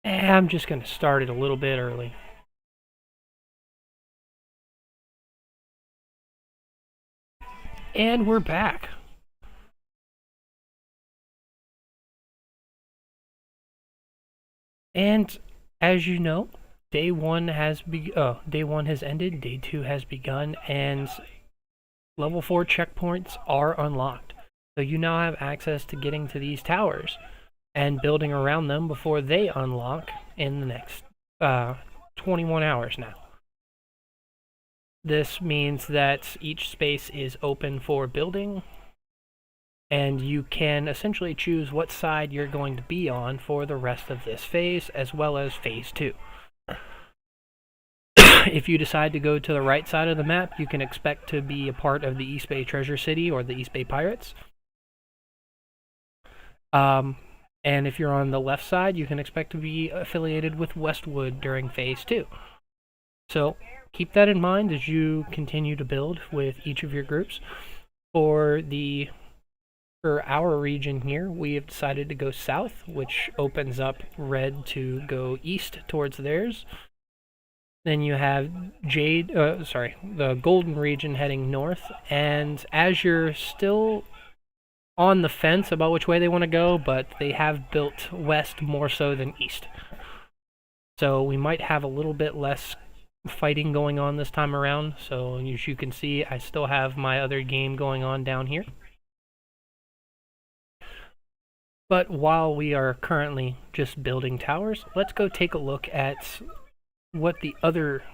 I'm just going to start it a little bit early. And we're back. And as you know, day one has ended, day two has begun, and level 4 checkpoints are unlocked. So you now have access to getting to these towers and building around them before they unlock in the next 21 hours now. This means that each space is open for building, and you can essentially choose what side you're going to be on for the rest of this phase, as well as phase 2. If you decide to go to the right side of the map, you can expect to be a part of the East Bay Treasure City or the East Bay Pirates. And if you're on the left side, you can expect to be affiliated with Westwood during phase 2. So keep that in mind as you continue to build with each of your groups. For our region here, we have decided to go south, which opens up red to go east towards theirs. Then you have the golden region heading north, and as you're still on the fence about which way they want to go, but they have built west more so than east. So we might have a little bit less fighting going on this time around. So as you can see, I still have my other game going on down here. But while we are currently just building towers, let's go take a look at what the other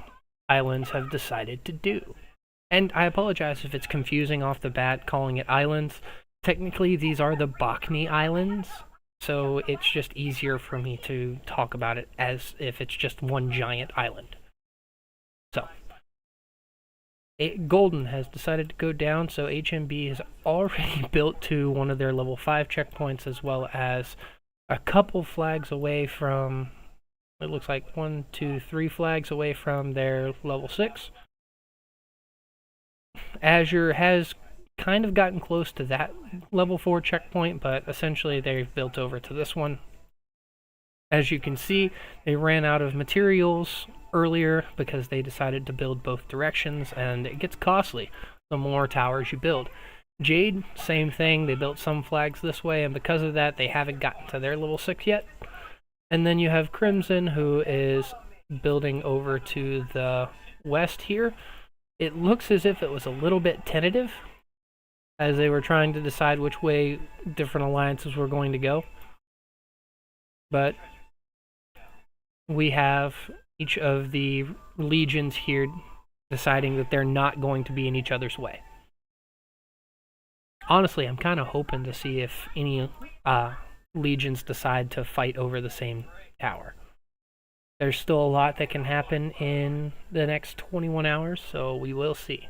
islands have decided to do. And I apologize if it's confusing off the bat calling it islands. Technically, these are the Bacni Islands, so it's just easier for me to talk about it as if it's just one giant island. So, Golden has decided to go down, so HMB has already built to one of their level 5 checkpoints, as well as a couple flags away from, it looks like 1, 2, 3 flags away from their level 6. Azure has kind of gotten close to that level 4 checkpoint, but essentially they've built over to this one. As you can see, they ran out of materials earlier because they decided to build both directions, and it gets costly the more towers you build. Jade, same thing, they built some flags this way, and because of that, they haven't gotten to their level 6 yet. And then you have Crimson, who is building over to the west here. It looks as if it was a little bit tentative, as they were trying to decide which way different alliances were going to go. But we have each of the legions here deciding that they're not going to be in each other's way. Honestly, I'm kind of hoping to see if any legions decide to fight over the same tower. There's still a lot that can happen in the next 21 hours, so we will see.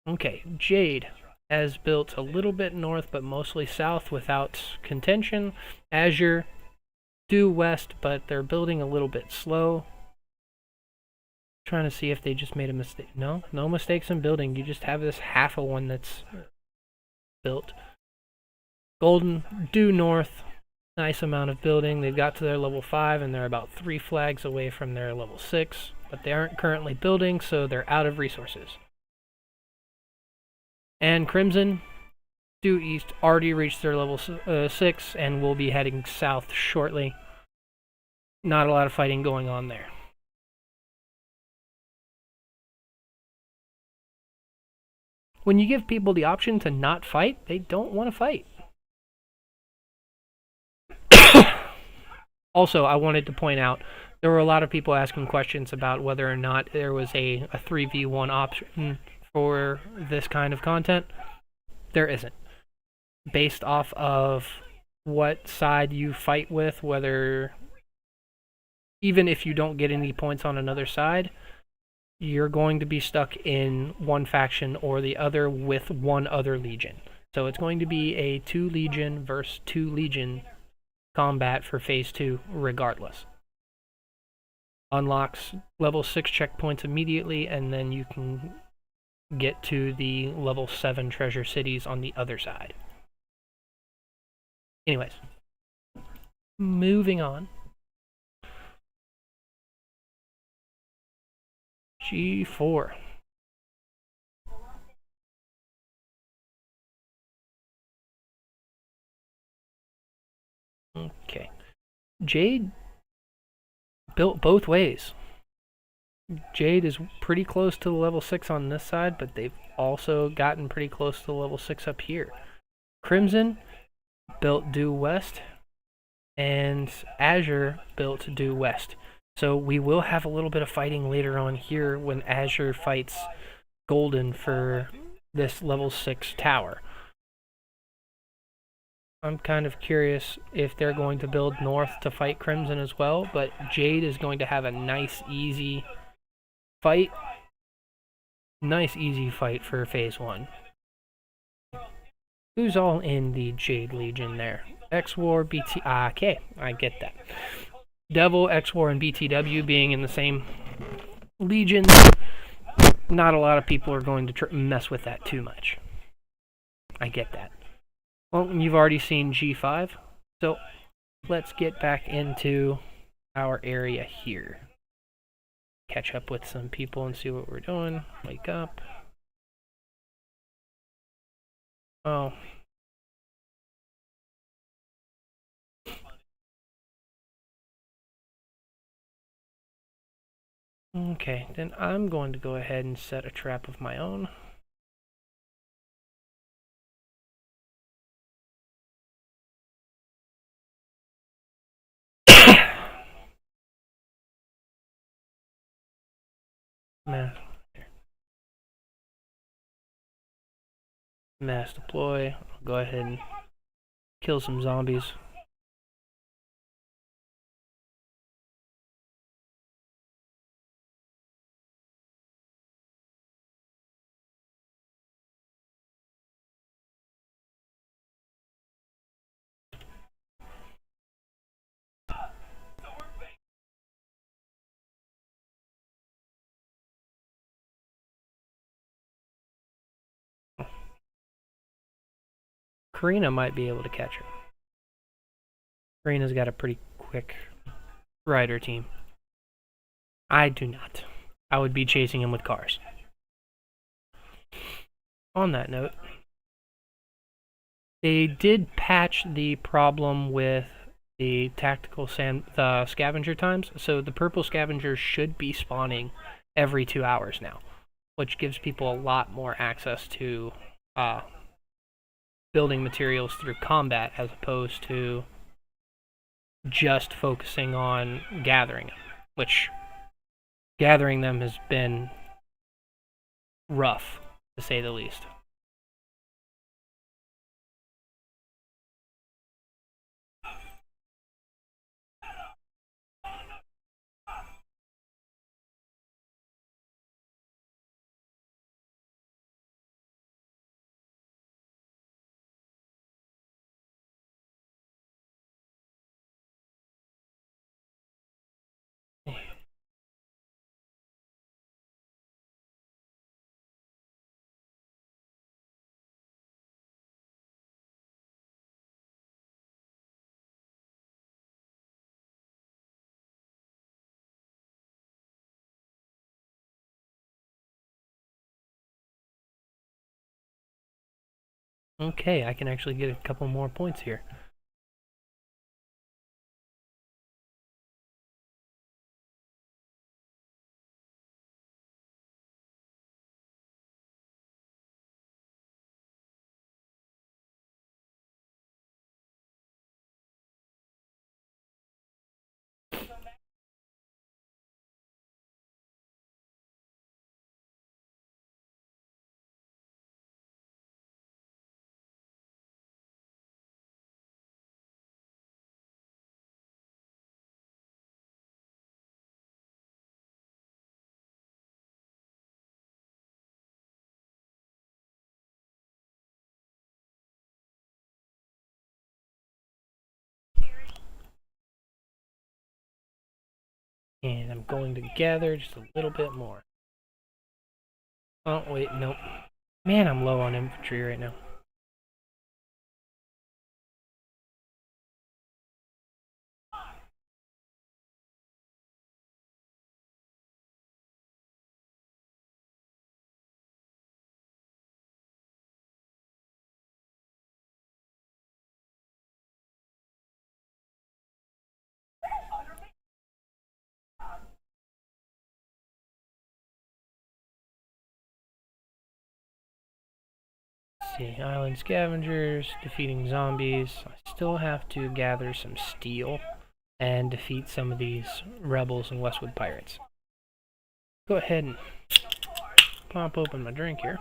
Okay, Jade has built a little bit north, but mostly south without contention. Azure due west, but they're building a little bit slow. Trying to see if they just made a mistake. No mistakes in building. You just have this half of one that's built. Golden due north. Nice amount of building. They've got to their level 5, and they're about 3 flags away from their level 6. But they aren't currently building, so they're out of resources. And Crimson, due east, already reached their level 6 and will be heading south shortly. Not a lot of fighting going on there. When you give people the option to not fight, they don't want to fight. Also, I wanted to point out, there were a lot of people asking questions about whether or not there was a 3v1 option for this kind of content. There isn't. Based off of what side you fight with, whether, even if you don't get any points on another side, you're going to be stuck in one faction or the other with one other legion. So it's going to be a 2 legion versus 2 legion combat for phase 2 regardless. Unlocks level 6 checkpoints immediately, and then you can get to the level 7 treasure cities on the other side. Anyways, moving on. G4. Okay. Jade built both ways. Jade is pretty close to the level 6 on this side, but they've also gotten pretty close to the level 6 up here. Crimson built due west, and Azure built due west. So we will have a little bit of fighting later on here when Azure fights Golden for this level 6 tower. I'm kind of curious if they're going to build north to fight Crimson as well, but Jade is going to have a nice, easy fight. Nice, easy fight for phase 1. Who's all in the Jade Legion there? X-War, BT... okay, I get that. Devil, X-War, and BTW being in the same legions, not a lot of people are going to mess with that too much. I get that. Well, you've already seen G5, so let's get back into our area here. Catch up with some people and see what we're doing. Wake up. Oh. Okay, then I'm going to go ahead and set a trap of my own. Mass deploy. I'll go ahead and kill some zombies. Karina might be able to catch her. Karina's got a pretty quick rider team. I do not. I would be chasing him with cars. On that note, they did patch the problem with the tactical scavenger times, so the purple scavengers should be spawning every 2 hours now, which gives people a lot more access to building materials through combat as opposed to just focusing on gathering them, which gathering them has been rough, to say the least. Okay, I can actually get a couple more points here. And I'm going to gather just a little bit more. Oh, wait, nope. Man, I'm low on infantry right now. see, island scavengers, defeating zombies. I still have to gather some steel and defeat some of these rebels and Westwood pirates. Go ahead and pop open my drink here.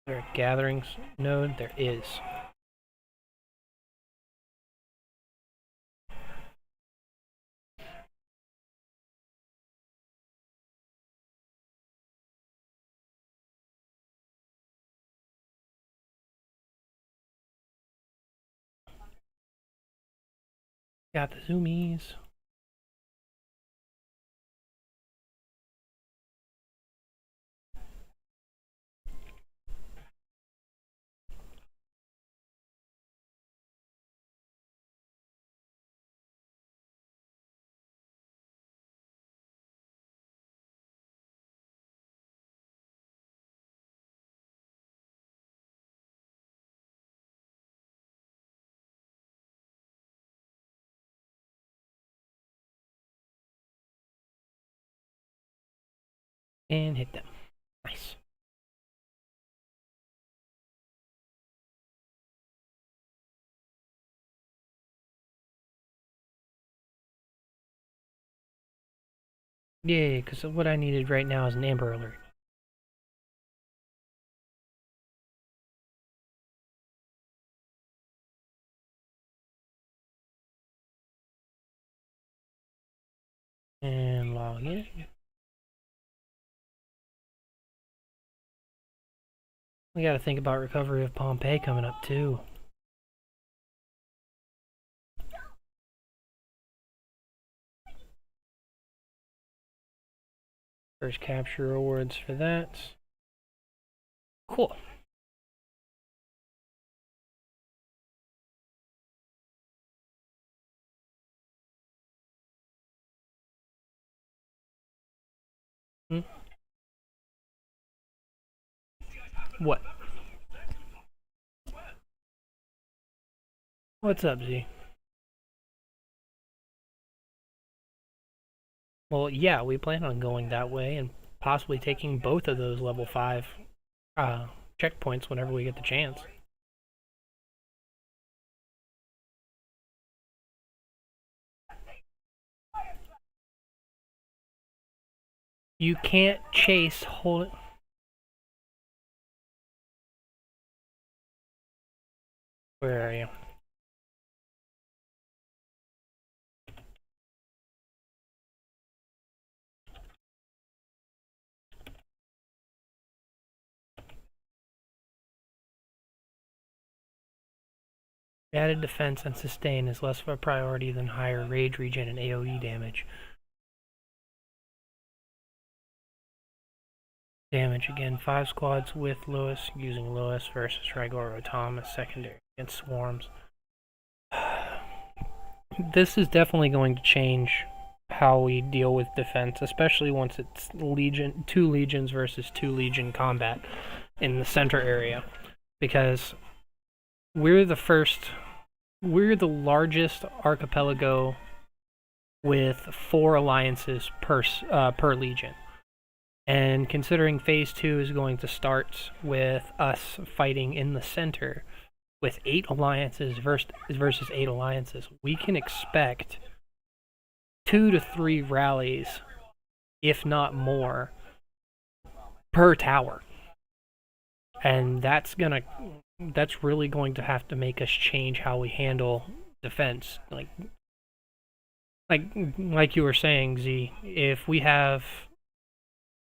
There a gatherings node? There is. Got the zoomies. And hit them. Nice. Yay, because what I needed right now is an Amber Alert. And log in. We gotta think about recovery of Pompeii coming up too. First capture awards for that. Cool. What? What's up, Z? Well, yeah, we plan on going that way and possibly taking both of those level 5 checkpoints whenever we get the chance. You can't chase hold. Where are you? Added defense and sustain is less of a priority than higher rage regen and AoE damage. Damage again, 5 squads with Lewis, using Lewis versus Rigoro Tom as secondary against swarms. This is definitely going to change how we deal with defense, especially once it's 2 legions versus 2 legion combat in the center area, because we're the largest archipelago with 4 alliances per legion. And considering phase 2 is going to start with us fighting in the center with 8 alliances versus 8 alliances, we can expect 2 to 3 rallies, if not more, per tower. And that's really going to have to make us change how we handle defense. Like you were saying, Z, if we have,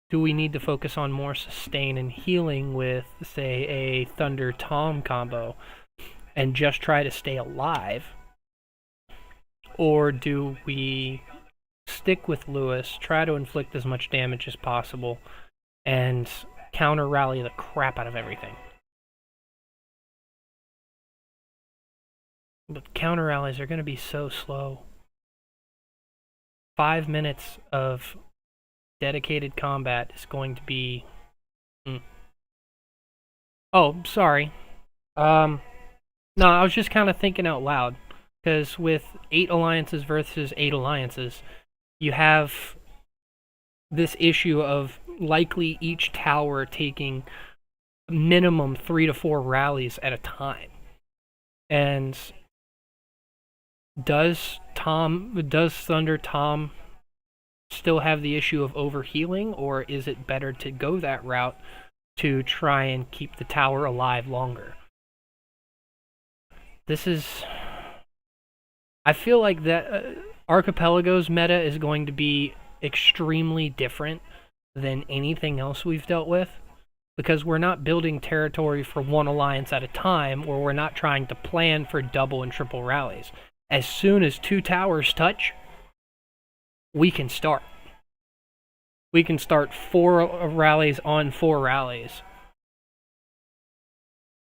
do we need to focus on more sustain and healing with, say, a Thunder Tom combo and just try to stay alive? Or do we stick with Lewis, try to inflict as much damage as possible, and counter rally the crap out of everything? But counter rallies are going to be so slow. 5 minutes of dedicated combat is going to be... Oh, sorry. No, I was just kind of thinking out loud. Because with 8 alliances versus 8 alliances, you have this issue of likely each tower taking minimum 3 to 4 rallies at a time. And does Thunder Tom still have the issue of overhealing, or is it better to go that route to try and keep the tower alive longer? I feel like that Archipelago's meta is going to be extremely different than anything else we've dealt with, because we're not building territory for one alliance at a time, or we're not trying to plan for double and triple rallies. As soon as 2 towers touch, we can start. We can start 4 rallies on 4 rallies.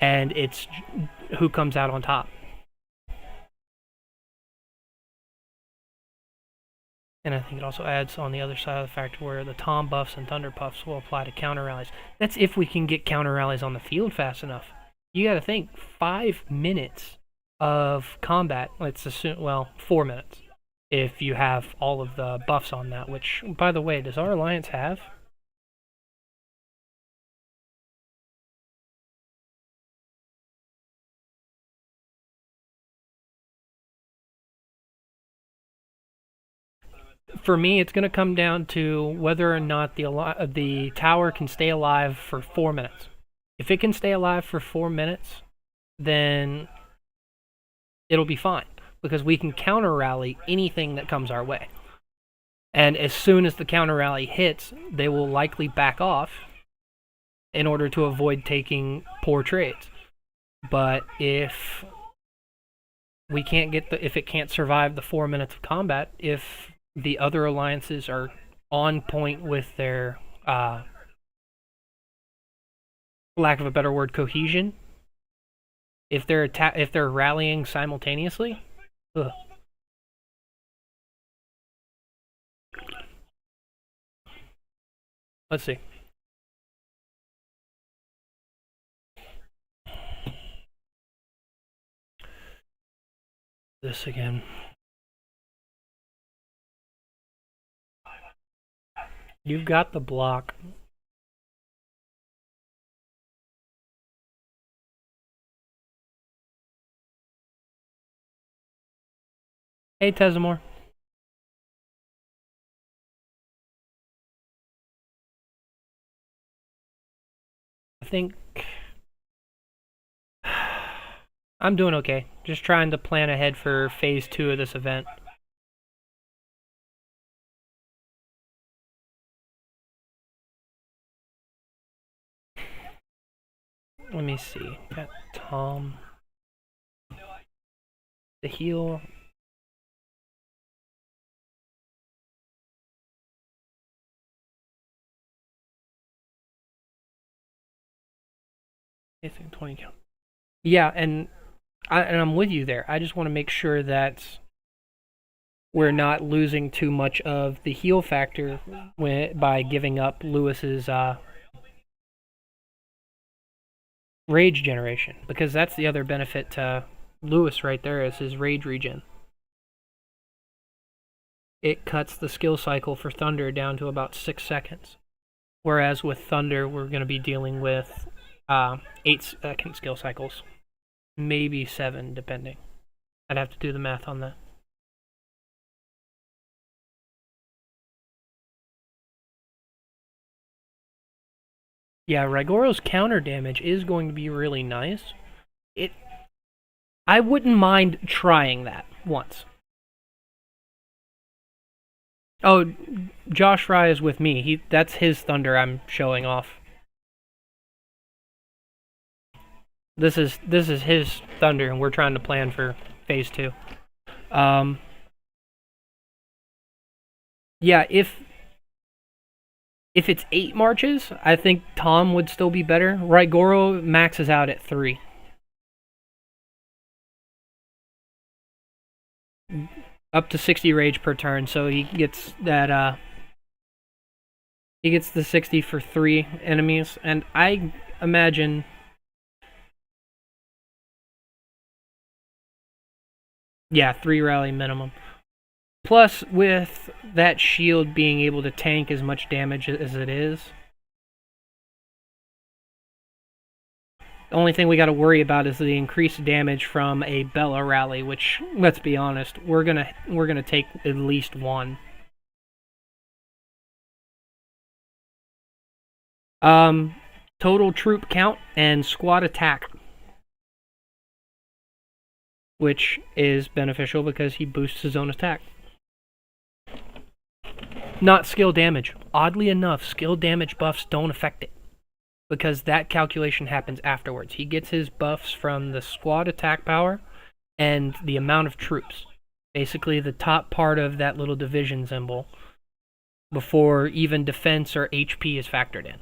And it's who comes out on top. And I think it also adds on the other side of the factor where the Tom buffs and Thunder buffs will apply to counter rallies. That's if we can get counter rallies on the field fast enough. You gotta think, 5 minutes of combat, let's assume, well, 4 minutes, if you have all of the buffs on that, which, by the way, does our alliance have? For me, it's going to come down to whether or not the tower can stay alive for 4 minutes. If it can stay alive for 4 minutes, then it'll be fine, because we can counter rally anything that comes our way. And as soon as the counter rally hits, they will likely back off in order to avoid taking poor trades. But if we can't if it can't survive the 4 minutes of combat, if the other alliances are on point with their, lack of a better word, cohesion, if they're rallying simultaneously, ugh. Let's see. This again. You've got the block. Hey, Tezamore. I think I'm doing okay. Just trying to plan ahead for phase 2 of this event. Let me see. Got Tom. The heal. I think 20 count. Yeah, and I'm with you there. I just want to make sure that we're not losing too much of the heal factor by giving up Lewis's rage generation, because that's the other benefit to Lewis right there, is his rage regen. It cuts the skill cycle for Thunder down to about 6 seconds, whereas with Thunder we're going to be dealing with 8-second skill cycles, maybe 7 depending. I'd have to do the math on that. Yeah, Rigoro's counter damage is going to be really nice. I wouldn't mind trying that once. Oh, Josh Fry is with me. That's his Thunder I'm showing off. This is his Thunder, and we're trying to plan for phase 2. Yeah, if it's 8 marches, I think Tom would still be better. Rigoro maxes out at 3. Up to 60 rage per turn, so he gets that, he gets the 60 for 3 enemies, and I imagine Yeah, 3 rally minimum. Plus, with that shield being able to tank as much damage as it is, the only thing we got to worry about is the increased damage from a Bella rally, which, let's be honest, we're gonna take at least one. Total troop count and squad attack, which is beneficial because he boosts his own attack. Not skill damage. Oddly enough, skill damage buffs don't affect it, because that calculation happens afterwards. He gets his buffs from the squad attack power and the amount of troops. Basically, the top part of that little division symbol before even defense or HP is factored in.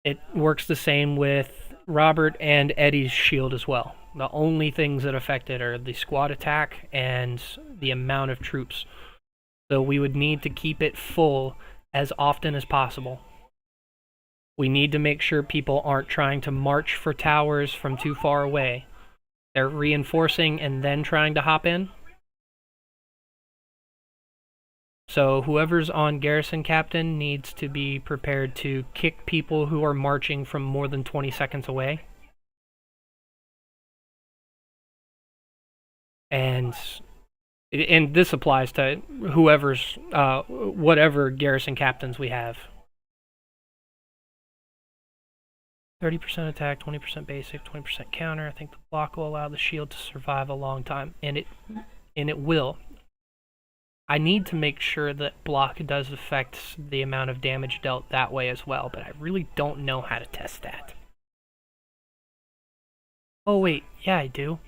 It works the same with Robert and Eddie's shield as well. The only things that affect it are the squad attack and the amount of troops. So we would need to keep it full as often as possible. We need to make sure people aren't trying to march for towers from too far away. They're reinforcing and then trying to hop in. So whoever's on garrison captain needs to be prepared to kick people who are marching from more than 20 seconds away. And this applies to whoever's whatever garrison captains we have. 30% attack, 20% basic, 20% counter. I think the block will allow the shield to survive a long time, and it will. I need to make sure that block does affect the amount of damage dealt that way as well, but I really don't know how to test that. Oh wait, yeah I do.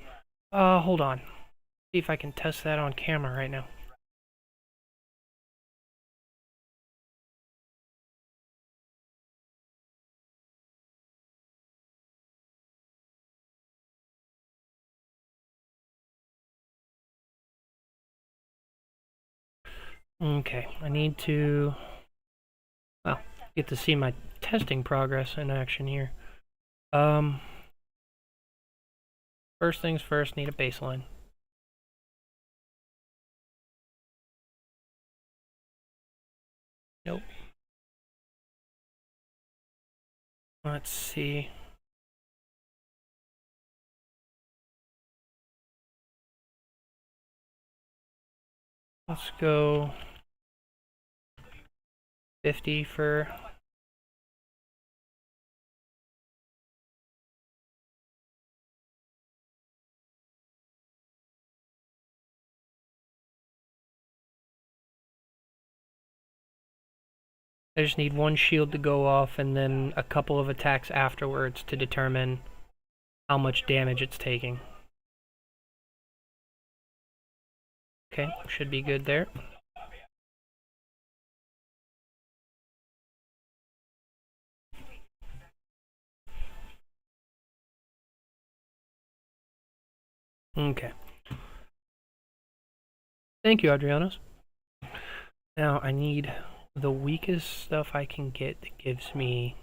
Hold on. See if I can test that on camera right now. Okay, I need to, well, get to see my testing progress in action here. First things first, need a baseline. Nope. Let's see. Let's go 50 for I just need one shield to go off and then a couple of attacks afterwards to determine how much damage it's taking. Okay, should be good there. Okay. Thank you, Adrianos. Now I need the weakest stuff I can get that gives me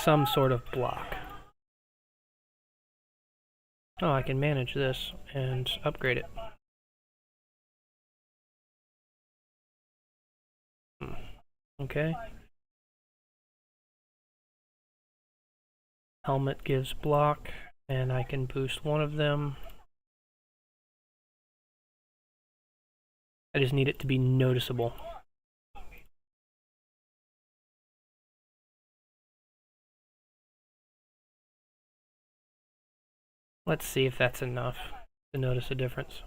some sort of block. Oh, I can manage this and upgrade it. Okay. Helmet gives block, and I can boost one of them. I just need it to be noticeable. Let's see if that's enough to notice a difference.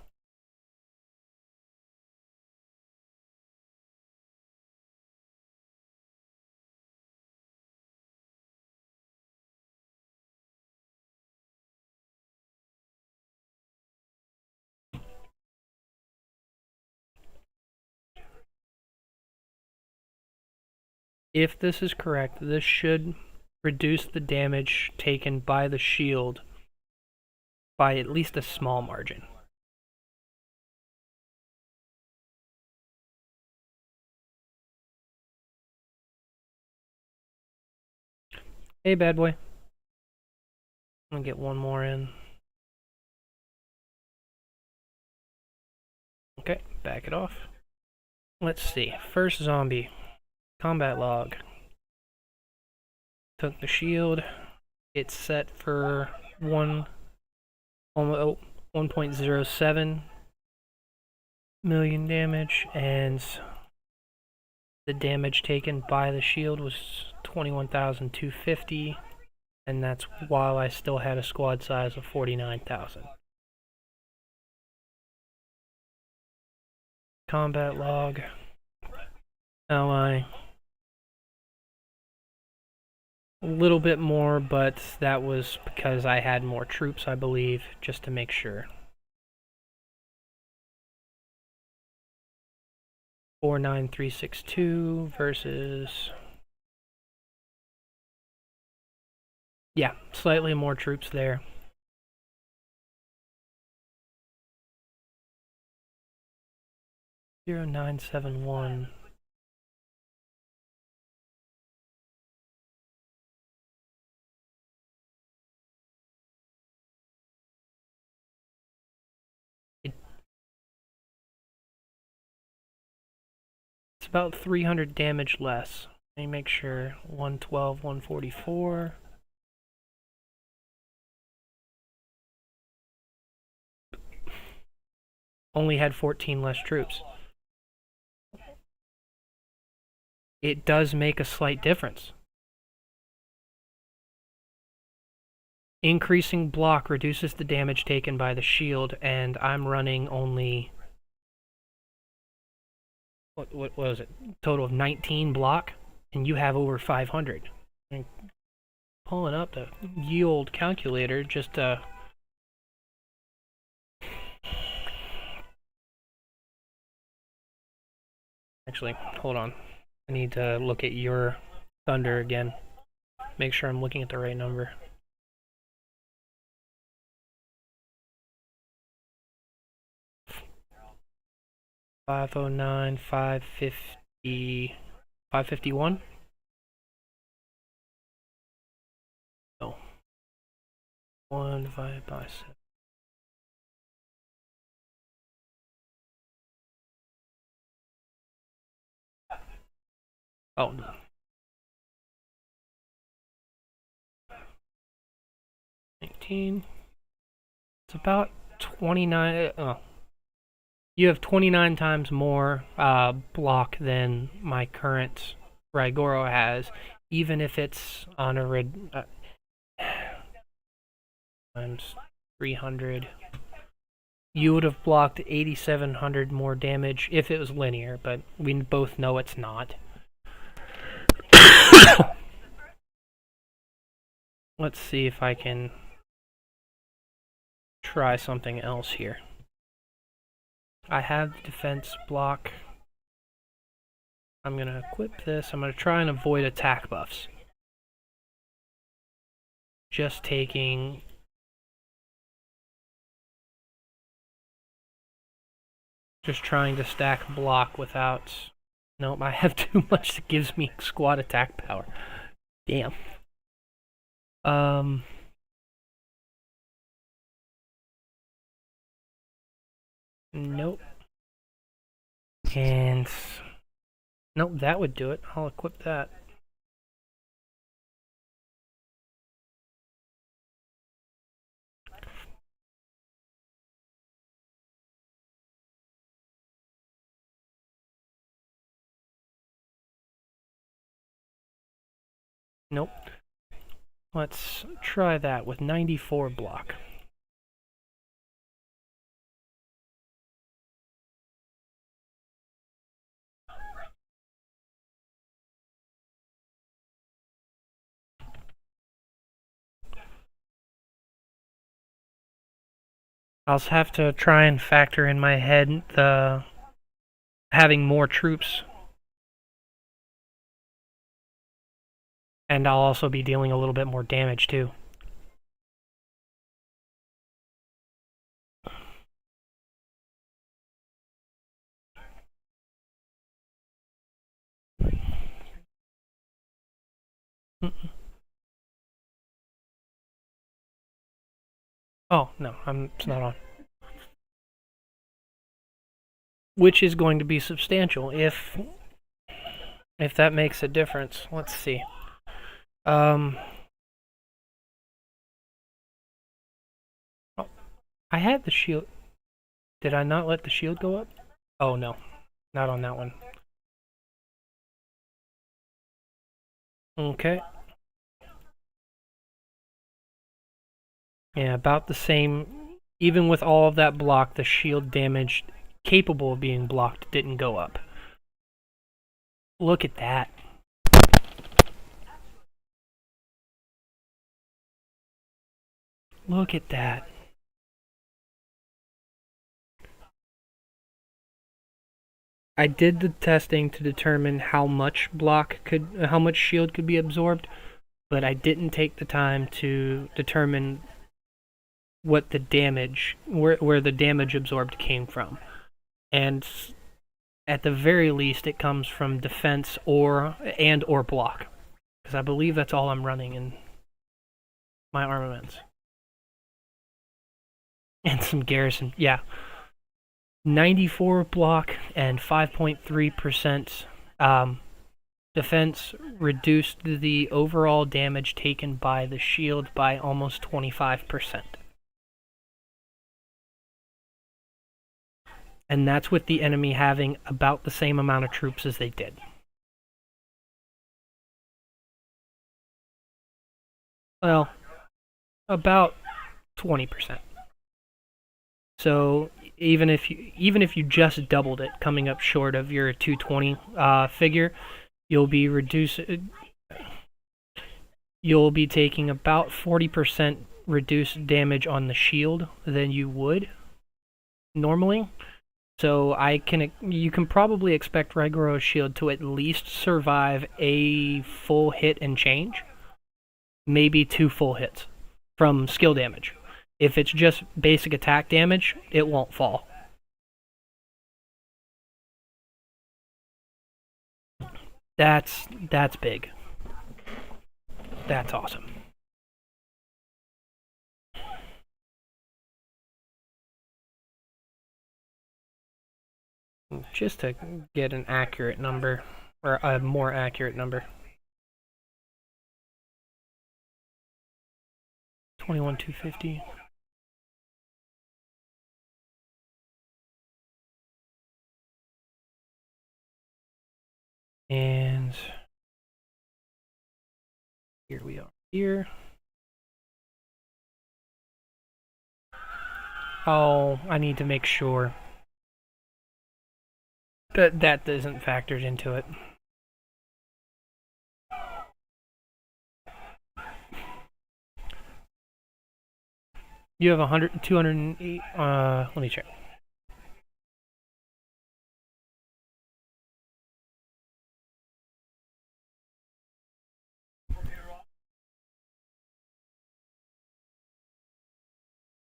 If this is correct, this should reduce the damage taken by the shield by at least a small margin. Hey, bad boy. I'm gonna get one more in. Okay, back it off. Let's see. First zombie. Combat log. Took the shield. It's set for 1.07 million damage, and the damage taken by the shield was 21,250, and that's while I still had a squad size of 49,000. Combat log. Ally. A little bit more, but that was because I had more troops, I believe, just to make sure. 49362 versus... Yeah, slightly more troops there. Zero 971. It's about 300 damage less. Let me make sure. 112, 144. Only had 14 less troops. It does make a slight difference. Increasing block reduces the damage taken by the shield, and I'm running only... What was it? Total of 19 block, and you have over 500. And pulling up the yield calculator just Actually, hold on. I need to look at your thunder again. Make sure I'm looking at the right number. $509, 550, 551? No. 1 divided by 7. Oh, no. 19. It's about 29. You have 29 times more block than my current Raigoro has, even if it's on a times 300. You would have blocked 8,700 more damage if it was linear, but we both know it's not. Let's see if I can try something else here. I have defense block. I'm gonna equip this. I'm gonna try and avoid attack buffs. Just taking... Just trying to stack block without... Nope, I have too much that gives me squad attack power. Damn. Nope. And... Nope, that would do it. I'll equip that. Nope. Let's try that with 94 block. I'll have to try and factor in my head the having more troops. And I'll also be dealing a little bit more damage too. Oh, no, it's not on. Which is going to be substantial if that makes a difference. Let's see. Oh, I had the shield. Did I not let the shield go up? Oh, no. Not on that one. Okay. Yeah, about the same. Even with all of that block, the shield damage capable of being blocked didn't go up. Look at that. Look at that. I did the testing to determine how much shield could be absorbed, but I didn't take the time to determine what the damage, where the damage absorbed came from. And at the very least, it comes from defense or block, because I believe that's all I'm running in my armaments. And some garrison, yeah. 94 block and 5.3% defense reduced the overall damage taken by the shield by almost 25%. And that's with the enemy having about the same amount of troops as they did. Well, about 20%. So even if you just doubled it, coming up short of your 220 figure, you'll be taking about 40% reduced damage on the shield than you would normally. So you can probably expect Raigoro's shield to at least survive a full hit and change, maybe 2 full hits from skill damage. If it's just basic attack damage, it won't fall. That's big. That's awesome. Just to get an accurate number, or a more accurate number. 21,250. And here we are here. Oh, I need to make sure that isn't factored into it. You have 208. Let me check.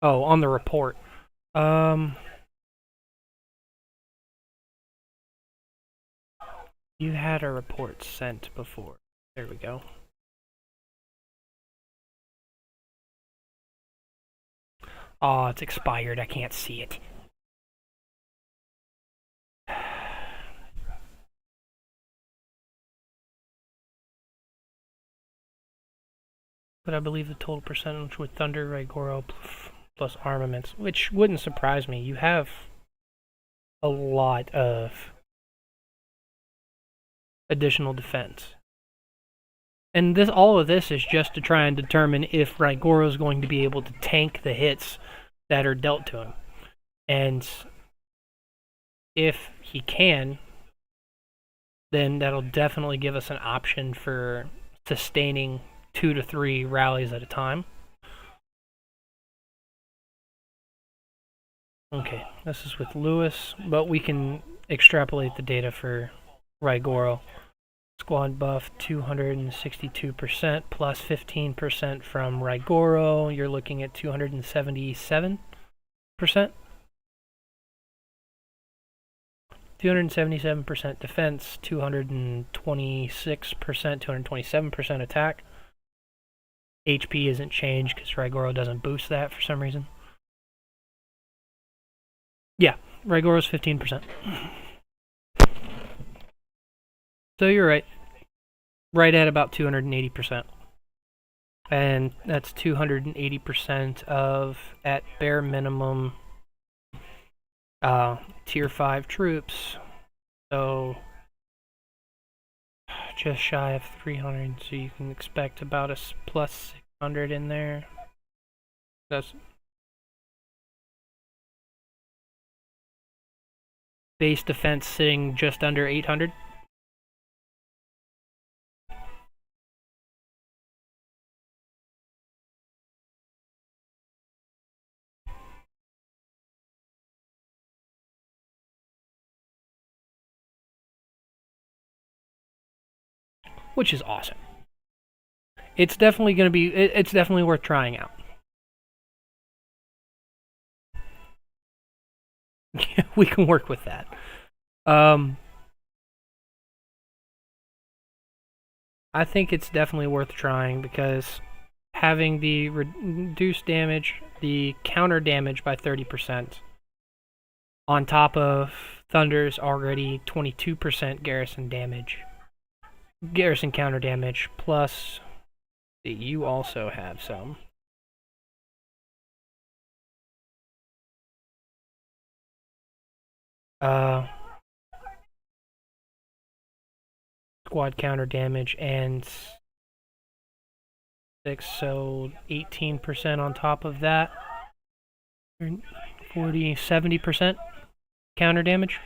Oh, on the report. You had a report sent before. There we go. Oh, it's expired. I can't see it. But I believe the total percentage with Thunder, Raigoro plus armaments, which wouldn't surprise me. You have a lot of additional defense. And all of this is just to try and determine if Raigoro is going to be able to tank the hits that are dealt to him. And if he can, then that'll definitely give us an option for sustaining 2 to 3 rallies at a time. Okay, this is with Lewis, but we can extrapolate the data for Raigoro. Squad buff 262% plus 15% from Raigoro. You're looking at 277%. 277% defense, 226%, 227% attack. HP isn't changed because Raigoro doesn't boost that for some reason. Yeah, Raigoro's 15%. So you're right. Right at about 280%. And that's 280% of, at bare minimum, tier 5 troops. So just shy of 300, so you can expect about a plus 600 in there. That's base defense sitting just under 800. Which is awesome. It's definitely going to be, it's definitely worth trying out. We can work with that. I think it's definitely worth trying because having the reduced damage, the counter damage by 30%, on top of Thunder's already 22% garrison damage, garrison counter damage, plus you also have some. Squad counter damage and 6, so 18% on top of that. 40, 70% counter damage,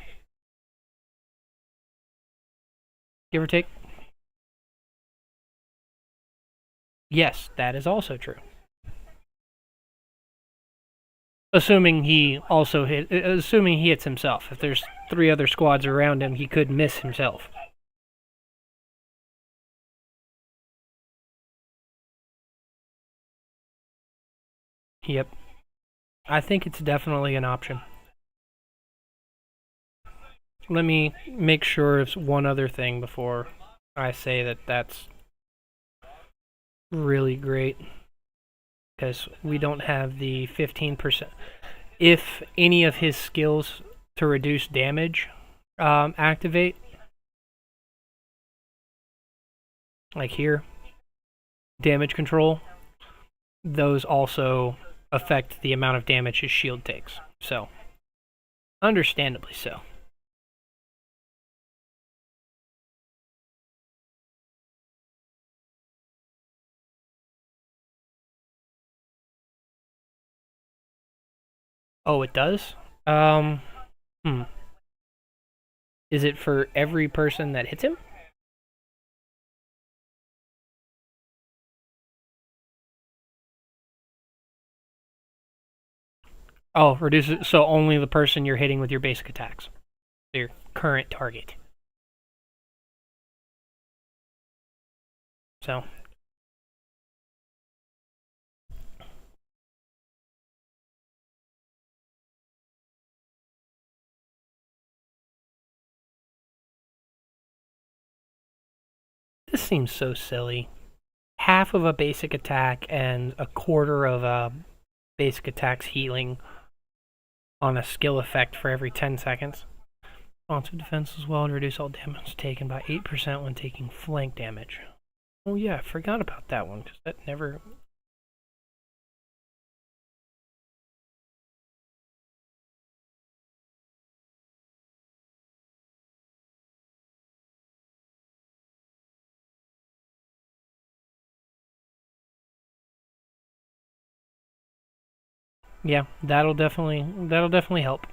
give or take. Yes, that is also true. Assuming he hits himself. If there's 3 other squads around him, he could miss himself. Yep. I think it's definitely an option. Let me make sure it's one other thing before I say that that's really great. Because we don't have the 15%. If any of his skills to reduce damage activate, like here, damage control, those also affect the amount of damage his shield takes. So, understandably so. Oh, it does? Is it for every person that hits him? Oh, reduces, so only the person you're hitting with your basic attacks. Your current target. So. This seems so silly. Half of a basic attack and a quarter of a basic attack's healing on a skill effect for every 10 seconds. Responsive defense as well to reduce all damage taken by 8% when taking flank damage. Oh yeah, I forgot about that one because that never... Yeah, that'll definitely help.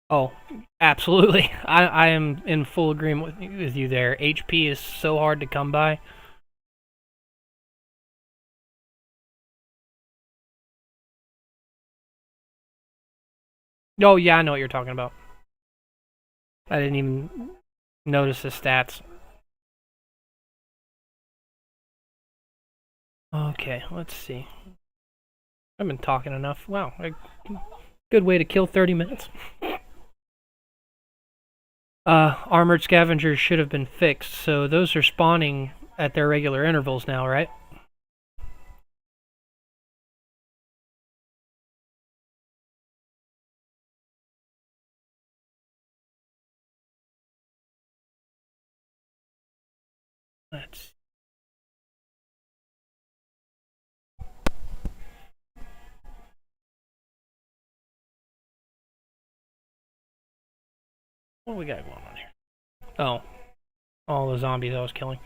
Oh, absolutely. I am in full agreement with you there. HP is so hard to come by. Oh, yeah, I know what you're talking about. I didn't even notice the stats. Okay, let's see. I've been talking enough. Wow, good way to kill 30 minutes. Armored scavengers should have been fixed, so those are spawning at their regular intervals now, right? Let's. What do we got going on here? Oh, all the zombies I was killing.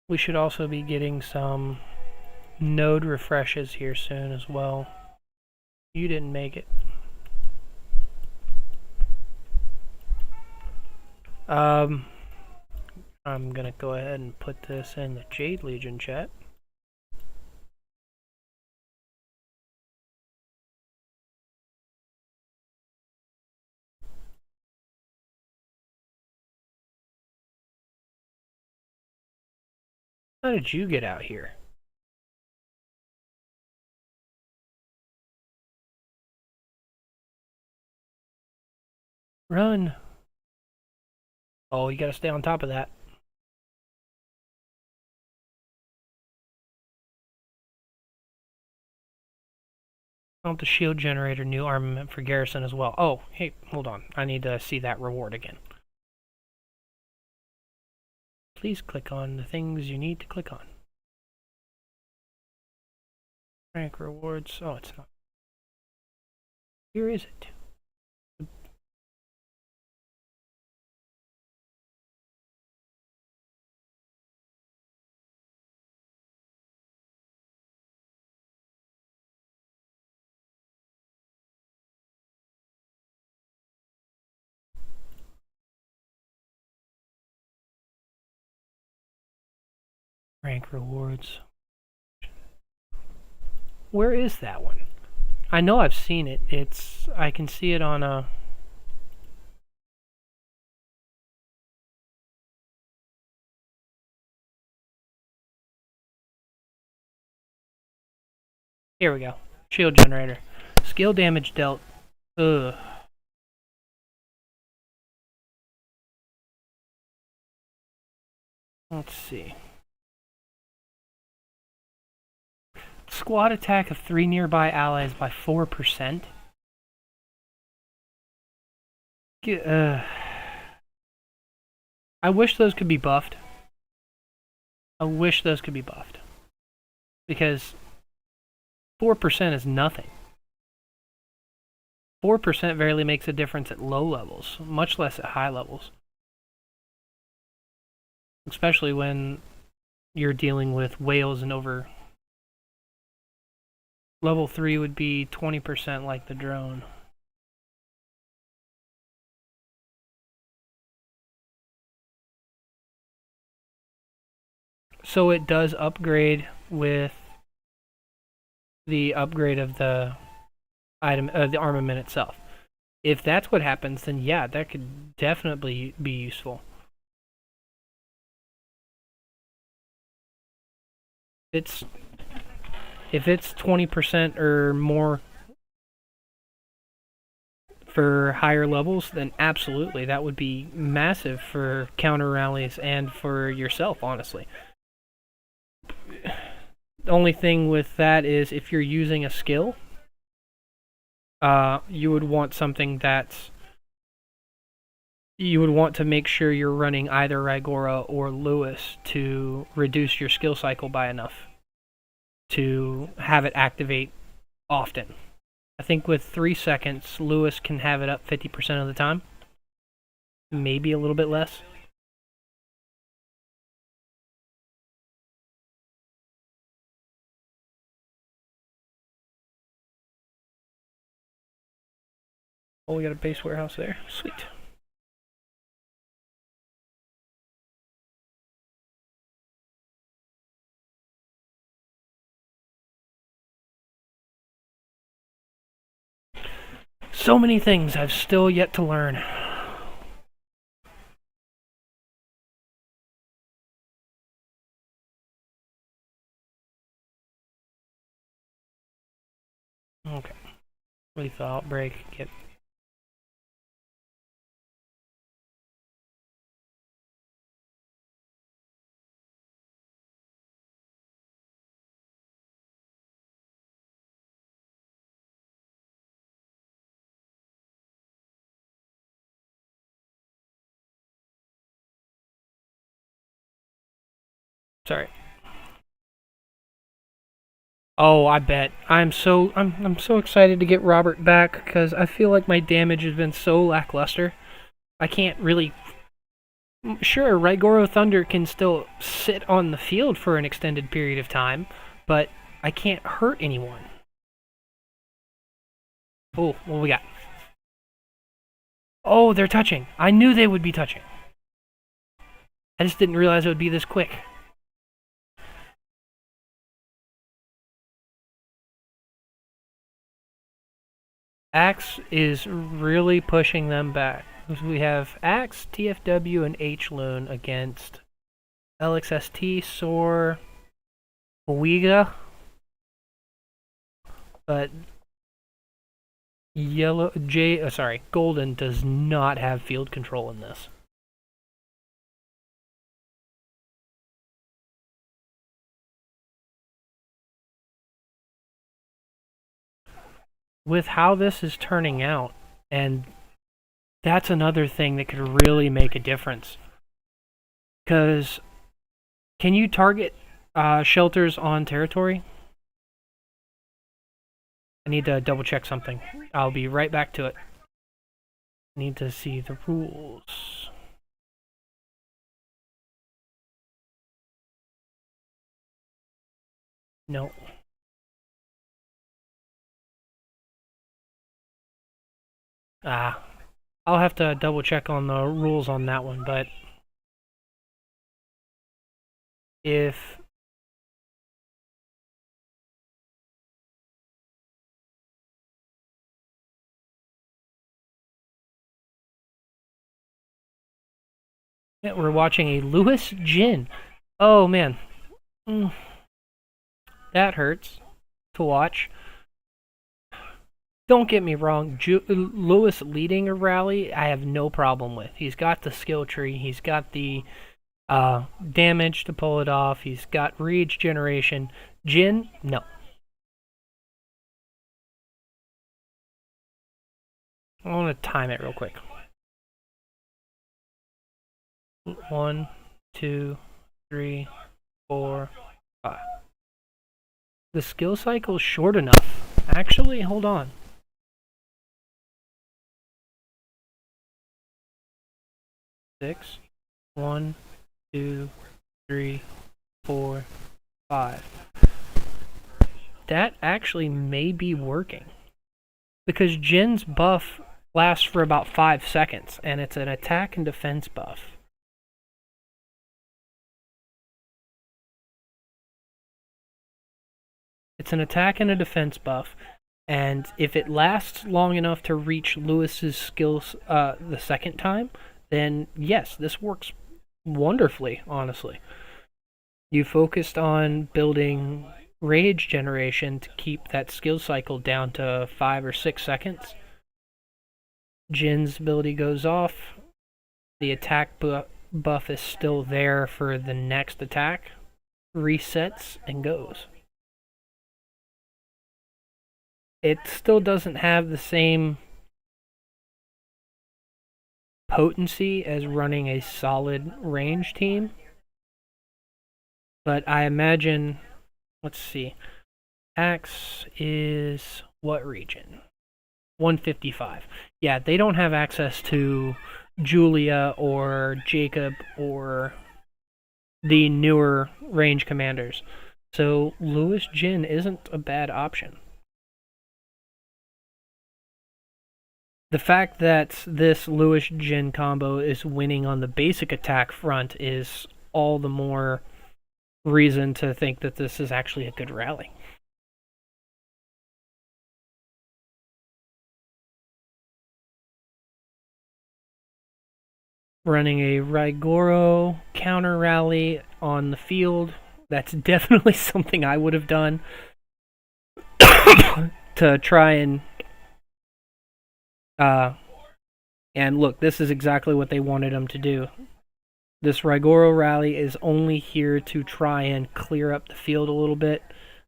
We should also be getting some node refreshes here soon as well. You didn't make it. I'm gonna go ahead and put this in the Jade Legion chat. How did you get out here? Run! Oh, you gotta stay on top of that. Oh, the shield generator, new armament for garrison as well. Oh, hey, hold on. I need to see that reward again. Please click on the things you need to click on. Rank rewards. Oh, it's not. Here is it. Rank rewards. Where is that one? I know I've seen it. I can see it on a... Here we go. Shield generator. Skill damage dealt. Ugh. Let's see. Squad attack of 3 nearby allies by 4%. I wish those could be buffed. I wish those could be buffed. Because 4% is nothing. 4% barely makes a difference at low levels, much less at high levels. Especially when you're dealing with whales and over. Level 3 would be 20% like the drone. So it does upgrade with the upgrade of the item, the armament itself. If that's what happens, then yeah, that could definitely be useful. If it's 20% or more for higher levels, then absolutely, that would be massive for counter rallies and for yourself, honestly. The only thing with that is if you're using a skill, you would want something that's... You would want to make sure you're running either Rygora or Lewis to reduce your skill cycle by enough to have it activate often. I think with 3 seconds, Lewis can have it up 50% of the time. Maybe a little bit less. Oh, we got a base warehouse there. Sweet. So many things I've still yet to learn. Okay. Lethal outbreak. Get... Sorry. Oh, I bet. I'm so excited to get Robert back because I feel like my damage has been so lackluster. I can't really. Sure, Raigoro Thunder can still sit on the field for an extended period of time, but I can't hurt anyone. Oh, what we got? Oh, they're touching. I knew they would be touching. I just didn't realize it would be this quick. Axe is really pushing them back. We have Axe, TFW, and H-Loon against LXST, Soar, Ouiga, but Golden does not have field control in this. With how this is turning out, and that's another thing that could really make a difference. Because can you target shelters on territory? I need to double check something. I'll be right back to it. Need to see the rules. No. I'll have to double check on the rules on that one, but if we're watching a Lewis Jin. Oh man. That hurts to watch. Don't get me wrong, Lewis leading a rally, I have no problem with. He's got the skill tree, he's got the damage to pull it off, he's got rage generation. Jin, no. I want to time it real quick. 1, 2, 3, 4, 5. The skill cycle's short enough. Actually, hold on. 6, 1, 2, 3, 4, 5. That actually may be working. Because Jin's buff lasts for about 5 seconds, and it's an attack and defense buff. It's an attack and a defense buff, and if it lasts long enough to reach Lewis's skills the second time, then yes, this works wonderfully, honestly. You focused on building rage generation to keep that skill cycle down to 5 or 6 seconds. Jin's ability goes off. The attack buff is still there for the next attack. Resets and goes. It still doesn't have the same potency as running a solid range team. But I imagine, let's see, Axe is what region? 155. Yeah, they don't have access to Julia or Jacob or the newer range commanders. So Lewis Jin isn't a bad option. The fact that this Lewis Jin combo is winning on the basic attack front is all the more reason to think that this is actually a good rally. Running a Raigoro counter rally on the field, that's definitely something I would have done to try and look, this is exactly what they wanted him to do. This Raigoro rally is only here to try and clear up the field a little bit,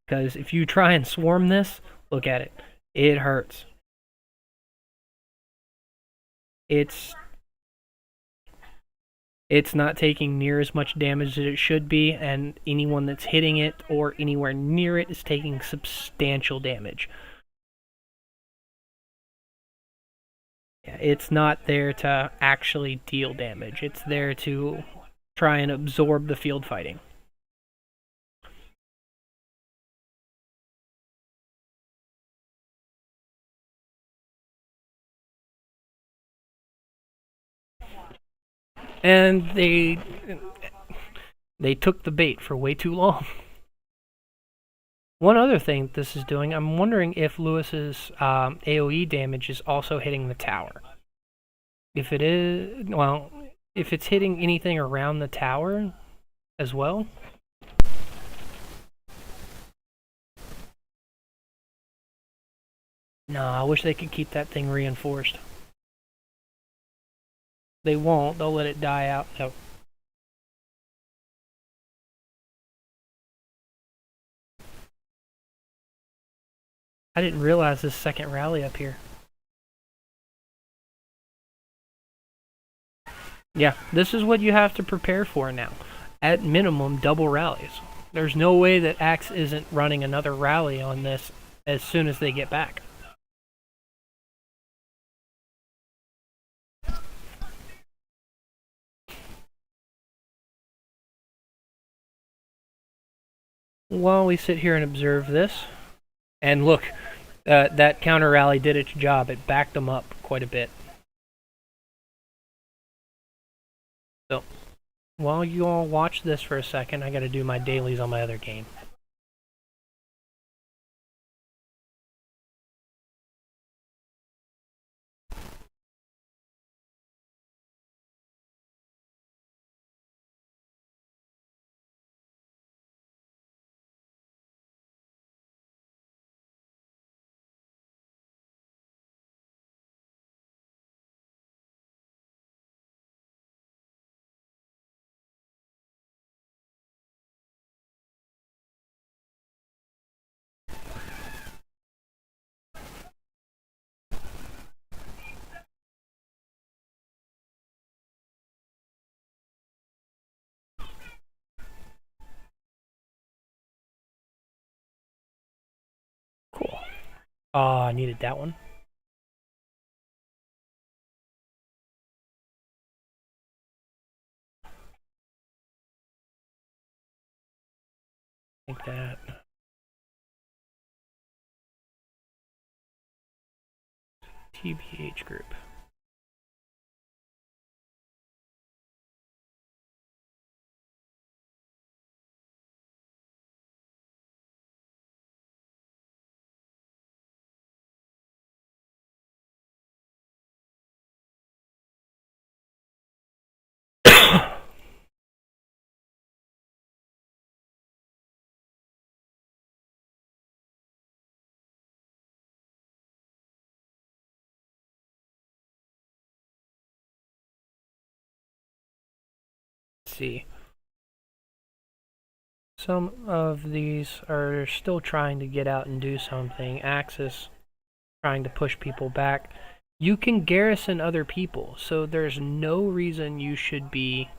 because if you try and swarm this, look at it. It hurts. It's It's not taking near as much damage as it should be, and anyone that's hitting it or anywhere near it is taking substantial damage. It's not there to actually deal damage. It's there to try and absorb the field fighting. And they took the bait for way too long. One other thing this is doing, I'm wondering if Lewis's AoE damage is also hitting the tower. If it is, well, if it's hitting anything around the tower as well. No, I wish they could keep that thing reinforced. They won't. They'll let it die out. No. I didn't realize this second rally up here. Yeah, this is what you have to prepare for now. At minimum, double rallies. There's no way that Axe isn't running another rally on this as soon as they get back. While we sit here and observe this, and look, that counter rally did its job. It backed them up quite a bit. So, while you all watch this for a second, I gotta do my dailies on my other game. Cool. Oh, I needed that one. Like that. TBH group. See. Some of these are still trying to get out and do something. Axis trying to push people back. You can garrison other people, so there's no reason you should be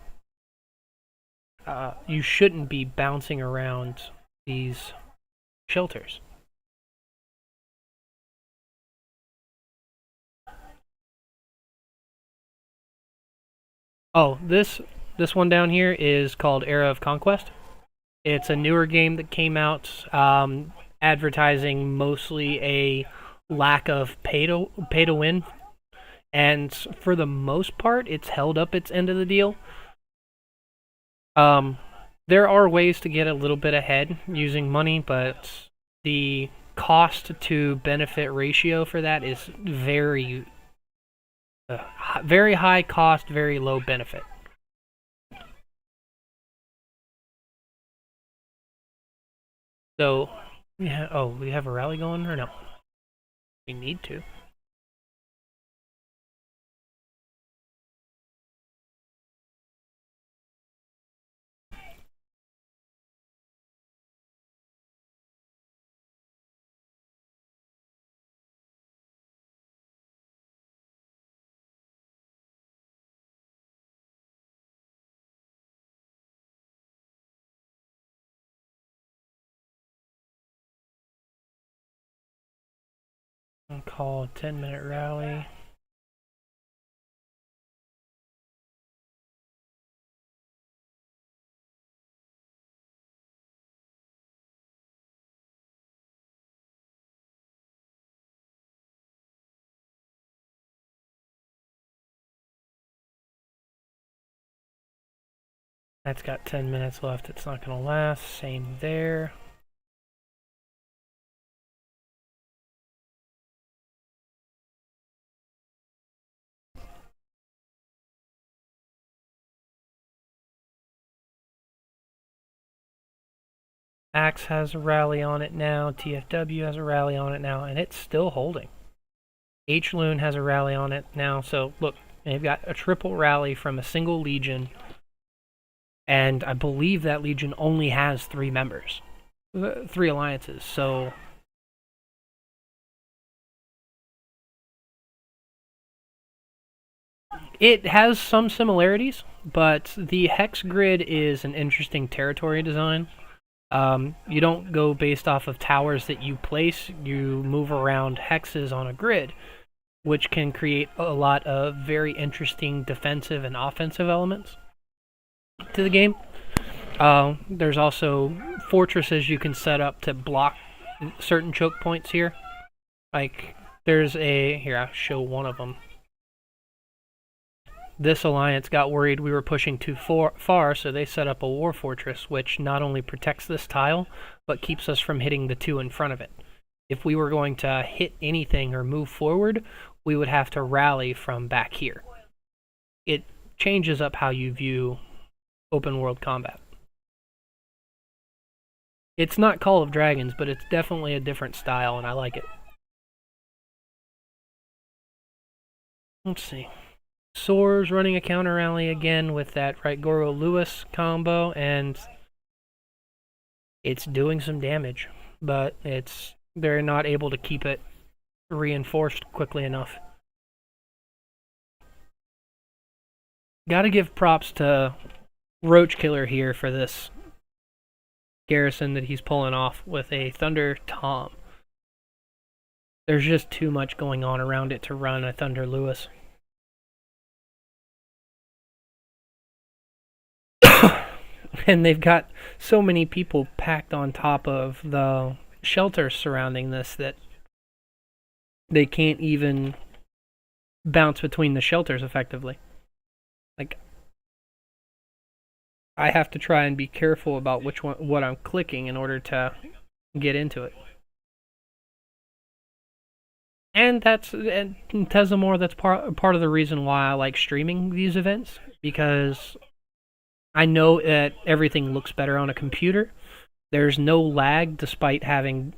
you shouldn't be bouncing around these shelters. Oh, this one down here is called Era of Conquest. It's a newer game that came out, advertising mostly a lack of pay to win, and for the most part, it's held up its end of the deal. Um, there are ways to get a little bit ahead using money, but the cost to benefit ratio for that is very high cost, very low benefit. So, yeah. Oh, we have a rally going or no? We need to. I'll call a 10-minute rally. That's got 10 minutes left. It's not going to last. Same there. Axe has a rally on it now. TFW has a rally on it now, and it's still holding. H-Loon has a rally on it now. So look, they've got a triple rally from a single legion, and I believe that legion only has 3 members, 3 alliances. So it has some similarities, but the hex grid is an interesting territory design. You don't go based off of towers that you place, you move around hexes on a grid, which can create a lot of very interesting defensive and offensive elements to the game. There's also fortresses you can set up to block certain choke points here. Like, there's here, I'll show one of them. This alliance got worried we were pushing too far, so they set up a war fortress, which not only protects this tile, but keeps us from hitting the 2 in front of it. If we were going to hit anything or move forward, we would have to rally from back here. It changes up how you view open world combat. It's not Call of Dragons, but it's definitely a different style, and I like it. Let's see. Soar's running a counter rally again with that Goro Lewis combo, and it's doing some damage, but they're not able to keep it reinforced quickly enough. Gotta give props to Roach Killer here for this garrison that he's pulling off with a Thunder Tom. There's just too much going on around it to run a Thunder Lewis. And they've got so many people packed on top of the shelters surrounding this that they can't even bounce between the shelters effectively. Like, I have to try and be careful about what I'm clicking in order to get into it. And Tesamore, that's part of the reason why I like streaming these events, because I know that everything looks better on a computer. There's no lag despite having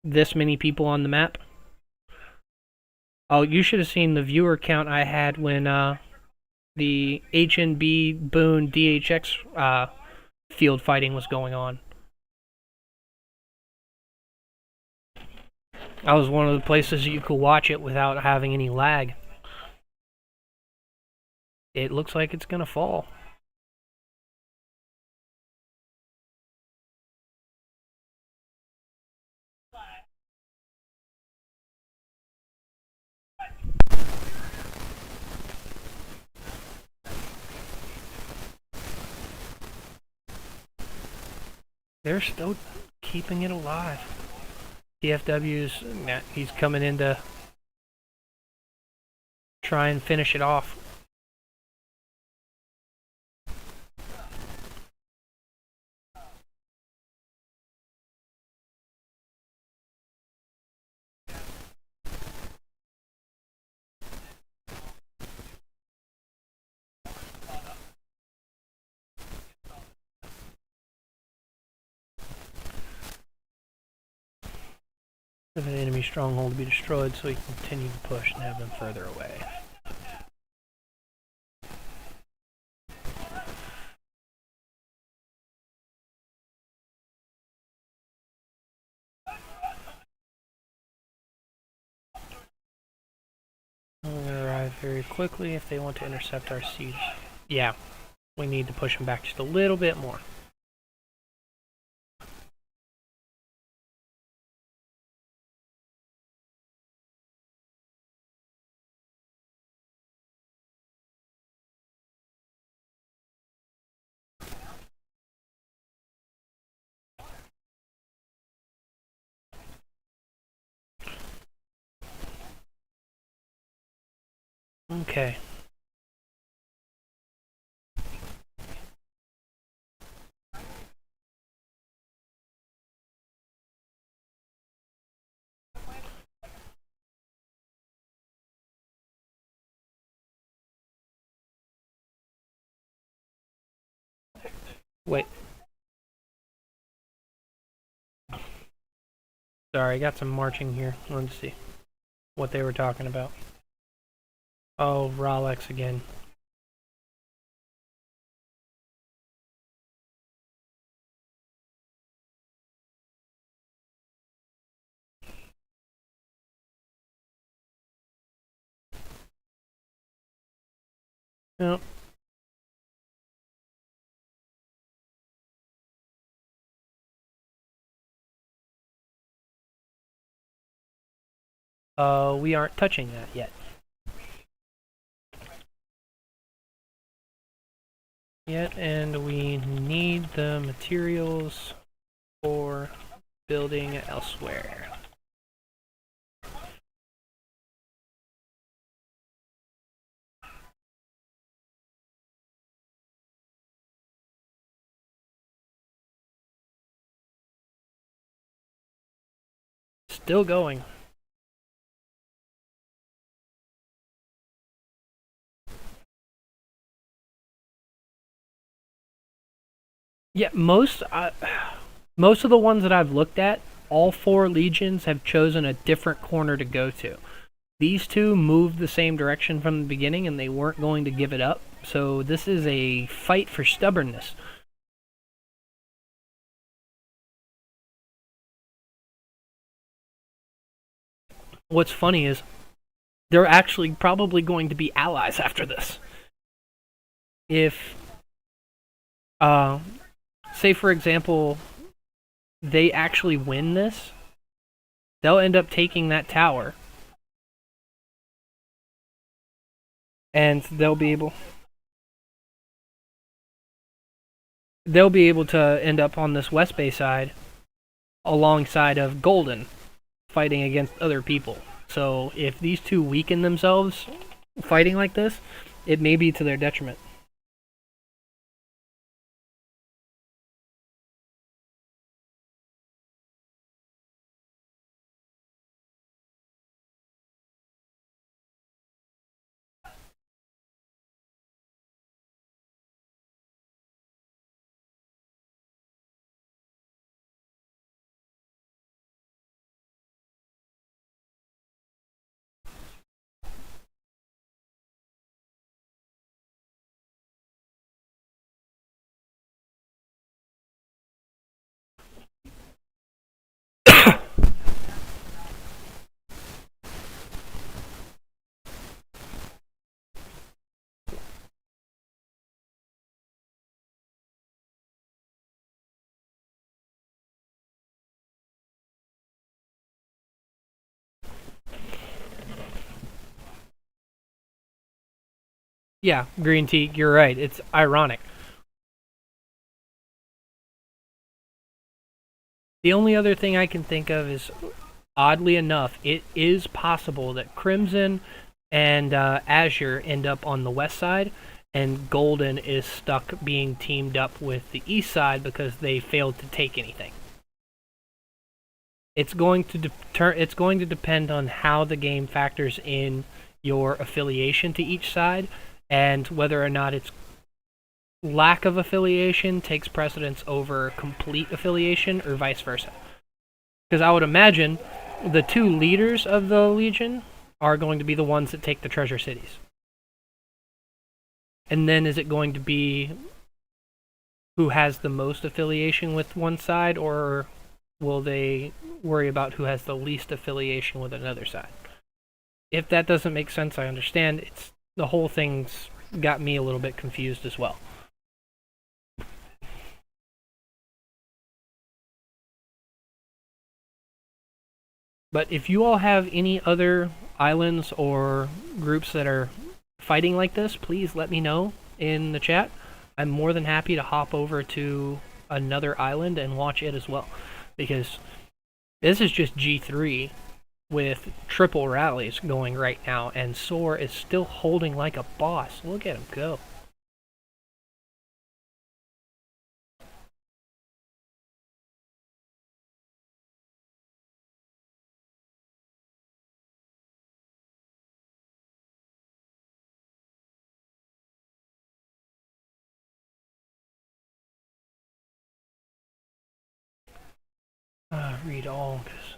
this many people on the map. Oh, you should have seen the viewer count I had when the HNB Boone DHX field fighting was going on. That was one of the places you could watch it without having any lag. It looks like it's gonna fall. They're still keeping it alive. TFW's, he's coming in to try and finish it off. Of an enemy stronghold to be destroyed, so he can continue to push and have them further away. We're going to arrive very quickly if they want to intercept our siege. Yeah, we need to push them back just a little bit more. Okay. Wait. Sorry, I got some marching here. Let's see what they were talking about. Oh, Rolex again. No. We aren't touching that yet. And we need the materials for building elsewhere. Still going. Yeah, most of the ones that I've looked at, all 4 legions have chosen a different corner to go to. These 2 moved the same direction from the beginning, and they weren't going to give it up. So this is a fight for stubbornness. What's funny is they're actually probably going to be allies after this. If, say for example, they actually win this, they'll end up taking that tower. And they'll be able to end up on this West Bay side alongside of Golden, fighting against other people. So if these 2 weaken themselves fighting like this, it may be to their detriment. Yeah, Green Tea, you're right. It's ironic. The only other thing I can think of is, oddly enough, it is possible that Crimson and Azure end up on the west side, and Golden is stuck being teamed up with the east side because they failed to take anything. It's going to depend on how the game factors in your affiliation to each side, and whether or not its lack of affiliation takes precedence over complete affiliation, or vice versa. Because I would imagine the 2 leaders of the Legion are going to be the ones that take the treasure cities. And then is it going to be who has the most affiliation with one side, or will they worry about who has the least affiliation with another side? If that doesn't make sense, I understand. The whole thing's got me a little bit confused as well. But if you all have any other islands or groups that are fighting like this, please let me know in the chat. I'm more than happy to hop over to another island and watch it as well. Because this is just G3. with triple rallies going right now, and Soar is still holding like a boss. Look at him go. Read all, because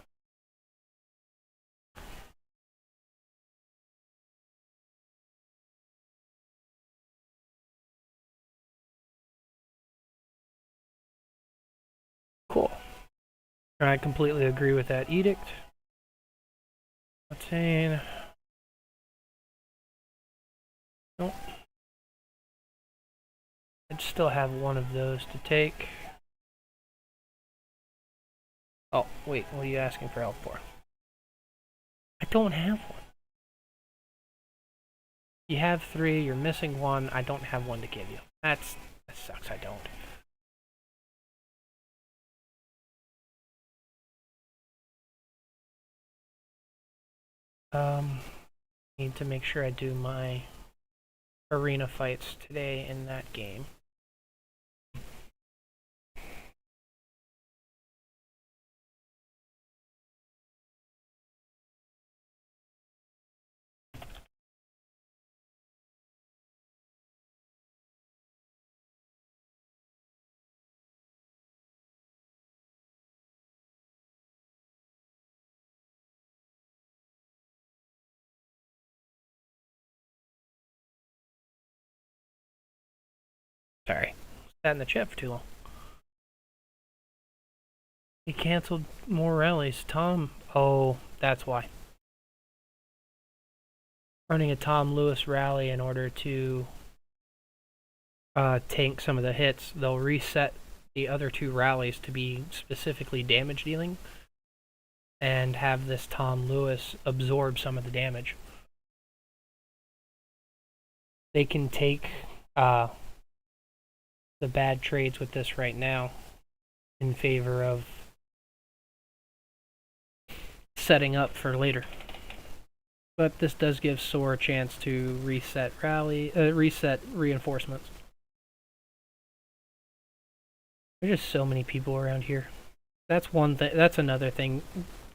cool. I completely agree with that edict. Obtain. Nope. I'd still have one of those to take. Oh, wait, what are you asking for help for? I don't have one. You have 3, you're missing 1, I don't have 1 to give you. That sucks, I don't. Need to make sure I do my arena fights today in that game. Sorry, sat in the chat for too long. He canceled more rallies. Tom, oh, that's why. Running a Tom Lewis rally in order to tank some of the hits. They'll reset the other 2 rallies to be specifically damage dealing and have this Tom Lewis absorb some of the damage. They can take the bad trades with this right now in favor of setting up for later. But this does give Soar a chance to reset reinforcements. There's just so many people around here. That's one thing. That's another thing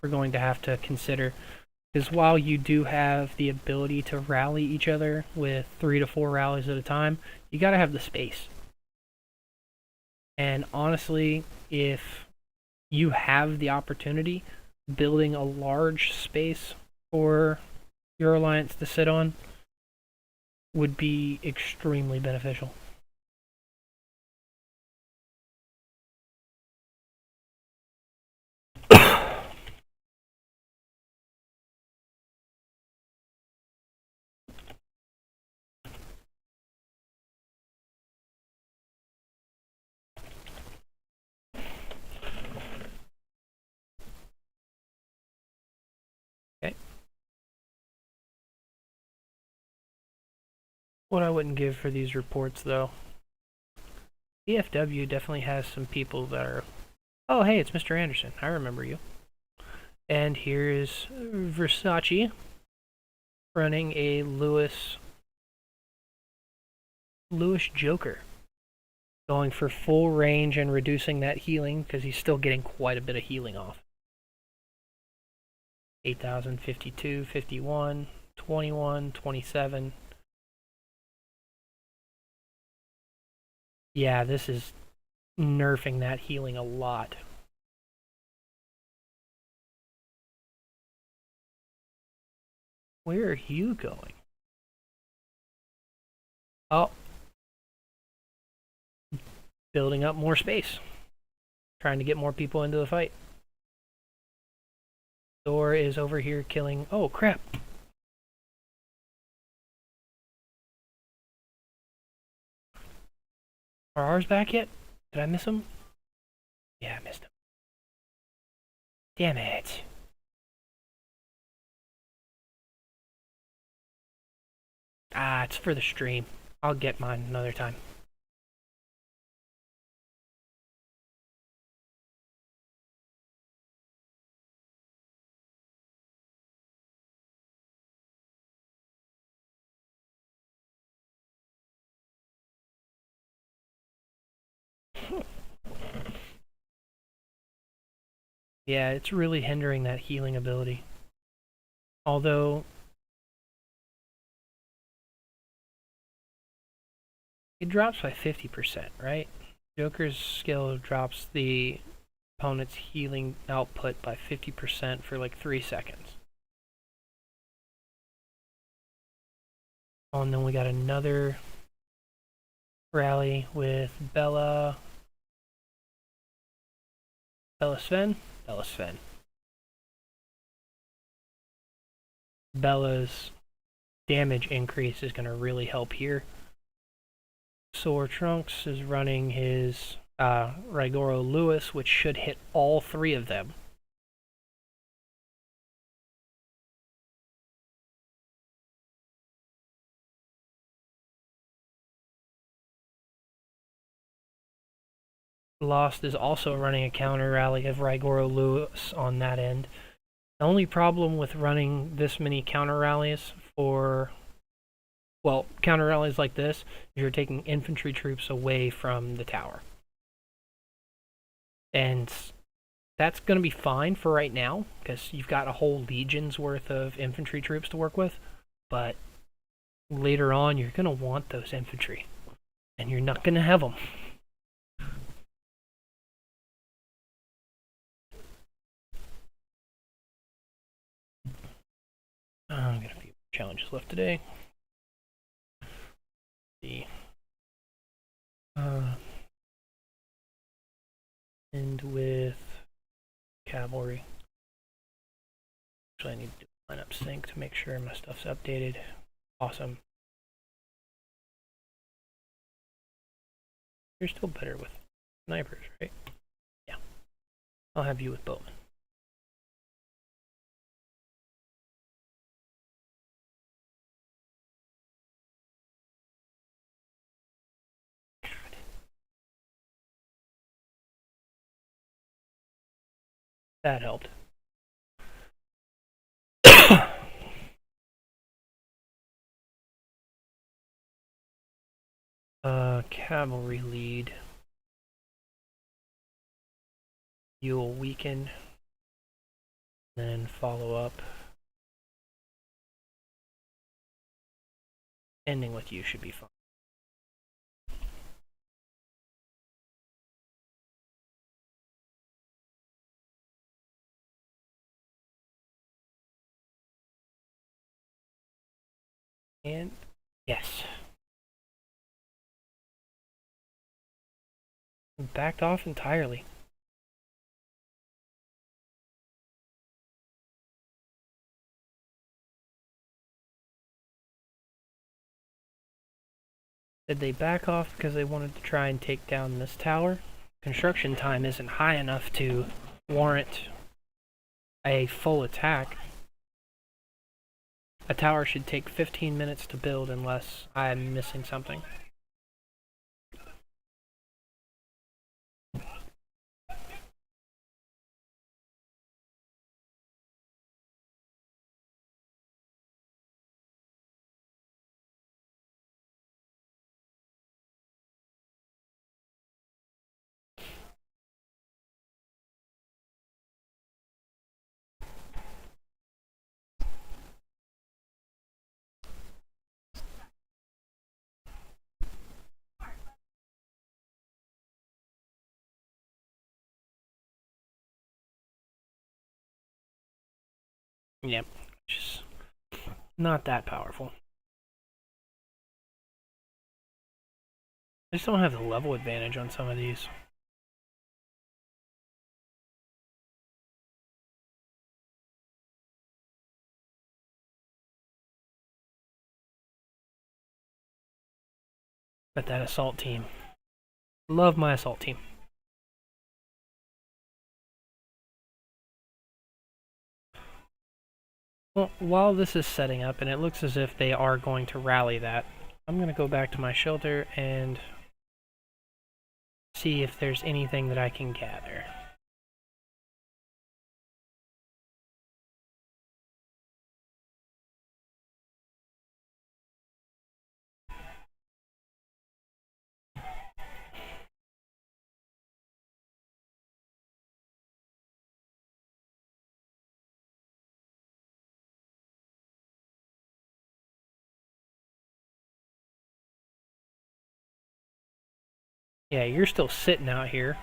we're going to have to consider. Is while you do have the ability to rally each other with 3 to 4 rallies at a time, you got to have the space. And honestly, if you have the opportunity, building a large space for your alliance to sit on would be extremely beneficial. Okay. What I wouldn't give for these reports, though, DFW definitely has some people that are, oh, hey, it's Mr. Anderson. I remember you. And here's Versace running a Lewis Joker. Going for full range and reducing that healing because he's still getting quite a bit of healing off. 8,000, 52, 51, 21, 27. Yeah, this is nerfing that healing a lot. Where are you going? Oh. Building up more space. Trying to get more people into the fight. Thor is over here killing... Oh, crap. Are ours back yet? Did I miss him? Yeah, I missed him. Damn it. Ah, it's for the stream. I'll get mine another time. Yeah, it's really hindering that healing ability. Although it drops by 50%, right? Joker's skill drops the opponent's healing output by 50% for like 3 seconds. Oh, and then we got another rally with Bella Sven? Bella Sven. Bella's damage increase is going to really help here. Sore Trunks is running his Rigoro Lewis, which should hit all 3 of them. Lost is also running a counter rally of Rigoro Lewis on that end. The only problem with running this many counter rallies for, well, counter rallies like this is you're taking infantry troops away from the tower. And that's going to be fine for right now, because you've got a whole legion's worth of infantry troops to work with. But later on, you're going to want those infantry. And you're not going to have them. I've got a few challenges left today. See. And with cavalry. Actually, I need to do a lineup sync to make sure my stuff's updated. Awesome. You're still better with snipers, right? Yeah. I'll have you with bowmen. That helped. Cavalry lead. You'll weaken. Then follow up. Ending with you should be fine. And yes. Backed off entirely. Did they back off because they wanted to try and take down this tower? Construction time isn't high enough to warrant a full attack. A tower should take 15 minutes to build unless I'm missing something. Yep, just not that powerful. I just don't have the level advantage on some of these. But that assault team. Love my assault team. Well, while this is setting up, and it looks as if they are going to rally that, I'm going to go back to my shelter and see if there's anything that I can gather. Yeah, you're still sitting out here.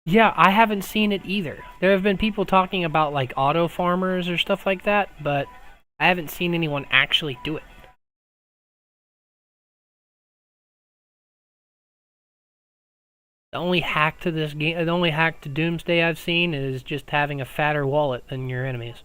Yeah, I haven't seen it either. There have been people talking about like auto farmers or stuff like that, but I haven't seen anyone actually do it. The only hack to this game, the only hack to Doomsday I've seen is just having a fatter wallet than your enemies.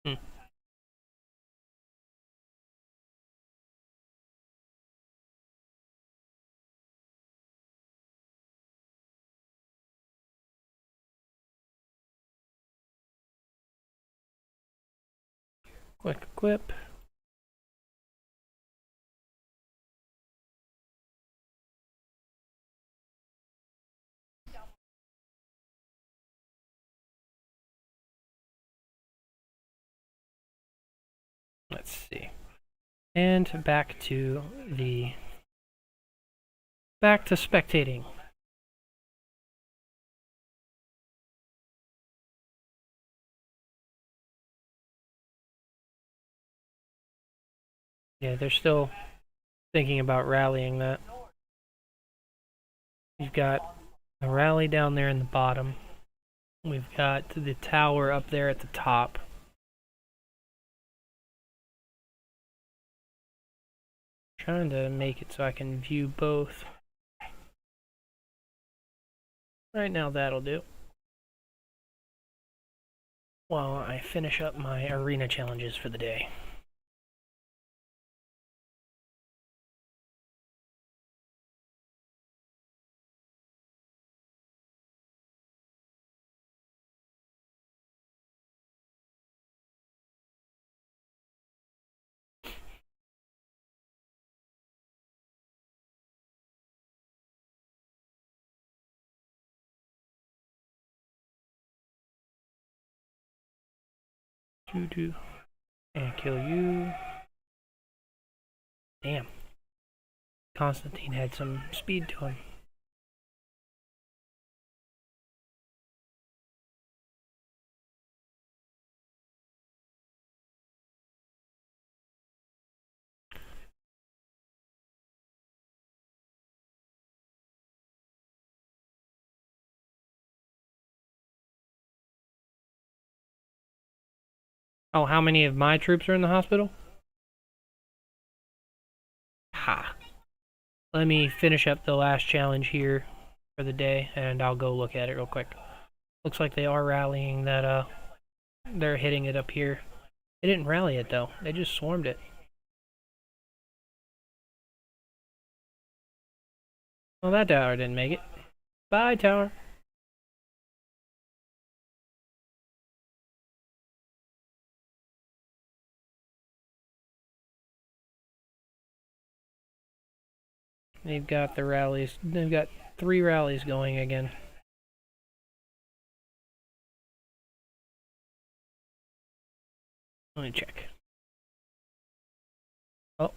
Hmm. Quick equip. Let's see. And back to spectating. Yeah, they're still thinking about rallying that. We've got a rally down there in the bottom. We've got the tower up there at the top. Trying to make it so I can view both. Right now that'll do. While I finish up my arena challenges for the day. And kill you. Damn. Constantine had some speed to him. Oh, how many of my troops are in the hospital? Ha. Let me finish up the last challenge here for the day, and I'll go look at it real quick. Looks like they are rallying that, they're hitting it up here. They didn't rally it, though. They just swarmed it. Well, that tower didn't make it. Bye, tower. They've got the rallies. They've got 3 rallies going again. Let me check. Oh.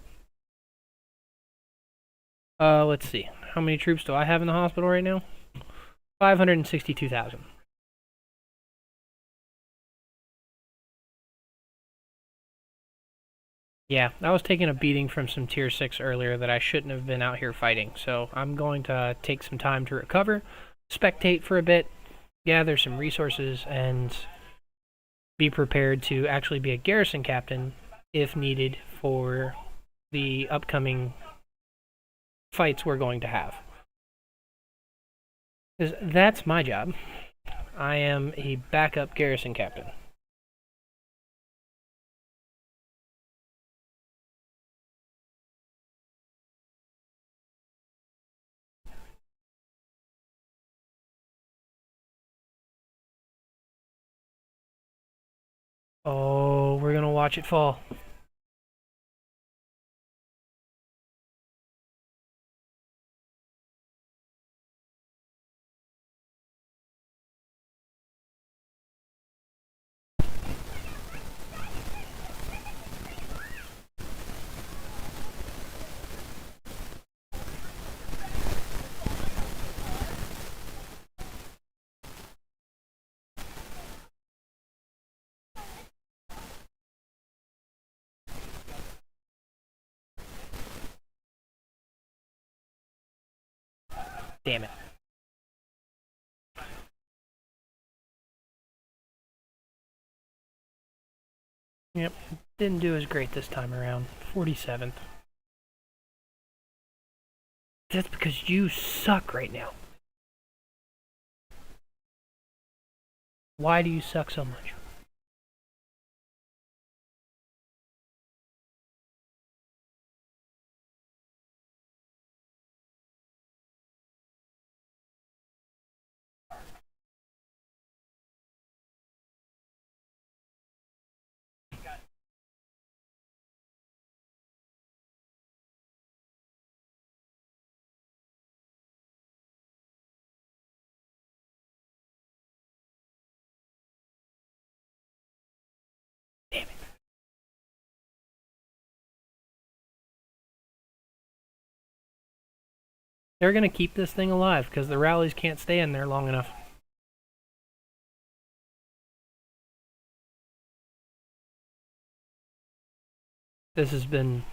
Let's see. How many troops do I have in the hospital right now? 562,000. Yeah, I was taking a beating from some tier 6 earlier that I shouldn't have been out here fighting, so I'm going to take some time to recover, spectate for a bit, gather some resources, and be prepared to actually be a garrison captain if needed for the upcoming fights we're going to have. Because that's my job. I am a backup garrison captain. Oh, we're gonna watch it fall. Damn it. Yep, didn't do as great this time around. 47th. That's because you suck right now. Why do you suck so much? Damn it. They're going to keep this thing alive because the rallies can't stay in there long enough. This has been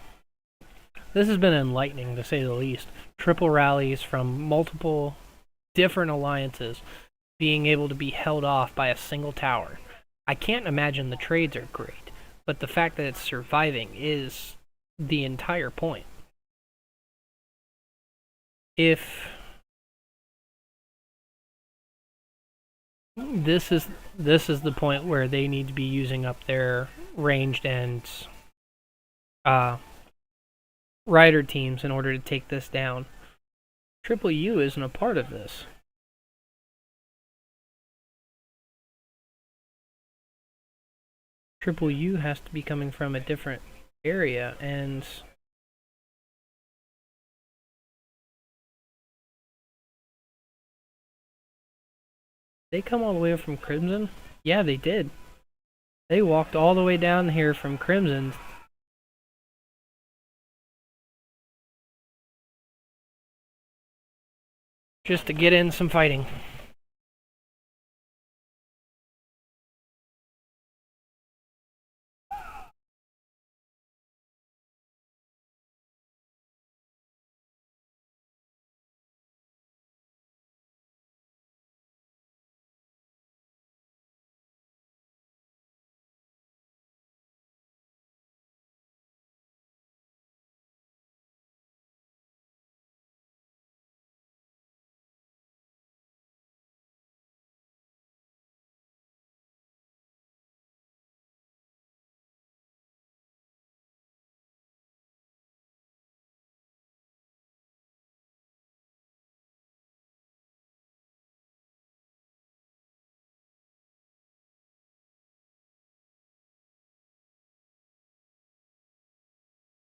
enlightening, to say the least. Triple rallies from multiple different alliances being able to be held off by a single tower. I can't imagine the trades are great, but the fact that it's surviving is the entire point. If this is the point where they need to be using up their ranged and rider teams in order to take this down. Triple U isn't a part of this. Triple U has to be coming from a different area, and they come all the way from Crimson? Yeah, they did. They walked all the way down here from Crimson just to get in some fighting.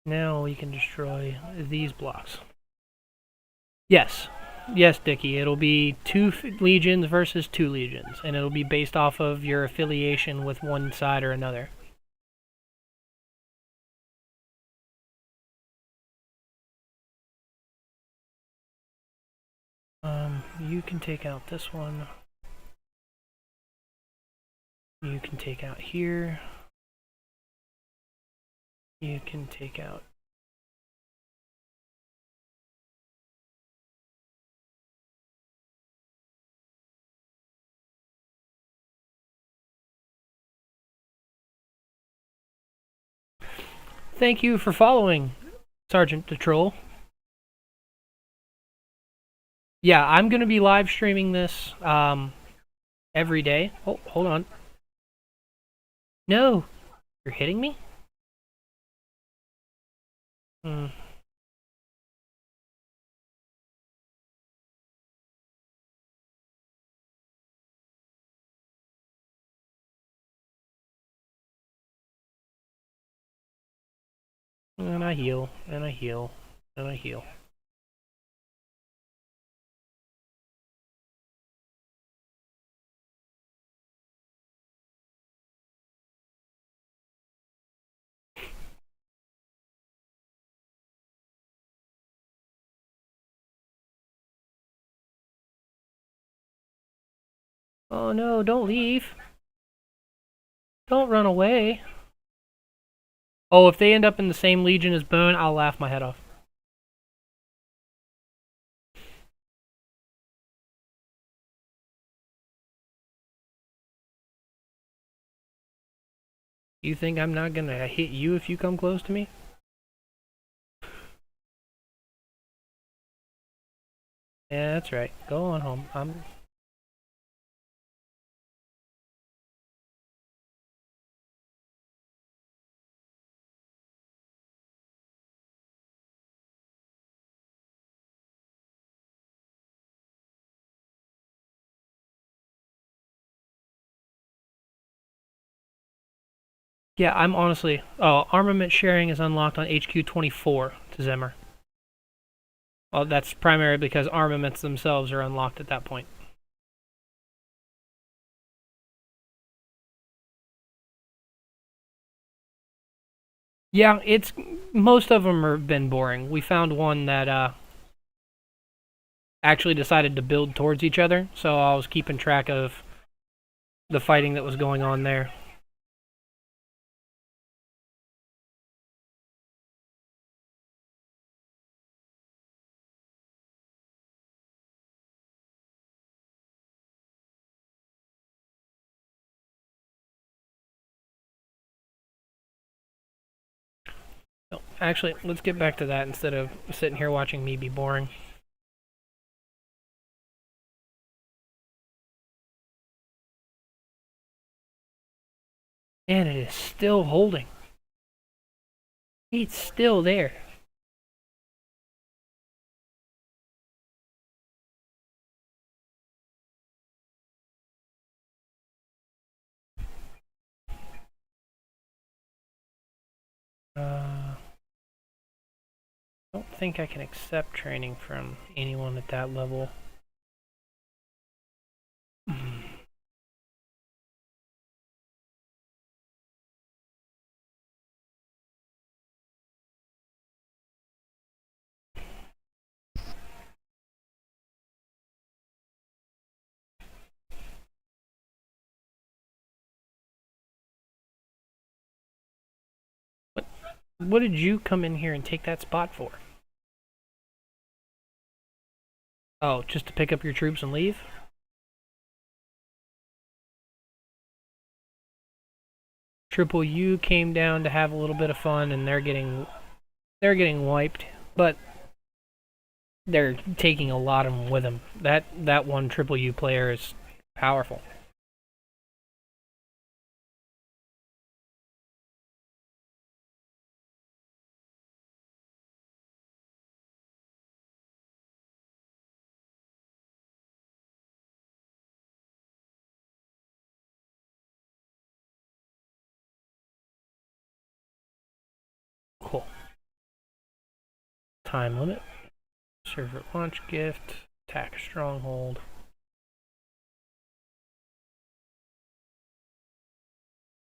Now we can destroy these blocks. Yes. Yes, Dickie. It'll be 2 legions versus 2 legions, and it'll be based off of your affiliation with one side or another. You can take out this one. You can take out here. You can take out Thank you for following, Sergeant the Troll. Yeah, I'm going to be live streaming this every day. Oh, hold on. No! You're hitting me? Hmm. And I heal, and I heal, and I heal. Oh no, don't leave. Don't run away. Oh, if they end up in the same legion as Bone, I'll laugh my head off. You think I'm not gonna hit you if you come close to me? Yeah, that's right. Go on home. Yeah, I'm honestly. Oh, armament sharing is unlocked on HQ 24 to Zimmer. Well, that's primarily because armaments themselves are unlocked at that point. Yeah, it's most of them have been boring. We found one that actually decided to build towards each other, so I was keeping track of the fighting that was going on there. So, actually, let's get back to that instead of sitting here watching me be boring. And it is still holding. It's still there. I don't think I can accept training from anyone at that level. What did you come in here and take that spot for? Oh, just to pick up your troops and leave? Triple U came down to have a little bit of fun, and they're getting wiped, but they're taking a lot of them with them. That one Triple U player is powerful. Cool. Time limit. Server launch gift. Attack stronghold.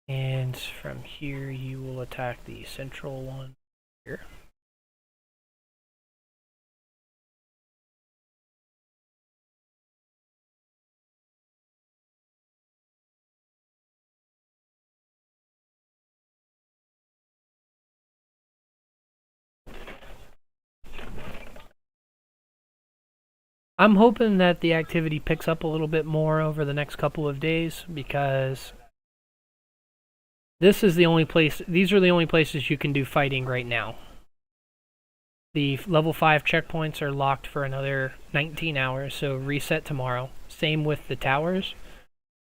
And from here you will attack the central one here. I'm hoping that the activity picks up a little bit more over the next couple of days because these are the only places you can do fighting right now. The level 5 checkpoints are locked for another 19 hours, so reset tomorrow. Same with the towers.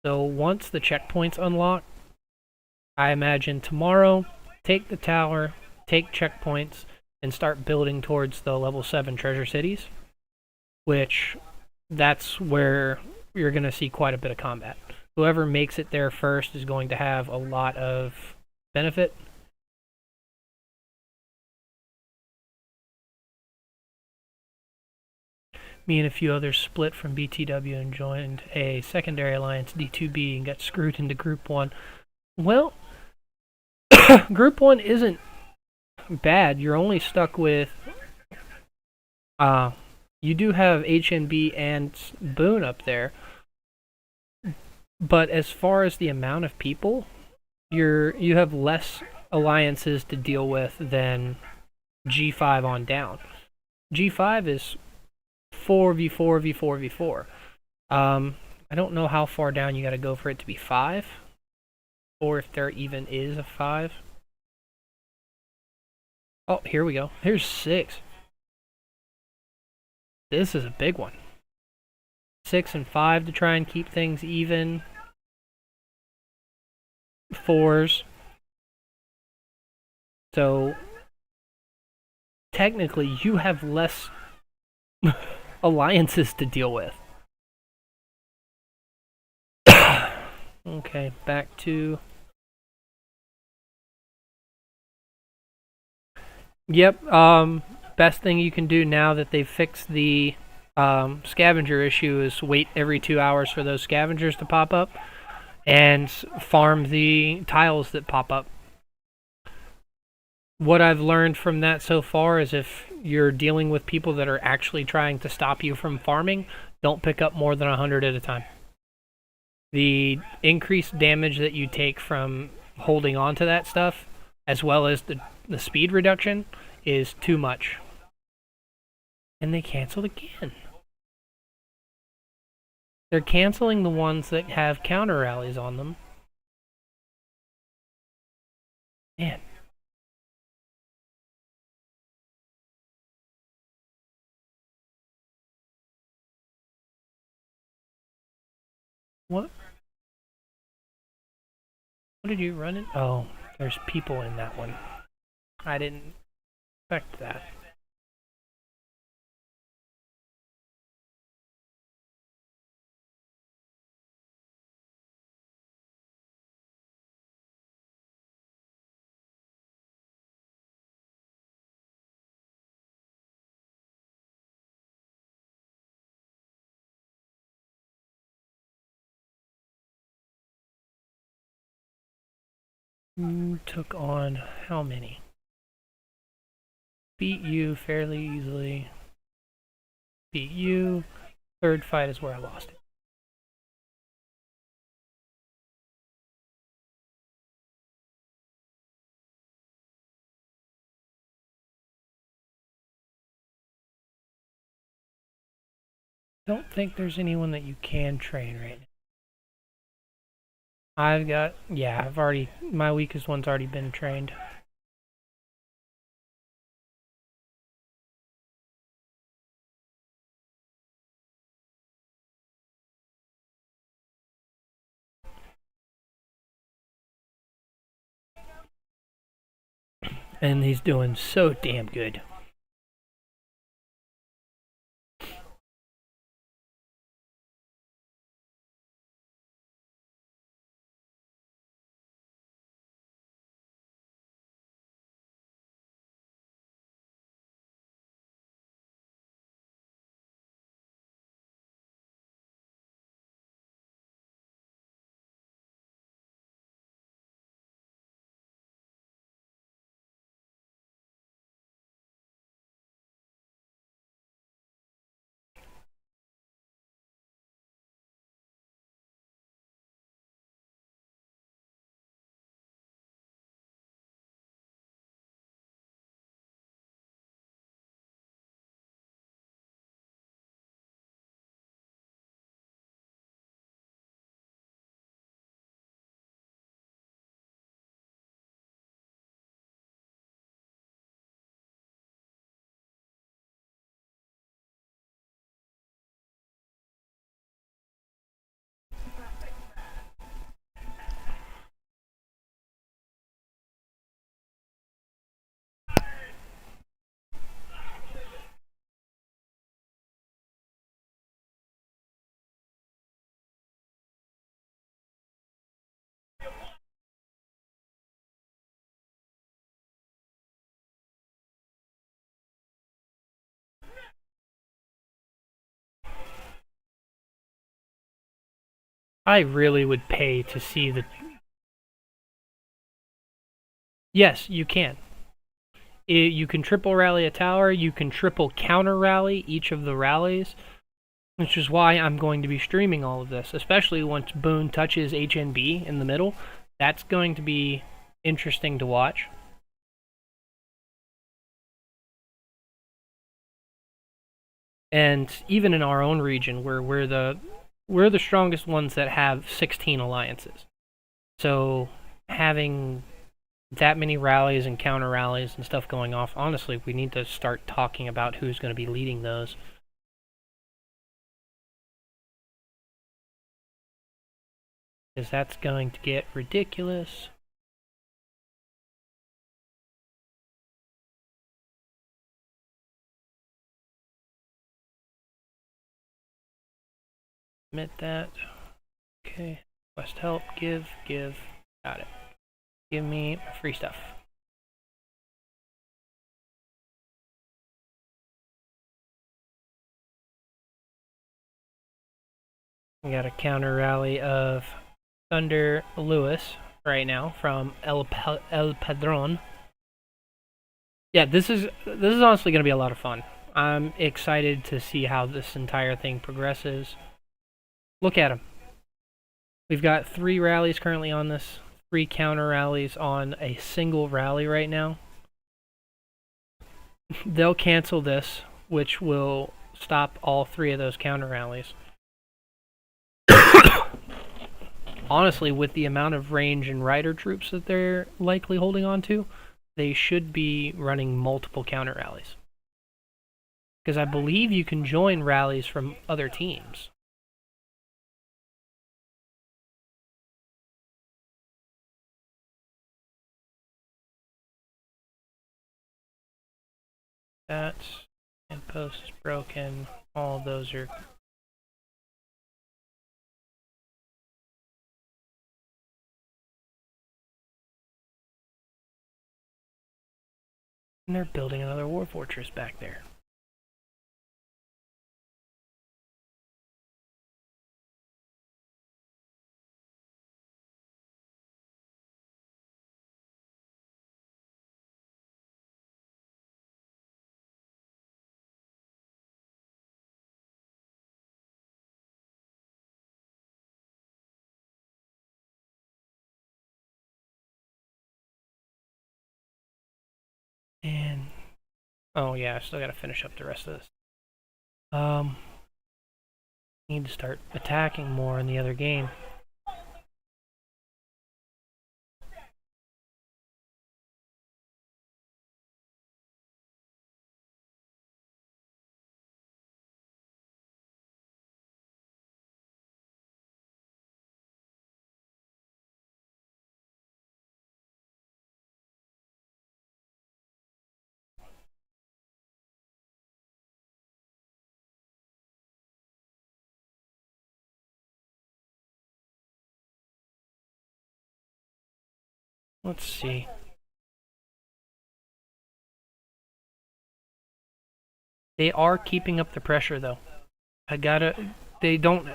So once the checkpoints unlock, I imagine tomorrow, take the tower, take checkpoints, and start building towards the level 7 treasure cities, which that's where you're going to see quite a bit of combat. Whoever makes it there first is going to have a lot of benefit. Me and a few others split from BTW and joined a secondary alliance, D2B, and got screwed into Group 1. Well, Group 1 isn't bad. You're only stuck with... you do have HNB and Boone up there. But as far as the amount of people, you have less alliances to deal with than G5 on down. G5 is 4v4 v4 v4. I don't know how far down you got to go for it to be 5. or if there even is a 5. Oh, here we go. Here's 6. This is a big one. 6 and 5 to try and keep things even. 4s. So technically you have less alliances to deal with. Okay, back to... Yep, best thing you can do now that they've fixed the scavenger issue is wait every 2 hours for those scavengers to pop up and farm the tiles that pop up. What I've learned from that so far is if you're dealing with people that are actually trying to stop you from farming, don't pick up more than 100 at a time. The increased damage that you take from holding on to that stuff, as well as the speed reduction, is too much. And they canceled again. They're canceling the ones that have counter rallies on them. Man. What? What did you run in? Oh, there's people in that one. I didn't expect that. Who took on how many? Beat you fairly easily. Beat you. Third fight is where I lost it. Don't think there's anyone that you can train right now. I've already, my weakest one's already been trained. And he's doing so damn good. I really would pay to see the... Yes, you can. You can triple rally a tower, you can triple counter rally each of the rallies, which is why I'm going to be streaming all of this, especially once Boone touches HNB in the middle. That's going to be interesting to watch. And even in our own region, where we're the strongest ones that have 16 alliances. So having that many rallies and counter rallies and stuff going off. Honestly, we need to start talking about who's going to be leading those. Because that's going to get ridiculous. Submit that. Okay. Request help. Give. Got it. Give me free stuff. We got a counter rally of Thunder Lewis right now from El Padron. Yeah, this is honestly going to be a lot of fun. I'm excited to see how this entire thing progresses. Look at them. We've got 3 rallies currently on this, 3 counter rallies on a single rally right now. They'll cancel this, which will stop all 3 of those counter rallies. Honestly, with the amount of range and rider troops that they're likely holding on to, they should be running multiple counter rallies. Because I believe you can join rallies from other teams. That and post is broken. All those are. And they're building another war fortress back there. And oh yeah, I still gotta finish up the rest of this. Need to start attacking more in the other game. Let's see. They are keeping up the pressure though. They don't.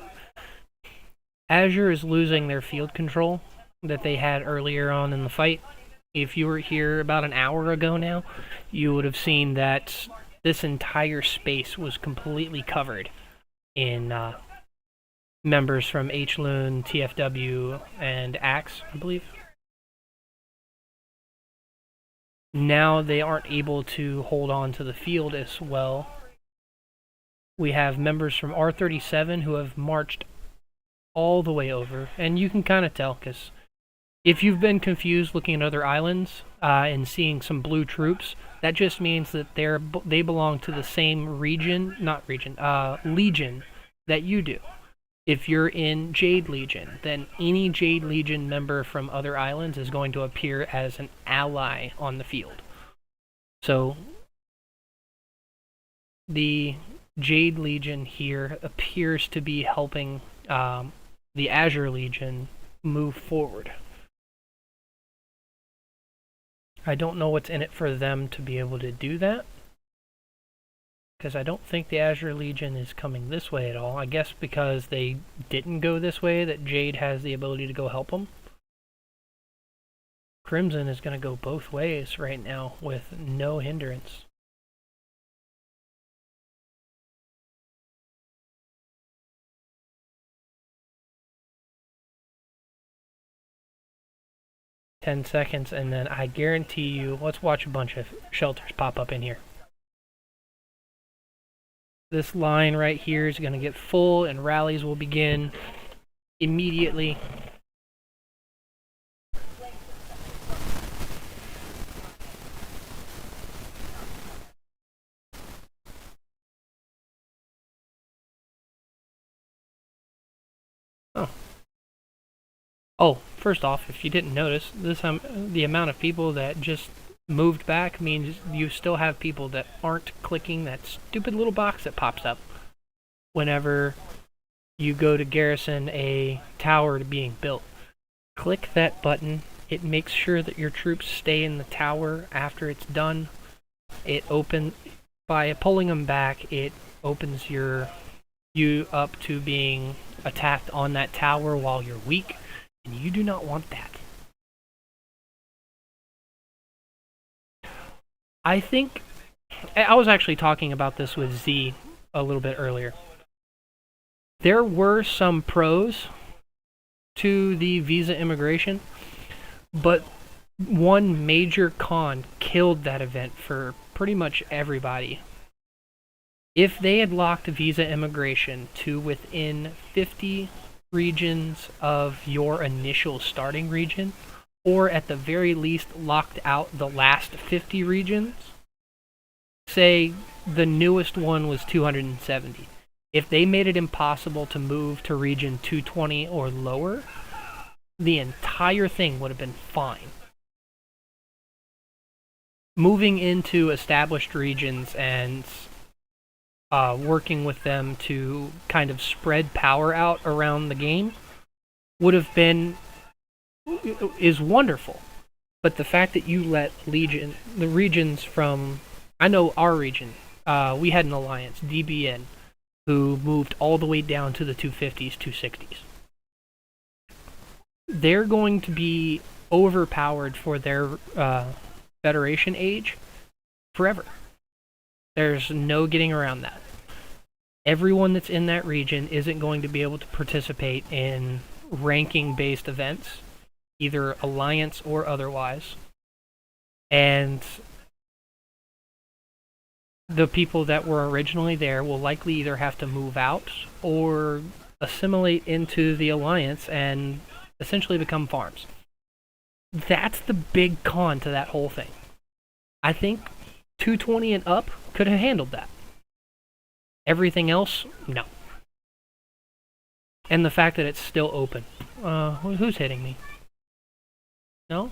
Azure is losing their field control that they had earlier on in the fight. If you were here about an hour ago now, you would have seen that this entire space was completely covered in members from H-Loon, TFW, and Axe, I believe. Now they aren't able to hold on to the field as well. We have members from R37 who have marched all the way over, and you can kind of tell because if you've been confused looking at other islands and seeing some blue troops, that just means that they belong to the same legion that you do. If you're in Jade Legion, then any Jade Legion member from other islands is going to appear as an ally on the field. So the Jade Legion here appears to be helping the Azure Legion move forward. I don't know what's in it for them to be able to do that, because I don't think the Azure Legion is coming this way at all. I guess because they didn't go this way, that Jade has the ability to go help them. Crimson is going to go both ways right now with no hindrance. $10 seconds, and then I guarantee you, let's watch a bunch of shelters pop up in here. This line right here is going to get full, and rallies will begin immediately. Oh. Oh, first off, if you didn't notice, the amount of people that just moved back means you still have people that aren't clicking that stupid little box that pops up whenever you go to garrison a tower to being built. Click that button. It makes sure that your troops stay in the tower after it's done. By pulling them back, it opens you up to being attacked on that tower while you're weak, and you do not want that. I think I was actually talking about this with Z a little bit earlier. There were some pros to the visa immigration, but one major con killed that event for pretty much everybody. If they had locked visa immigration to within 50 regions of your initial starting region, or at the very least locked out the last 50 regions, say the newest one was 270. If they made it impossible to move to region 220 or lower, the entire thing would have been fine. Moving into established regions and working with them to kind of spread power out around the game is wonderful. But the fact that you let the regions from, I know our region, we had an alliance, DBN, who moved all the way down to the 250s, 260s. They're going to be overpowered for their Federation age forever. There's no getting around that. Everyone that's in that region isn't going to be able to participate in ranking-based events, either alliance or otherwise. And the people that were originally there will likely either have to move out or assimilate into the alliance and essentially become farms. That's the big con to that whole thing. I think 220 and up could have handled that. Everything else, no. And the fact that it's still open. Who's hitting me? No?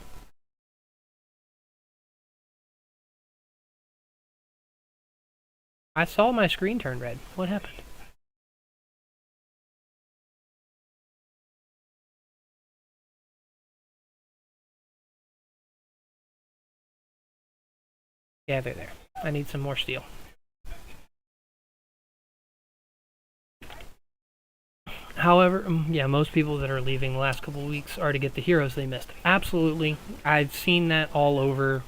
I saw my screen turn red. What happened? Yeah, they're there. I need some more steel. However, yeah, most people that are leaving the last couple of weeks are to get the heroes they missed. Absolutely. I've seen that all over.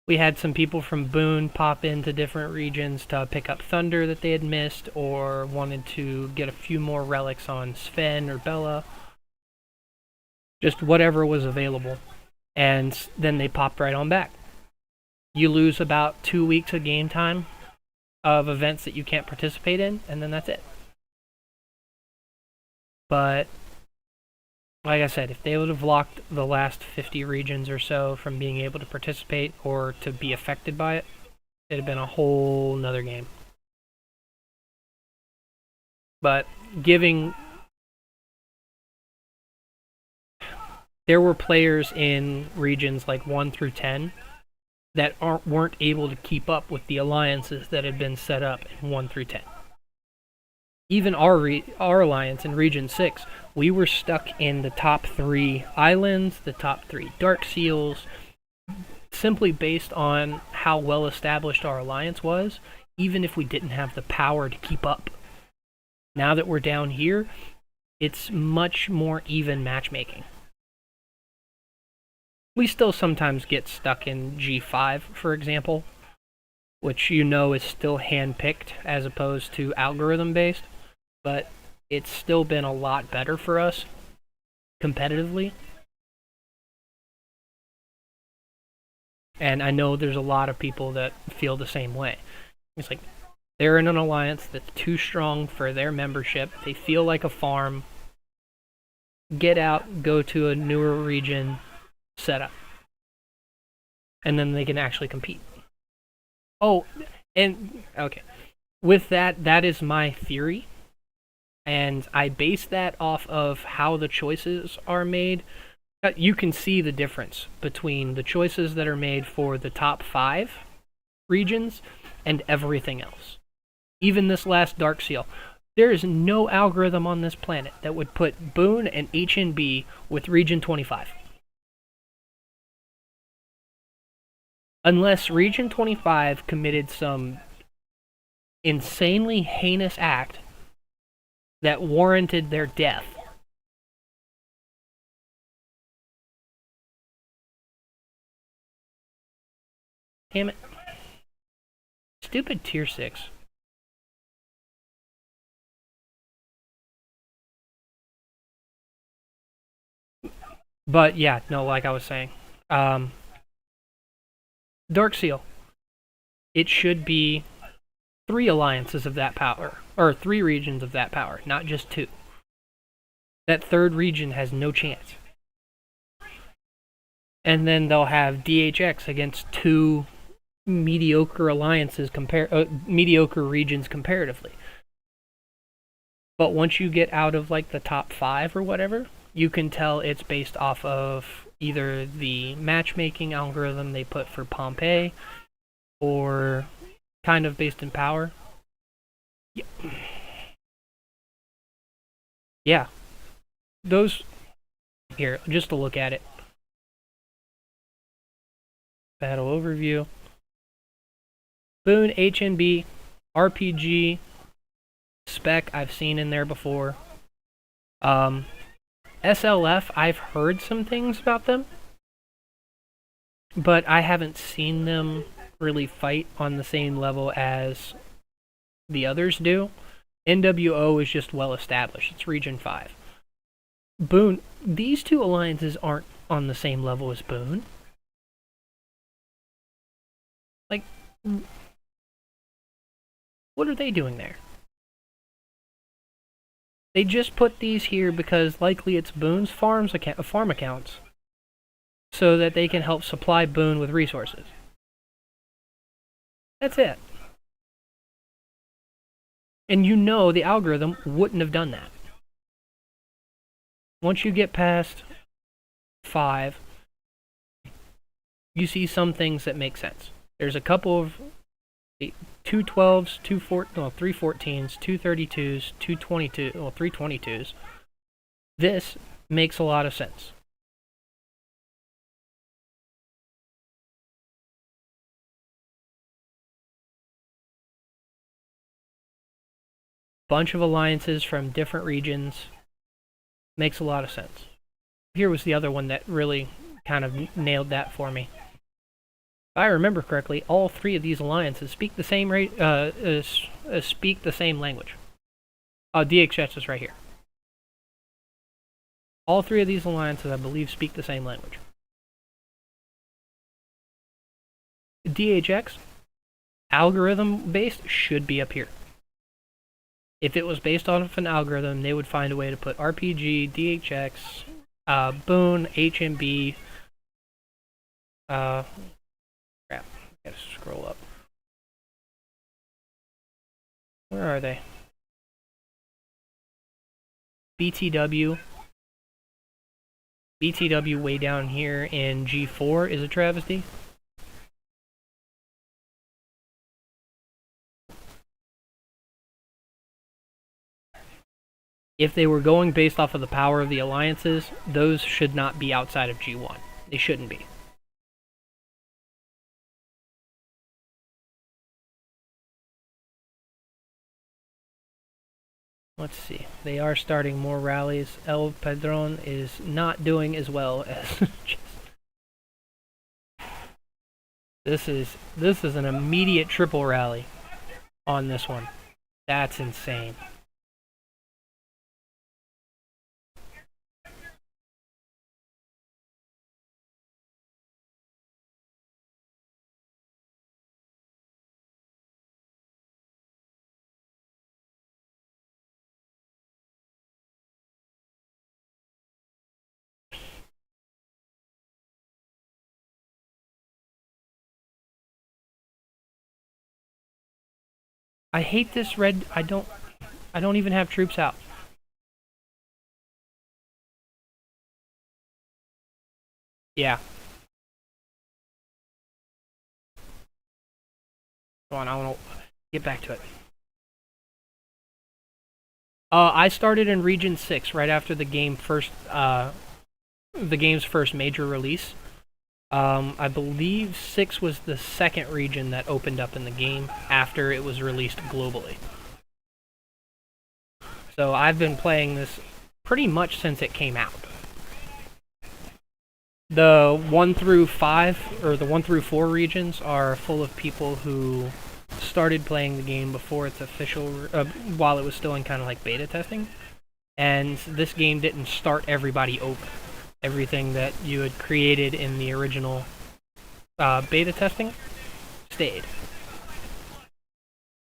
We had some people from Boone pop into different regions to pick up Thunder that they had missed, or wanted to get a few more relics on Sven or Bella. Just whatever was available. And then they popped right on back. You lose about 2 weeks of game time of events that you can't participate in, and then that's it. But, like I said, if they would have locked the last 50 regions or so from being able to participate or to be affected by it, it'd have been a whole nother game. But there were players in regions like 1 through 10 that weren't able to keep up with the alliances that had been set up in 1 through 10. Even our alliance in Region 6, we were stuck in the top 3 islands, the top 3 Dark Seals, simply based on how well established our alliance was, even if we didn't have the power to keep up. Now that we're down here, it's much more even matchmaking. We still sometimes get stuck in G5, for example, which you know is still hand-picked as opposed to algorithm-based, but it's still been a lot better for us competitively. And I know there's a lot of people that feel the same way. It's like they're in an alliance that's too strong for their membership. They feel like a farm. Get out, go to a newer region, set up. And then they can actually compete. Oh, and okay. With that, that is my theory. And I base that off of how the choices are made. You can see the difference between the choices that are made for the top 5 regions and everything else. Even this last Dark Seal. There is no algorithm on this planet that would put Boone and HNB with Region 25. Unless Region 25 committed some insanely heinous act that warranted their death. Damn it. Stupid tier 6. But yeah, no, like I was saying. Dark Seal. It should be 3 alliances of that power. Or 3 regions of that power, not just 2. That 3rd region has no chance. And then they'll have DHX against 2 mediocre alliances, mediocre regions comparatively. But once you get out of like the top 5 or whatever, you can tell it's based off of either the matchmaking algorithm they put for Pompeii or kind of based in power. Yeah. Those here, just to look at it. Battle overview. Boone, HNB, RPG, spec I've seen in there before. SLF, I've heard some things about them, but I haven't seen them really fight on the same level as the others do. NWO is just well established. It's Region 5. Boone, these 2 alliances aren't on the same level as Boone. Like, what are they doing there? They just put these here because likely it's Boone's farm accounts, so that they can help supply Boone with resources. That's it. And you know the algorithm wouldn't have done that. Once you get past 5, you see some things that make sense. There's a couple of 2 12s, 3 14s, 2 32s, 2 22, 3 22s. This makes a lot of sense. Bunch of alliances from different regions. Makes a lot of sense. Here was the other one that really kind of nailed that for me. If I remember correctly, all 3 of these alliances speak the same speak the same language. DHS is right here. All 3 of these alliances, I believe, speak the same language. DHX, algorithm-based, should be up here. If it was based on an algorithm, they would find a way to put RPG, DHX, Boone, HMB, crap, gotta scroll up. Where are they? BTW. BTW way down here in G4 is a travesty. If they were going based off of the power of the alliances, those should not be outside of G1. They shouldn't be. Let's see. They are starting more rallies. El Padron is not doing as well as This is an immediate triple rally on this one. That's insane. I hate this red. I don't even have troops out. Yeah. Go on, I want to get back to it. I started in Region 6 right after the game's first major release. I believe 6 was the second region that opened up in the game after it was released globally. So I've been playing this pretty much since it came out. The 1 through 5, or the 1 through 4 regions are full of people who started playing the game before its official, while it was still in kind of like beta testing. And this game didn't start everybody over. Everything that you had created in the original beta testing stayed.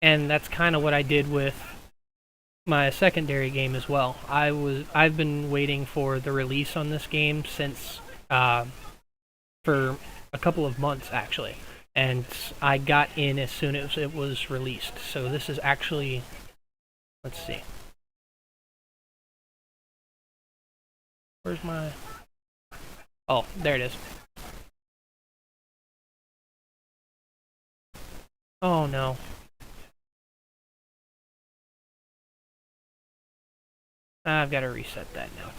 And that's kind of what I did with my secondary game as well. I've been waiting for the release on this game since for a couple of months actually, and I got in as soon as it was released. So this is actually, let's see, where's my, oh, there it is. Oh no. I've got to reset that now.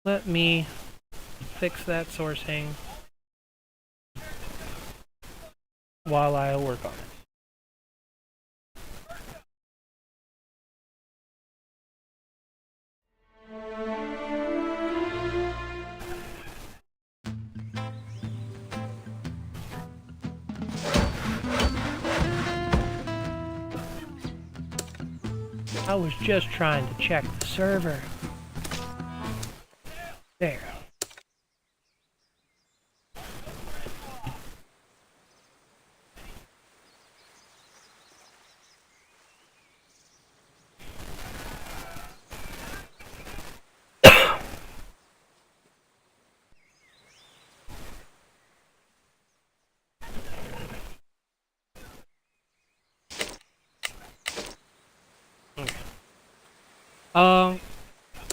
Let me fix that sourcing while I work on it. I was just trying to check the server. There.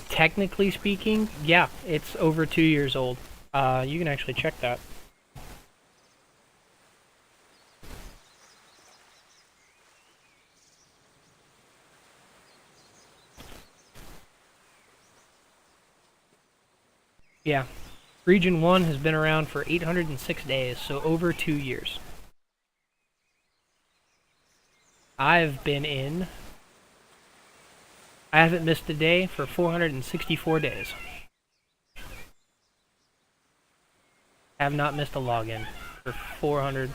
Technically speaking, yeah, it's over 2 years old. You can actually check that. Yeah. Region 1 has been around for 806 days, so over 2 years. I've been in... I haven't missed a day for 464 days. Have not missed a login for 400...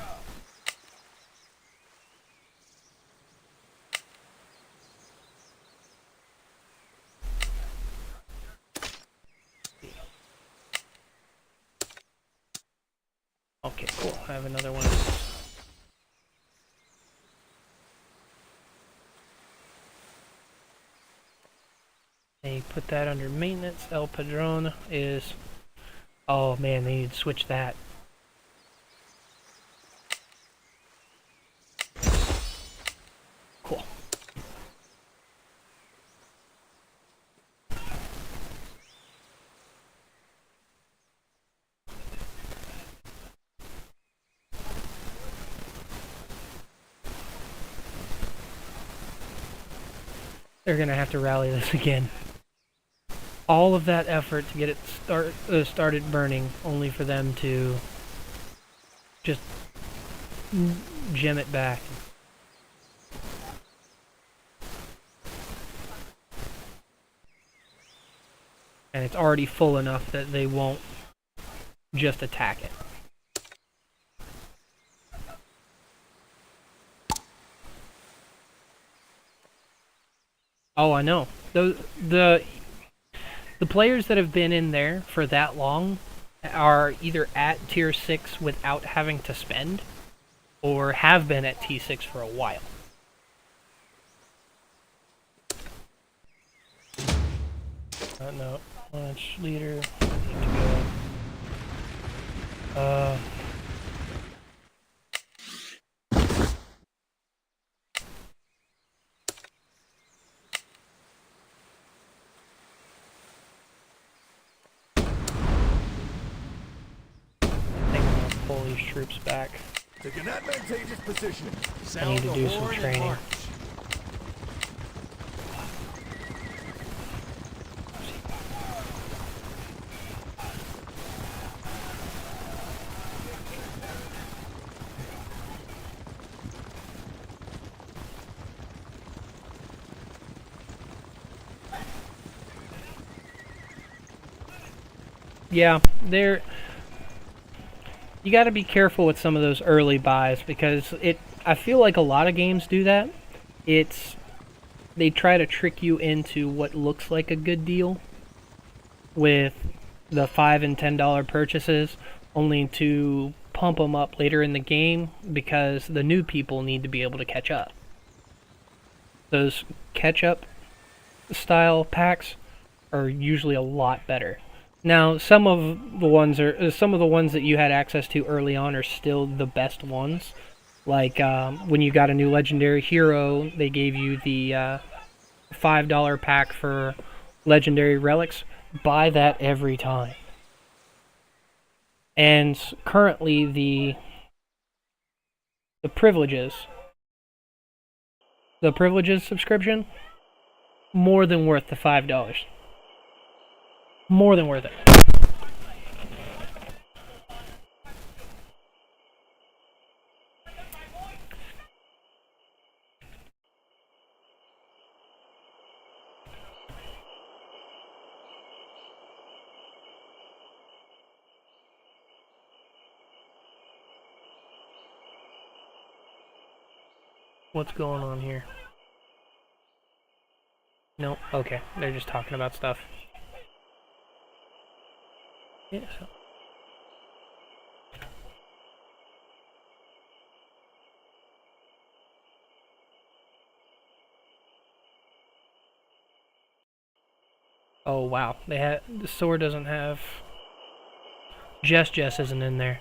Okay, cool. I have another one of these. They put that under maintenance. El Padrone is... Oh man, they need to switch that. Cool. They're gonna have to rally this again. All of that effort to get it started burning, only for them to just gem it back. And it's already full enough that they won't just attack it. Oh, I know. The players that have been in there for that long are either at tier 6 without having to spend, or have been at T6 for a while. No. Launch leader. I need to go. these troops back. Take an advantageous position. I need to do some training. Yeah, you got to be careful with some of those early buys because I feel like a lot of games do that. They try to trick you into what looks like a good deal with the $5 and $10 purchases, only to pump them up later in the game because the new people need to be able to catch up. Those catch-up style packs are usually a lot better. Now, some of the ones that you had access to early on are still the best ones. Like when you got a new legendary hero, they gave you the $5 pack for legendary relics. Buy that every time. And currently, the privileges subscription, more than worth the $5. More than worth it. What's going on here? No, okay. They're just talking about stuff. Yeah. Oh wow, the sword doesn't have. Jess isn't in there.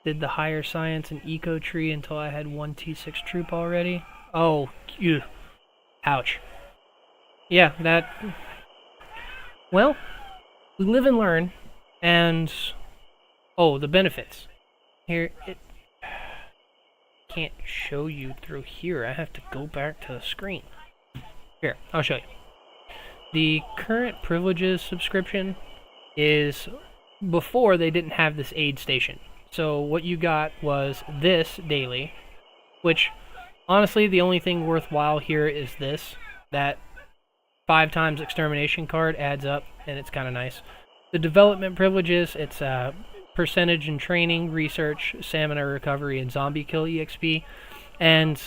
Did the higher science and eco tree until I had one T6 troop already. Oh, ew. Ouch. Yeah, that... Well, we live and learn, and... Oh, the benefits. Here, it... Can't show you through here. I have to go back to the screen. Here, I'll show you. The current privileges subscription is... Before, they didn't have this aid station. So what you got was this daily, which... Honestly, the only thing worthwhile here is this. That 5 times extermination card adds up, and it's kind of nice. The development privileges, it's percentage in training, research, stamina recovery, and zombie kill EXP, and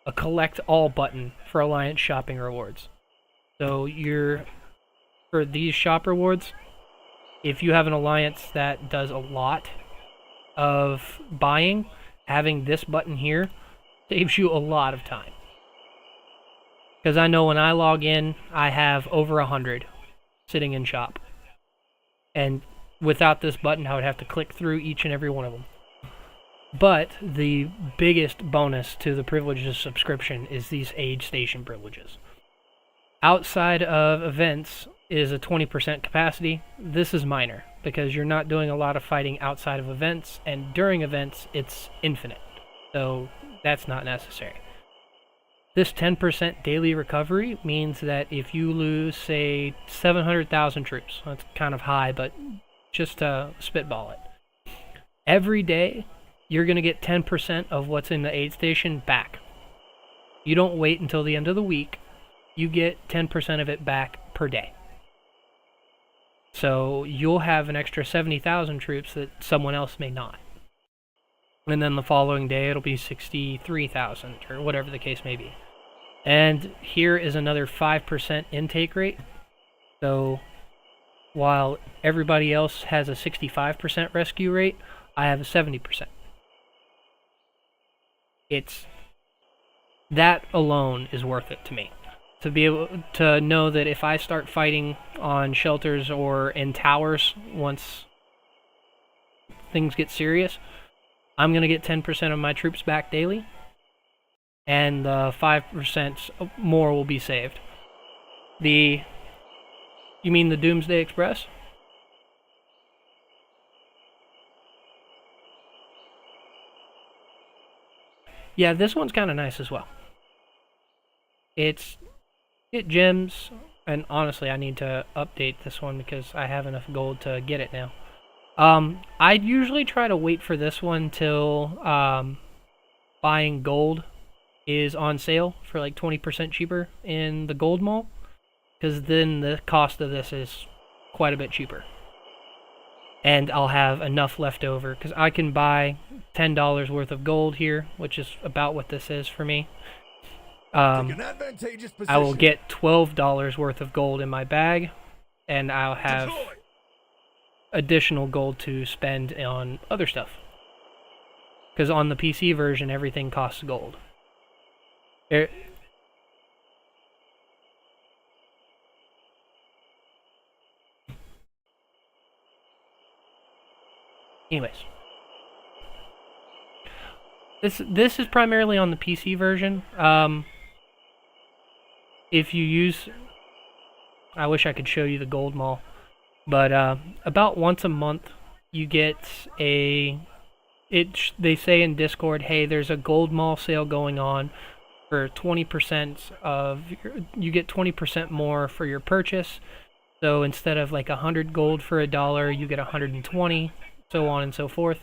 a collect all button for Alliance shopping rewards. So for these shop rewards, if you have an Alliance that does a lot of buying, having this button here saves you a lot of time. Because I know when I log in, I have over 100 sitting in shop. And without this button, I would have to click through each and every one of them. But the biggest bonus to the privileges subscription is these aid station privileges. Outside of events is a 20% capacity. This is minor, because you're not doing a lot of fighting outside of events, and during events, it's infinite. So that's not necessary. This 10% daily recovery means that if you lose, say, 700,000 troops, that's kind of high, but just to spitball it, every day you're going to get 10% of what's in the aid station back. You don't wait until the end of the week. You get 10% of it back per day. So you'll have an extra 70,000 troops that someone else may not. And then the following day it'll be 63,000 or whatever the case may be. And here is another 5% intake rate. So while everybody else has a 65% rescue rate, I have a 70%. That alone is worth it to me. To be able to know that if I start fighting on shelters or in towers once things get serious, I'm going to get 10% of my troops back daily, and 5% more will be saved. You mean the Doomsday Express? Yeah, this one's kind of nice as well. It gems, and honestly, I need to update this one because I have enough gold to get it now. I'd usually try to wait for this one till buying gold is on sale for like 20% cheaper in the gold mall, because then the cost of this is quite a bit cheaper. And I'll have enough left over, because I can buy $10 worth of gold here, which is about what this is for me. Take an advantageous position. I will get $12 worth of gold in my bag, and I'll have additional gold to spend on other stuff. Because on the PC version, everything costs gold. Anyways. This is primarily on the PC version. If you use... I wish I could show you the gold mall. But about once a month, you get a... They say in Discord, hey, there's a gold mall sale going on for 20% of... You get 20% more for your purchase. So instead of like 100 gold for $1, you get 120, so on and so forth.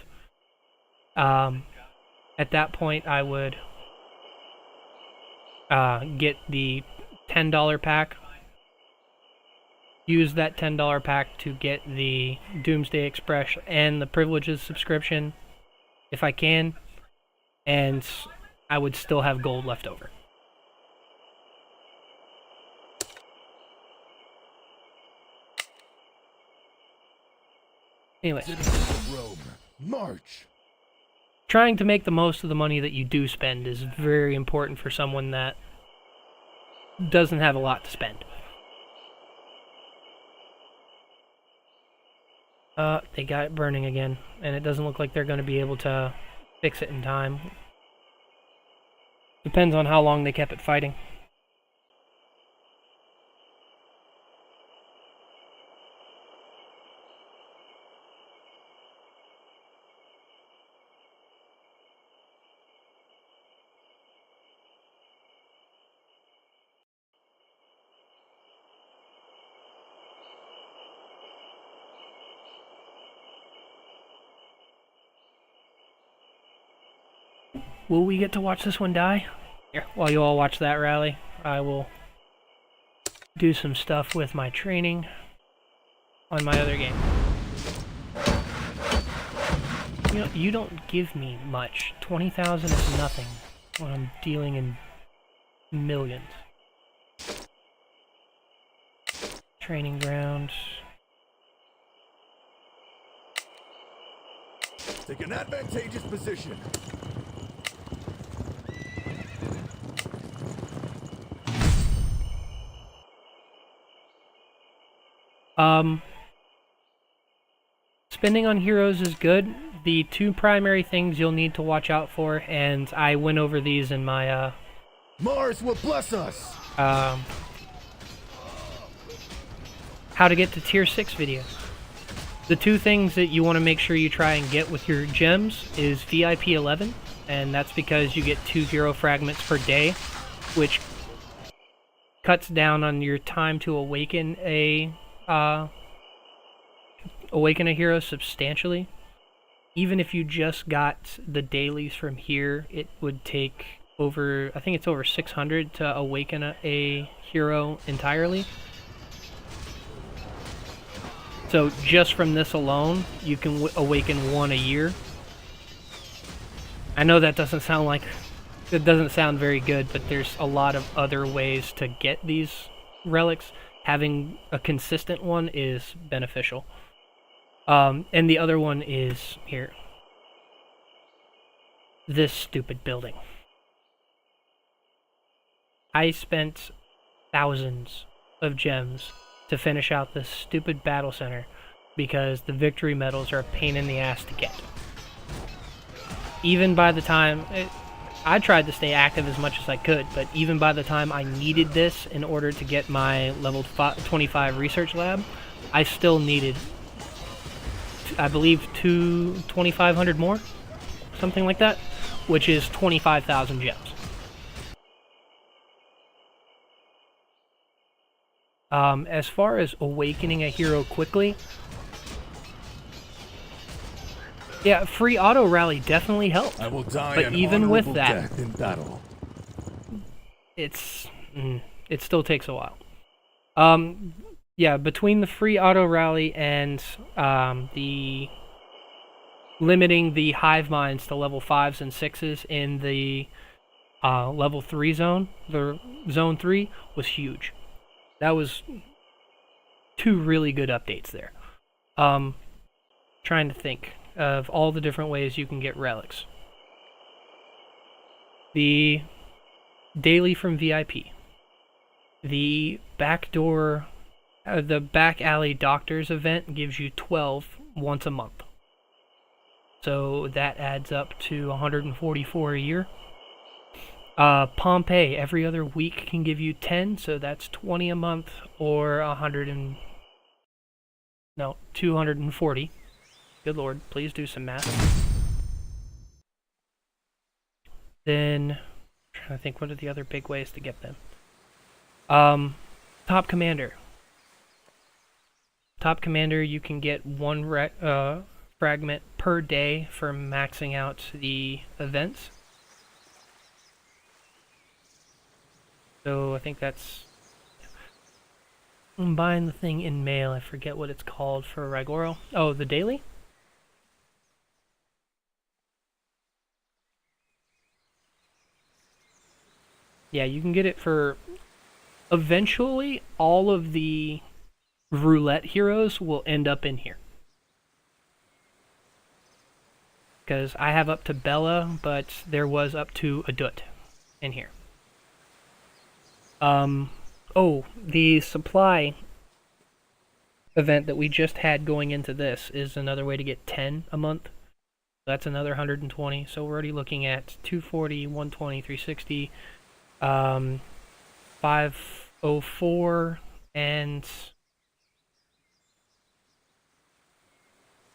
At that point, I would get the $10 pack. Use that $10 pack to get the Doomsday Express and the Privileges subscription, if I can, and I would still have gold left over. Anyways. Rome. March. Trying to make the most of the money that you do spend is very important for someone that doesn't have a lot to spend. They got it burning again, and it doesn't look like they're going to be able to fix it in time. Depends on how long they kept it fighting. Will we get to watch this one die? Here, while you all watch that rally, I will do some stuff with my training on my other game. You know, you don't give me much. 20,000 is nothing when I'm dealing in millions. Training ground. Take an advantageous position. Spending on heroes is good. The two primary things you'll need to watch out for, and I went over these in my Mars will bless us. how to get to tier 6 video. The two things that you want to make sure you try and get with your gems is VIP 11, and that's because you get 2 hero fragments per day, which cuts down on your time to awaken a hero substantially. Even if you just got the dailies from here, it would take over, I think it's over 600 to awaken a hero entirely. So just from this alone, you can awaken one a year. I know that doesn't sound very good, but there's a lot of other ways to get these relics. Having a consistent one is beneficial. And the other one is here. This stupid building. I spent thousands of gems to finish out this stupid battle center because the victory medals are a pain in the ass to get. Even by the time... I tried to stay active as much as I could, but even by the time I needed this in order to get my level 25 research lab, I still needed, I believe, 2,500 more, something like that, which is 25,000 gems. As far as awakening a hero quickly, yeah, free auto rally definitely helped. I will die But an even with honorable that, death in battle. it still takes a while. Yeah, between the free auto rally and the limiting the hive minds to level 5s and 6s in the level 3 zone, the zone 3 was huge. That was 2 really good updates there. Trying to think of all the different ways you can get relics. The daily from VIP. The backdoor, the back alley doctors event gives you 12 once a month. So that adds up to 144 a year. Pompeii every other week can give you 10, so that's 20 a month, or 240. Good lord, please do some math. Then, I'm trying to think, what are the other big ways to get them? Top Commander. Top Commander, you can get one fragment per day for maxing out the events. So I think that's... I'm buying the thing in mail. I forget what it's called for Ragoro. Oh, the daily? Yeah, you can get it for... Eventually, all of the roulette heroes will end up in here. Because I have up to Bella, but there was up to Adut in here. Oh, the supply event that we just had going into this is another way to get 10 a month. That's another 120. So we're already looking at 240, 120, 360, 504, and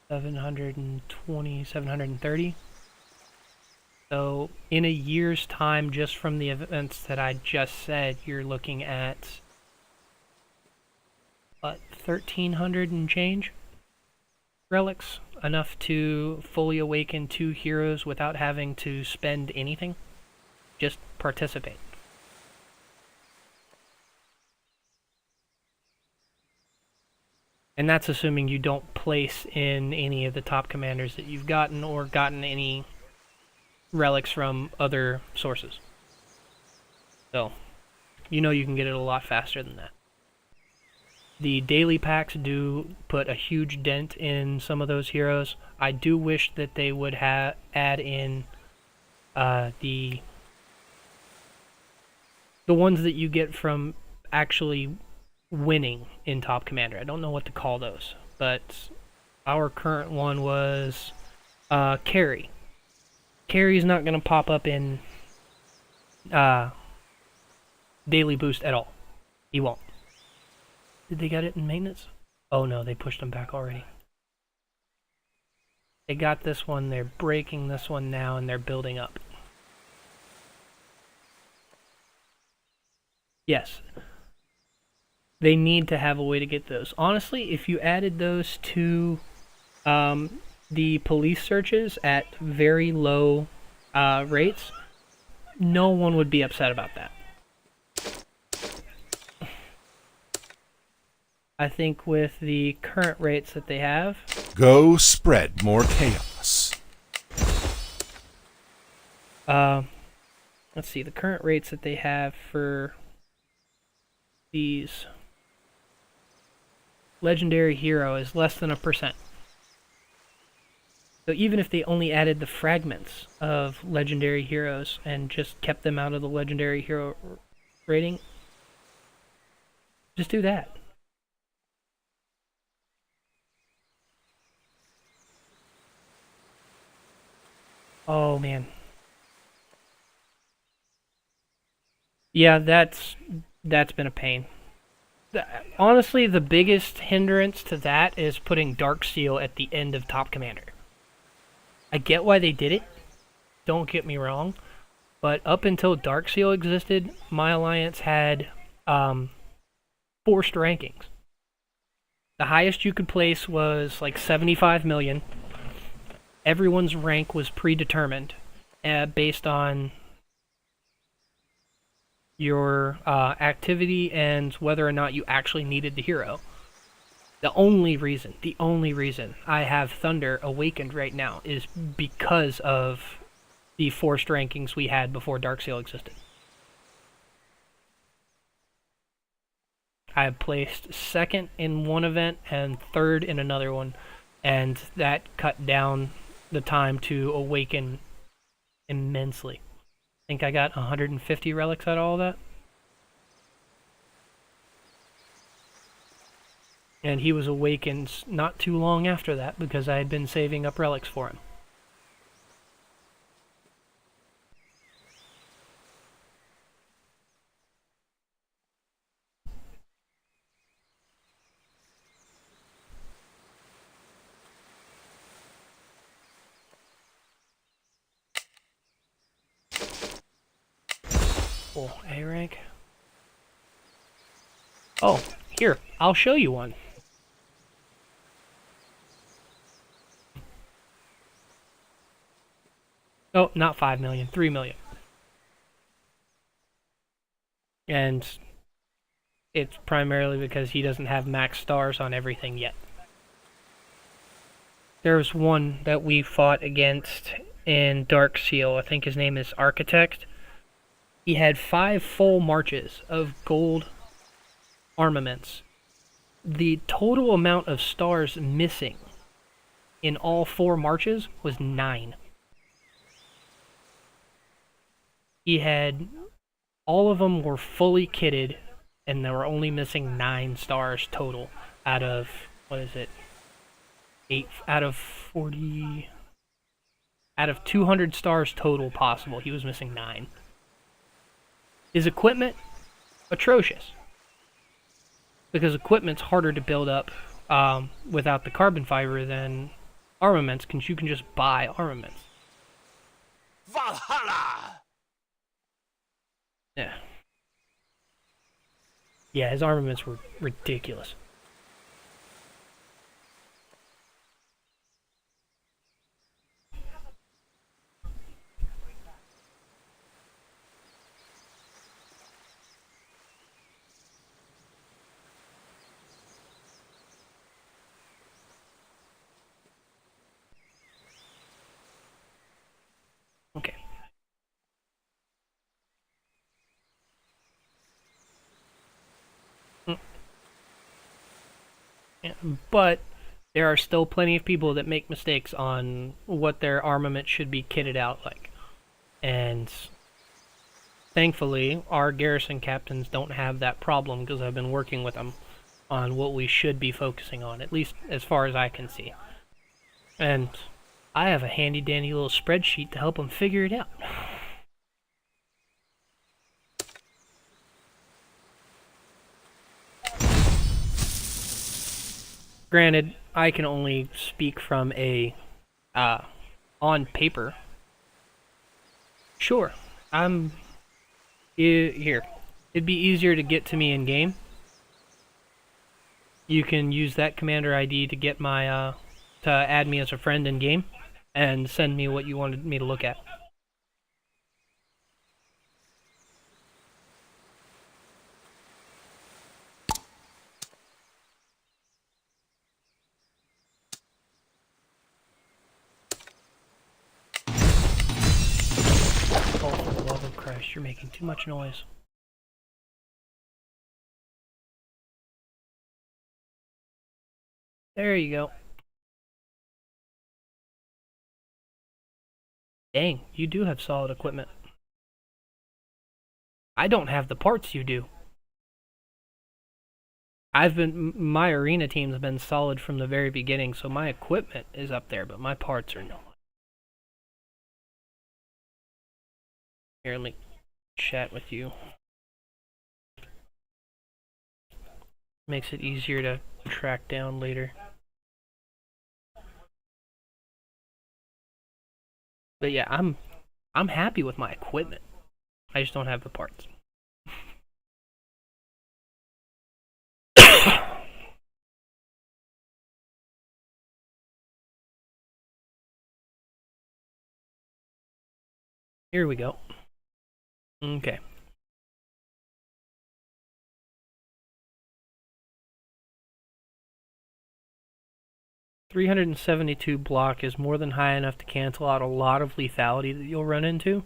720, 730. So in a year's time, just from the events that I just said, you're looking at, what, 1,300 and change relics? Enough to fully awaken 2 heroes without having to spend anything. Just participate. And that's assuming you don't place in any of the top commanders that you've gotten, or gotten any relics from other sources. So, you know you can get it a lot faster than that. The daily packs do put a huge dent in some of those heroes. I do wish that they would add in the ones that you get from actually winning in Top Commander. I don't know what to call those, but our current one was Carry. Carry's not going to pop up in daily boost at all. He won't. Did they get it in maintenance? Oh no, they pushed him back already. They got this one, they're breaking this one now, and they're building up. Yes. They need to have a way to get those. Honestly, if you added those to the police searches at very low rates, no one would be upset about that. I think with the current rates that they have... Go spread more chaos. Let's see, the current rates that they have for these legendary hero is less than 1%. So even if they only added the fragments of legendary heroes and just kept them out of the legendary hero rating, just do that. Oh man. Yeah, that's been a pain. Honestly, the biggest hindrance to that is putting Dark Seal at the end of Top Commander. I get why they did it, don't get me wrong, but up until Dark Seal existed, my alliance had forced rankings. The highest you could place was like 75 million. Everyone's rank was predetermined based on your activity and whether or not you actually needed the hero. The only reason I have Thunder awakened right now is because of the forced rankings we had before Darkseal existed. I placed second in one event and third in another one, and that cut down the time to awaken immensely. I think I got 150 relics out of all that. And he was awakened not too long after that because I had been saving up relics for him. Full A rank. Oh, here, I'll show you one. Oh, not 5 million, 3 million. And it's primarily because he doesn't have max stars on everything yet. There's one that we fought against in Darkseal. I think his name is Architect. He had 5 full marches of gold armaments. The total amount of stars missing in all 4 marches was 9. He had... all of them were fully kitted, and they were only missing 9 stars total out of, what is it, 8 out of 40... out of 200 stars total possible, he was missing 9. His equipment, atrocious. Because equipment's harder to build up without the carbon fiber than armaments, because you can just buy armaments. Valhalla! Yeah. Yeah, his armaments were ridiculous. Okay. Yeah, but there are still plenty of people that make mistakes on what their armament should be kitted out like. And thankfully, our garrison captains don't have that problem because I've been working with them on what we should be focusing on, at least as far as I can see. And I have a handy dandy little spreadsheet to help them figure it out. Granted, I can only speak from a, on paper. Sure, here. It'd be easier to get to me in game. You can use that commander ID to get my, to add me as a friend in game, and send me what you wanted me to look at. Oh, for the love of Christ, you're making too much noise. There you go. Dang, you do have solid equipment. I don't have the parts you do. My arena team's been solid from the very beginning, so my equipment is up there, but my parts are not. Here, let me chat with you. Makes it easier to track down later. But yeah, I'm happy with my equipment. I just don't have the parts. Here we go. Okay. $372 block is more than high enough to cancel out a lot of lethality that you'll run into.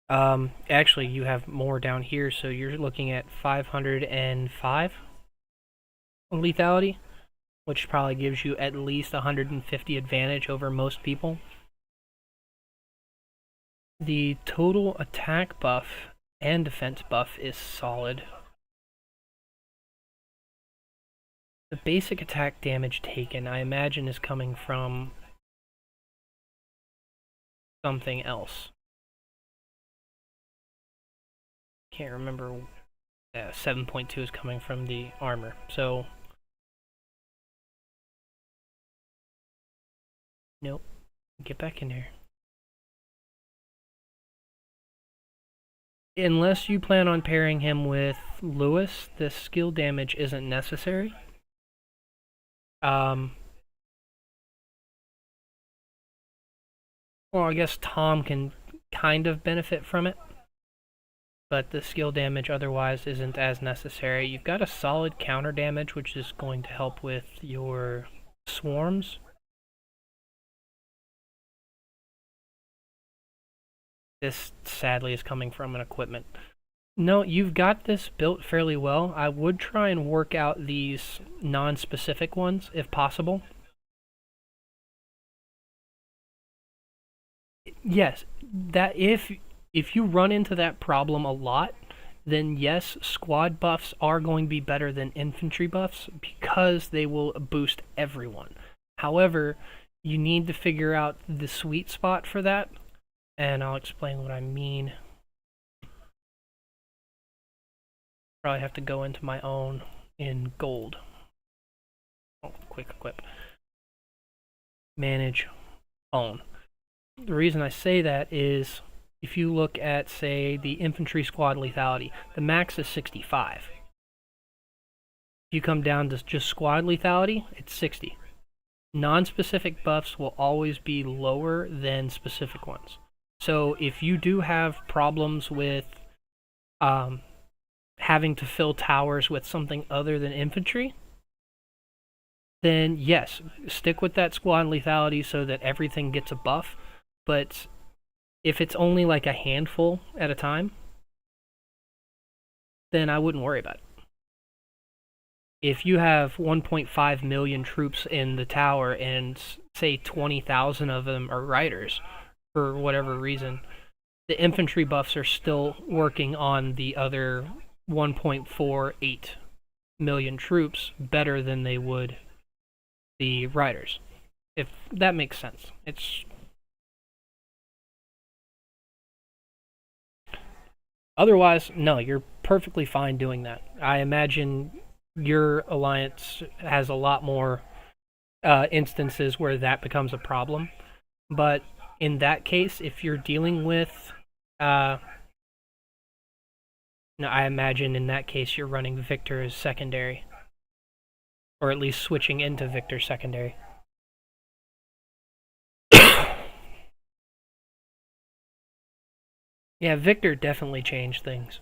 Actually, you have more down here, so you're looking at 505 lethality, which probably gives you at least 150 advantage over most people. The total attack buff and defense buff is solid. The basic attack damage taken, I imagine, is coming from something else. Can't remember. 7.2 is coming from the armor. So, nope. Get back in here. Unless you plan on pairing him with Lewis, the skill damage isn't necessary. Well, I guess Tom can kind of benefit from it, but the skill damage otherwise isn't as necessary. You've got a solid counter damage, which is going to help with your swarms. This, sadly, is coming from an equipment. No, you've got this built fairly well. I would try and work out these non-specific ones, if possible. Yes, that if you run into that problem a lot, then yes, squad buffs are going to be better than infantry buffs because they will boost everyone. However, you need to figure out the sweet spot for that, and I'll explain what I mean. Probably have to go into my own in gold. Oh, quick equip. Manage own. The reason I say that is if you look at, say, the infantry squad lethality, the max is 65. If you come down to just squad lethality, it's 60. Non-specific buffs will always be lower than specific ones. So if you do have problems with having to fill towers with something other than infantry, then yes, stick with that squad lethality so that everything gets a buff. But if it's only like a handful at a time, then I wouldn't worry about it. If you have 1.5 million troops in the tower and say 20,000 of them are riders, for whatever reason, the infantry buffs are still working on the other 1.48 million troops better than they would the riders. If that makes sense. It's otherwise, no, you're perfectly fine doing that. I imagine your alliance has a lot more instances where that becomes a problem. But in that case, if you're dealing with no, I imagine in that case you're running Victor as secondary. Or at least switching into Victor secondary. Yeah, Victor definitely changed things.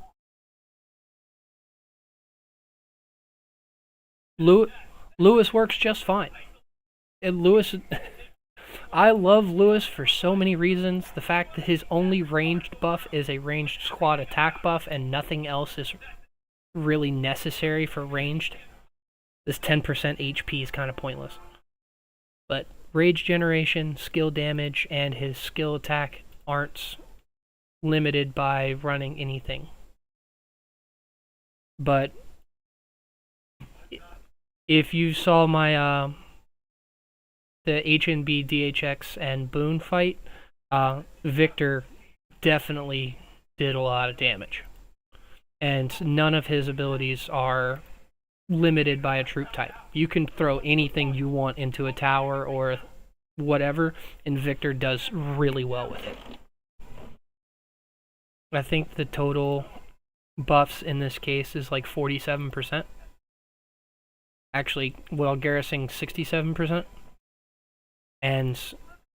Lewis works just fine. And Lewis... I love Lewis for so many reasons. The fact that his only ranged buff is a ranged squad attack buff and nothing else is really necessary for ranged. This 10% HP is kind of pointless. But rage generation, skill damage, and his skill attack aren't limited by running anything. But if you saw my the HNB, DHX, and Boone fight, Victor definitely did a lot of damage. And none of his abilities are limited by a troop type. You can throw anything you want into a tower or whatever, and Victor does really well with it. I think the total buffs in this case is like 47%. Actually, well, garrisoning 67%. And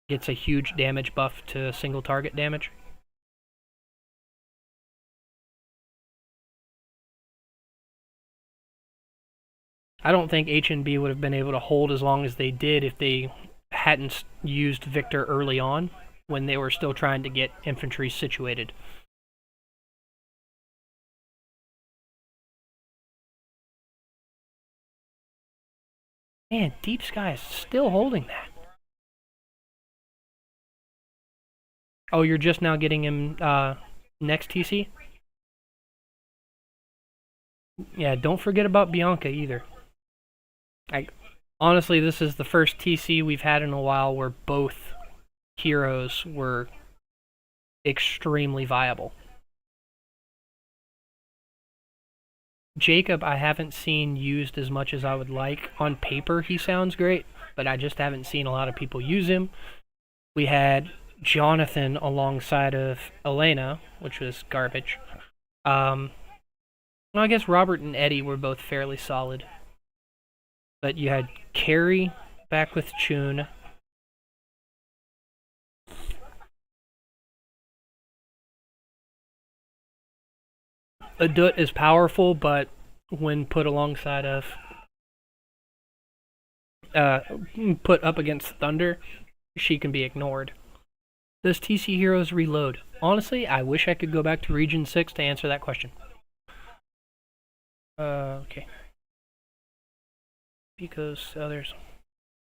gets a huge damage buff to single target damage. I don't think H&B would have been able to hold as long as they did if they hadn't used Victor early on when they were still trying to get infantry situated. Man, Deep Sky is still holding that. Oh, you're just now getting him next TC? Yeah, don't forget about Bianca either. Honestly, this is the first TC we've had in a while where both heroes were extremely viable. Jacob, I haven't seen used as much as I would like. On paper, he sounds great, but I just haven't seen a lot of people use him. We had Jonathan alongside of Elena, which was garbage. Well, I guess Robert and Eddie were both fairly solid. But you had Carrie back with Chun. Adut is powerful, but when put alongside of put up against Thunder, she can be ignored. Does TC Heroes reload? Honestly, I wish I could go back to Region 6 to answer that question. Okay. Because others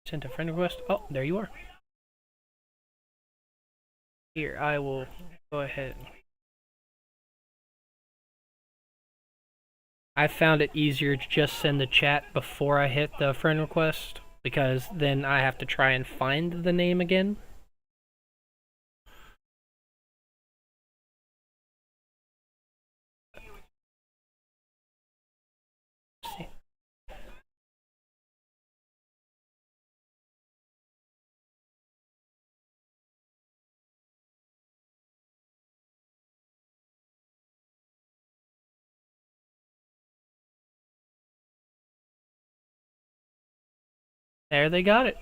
sent a friend request. Oh, there you are. Here, I will go ahead. I found it easier to just send the chat before I hit the friend request, because then I have to try and find the name again. There, they got it.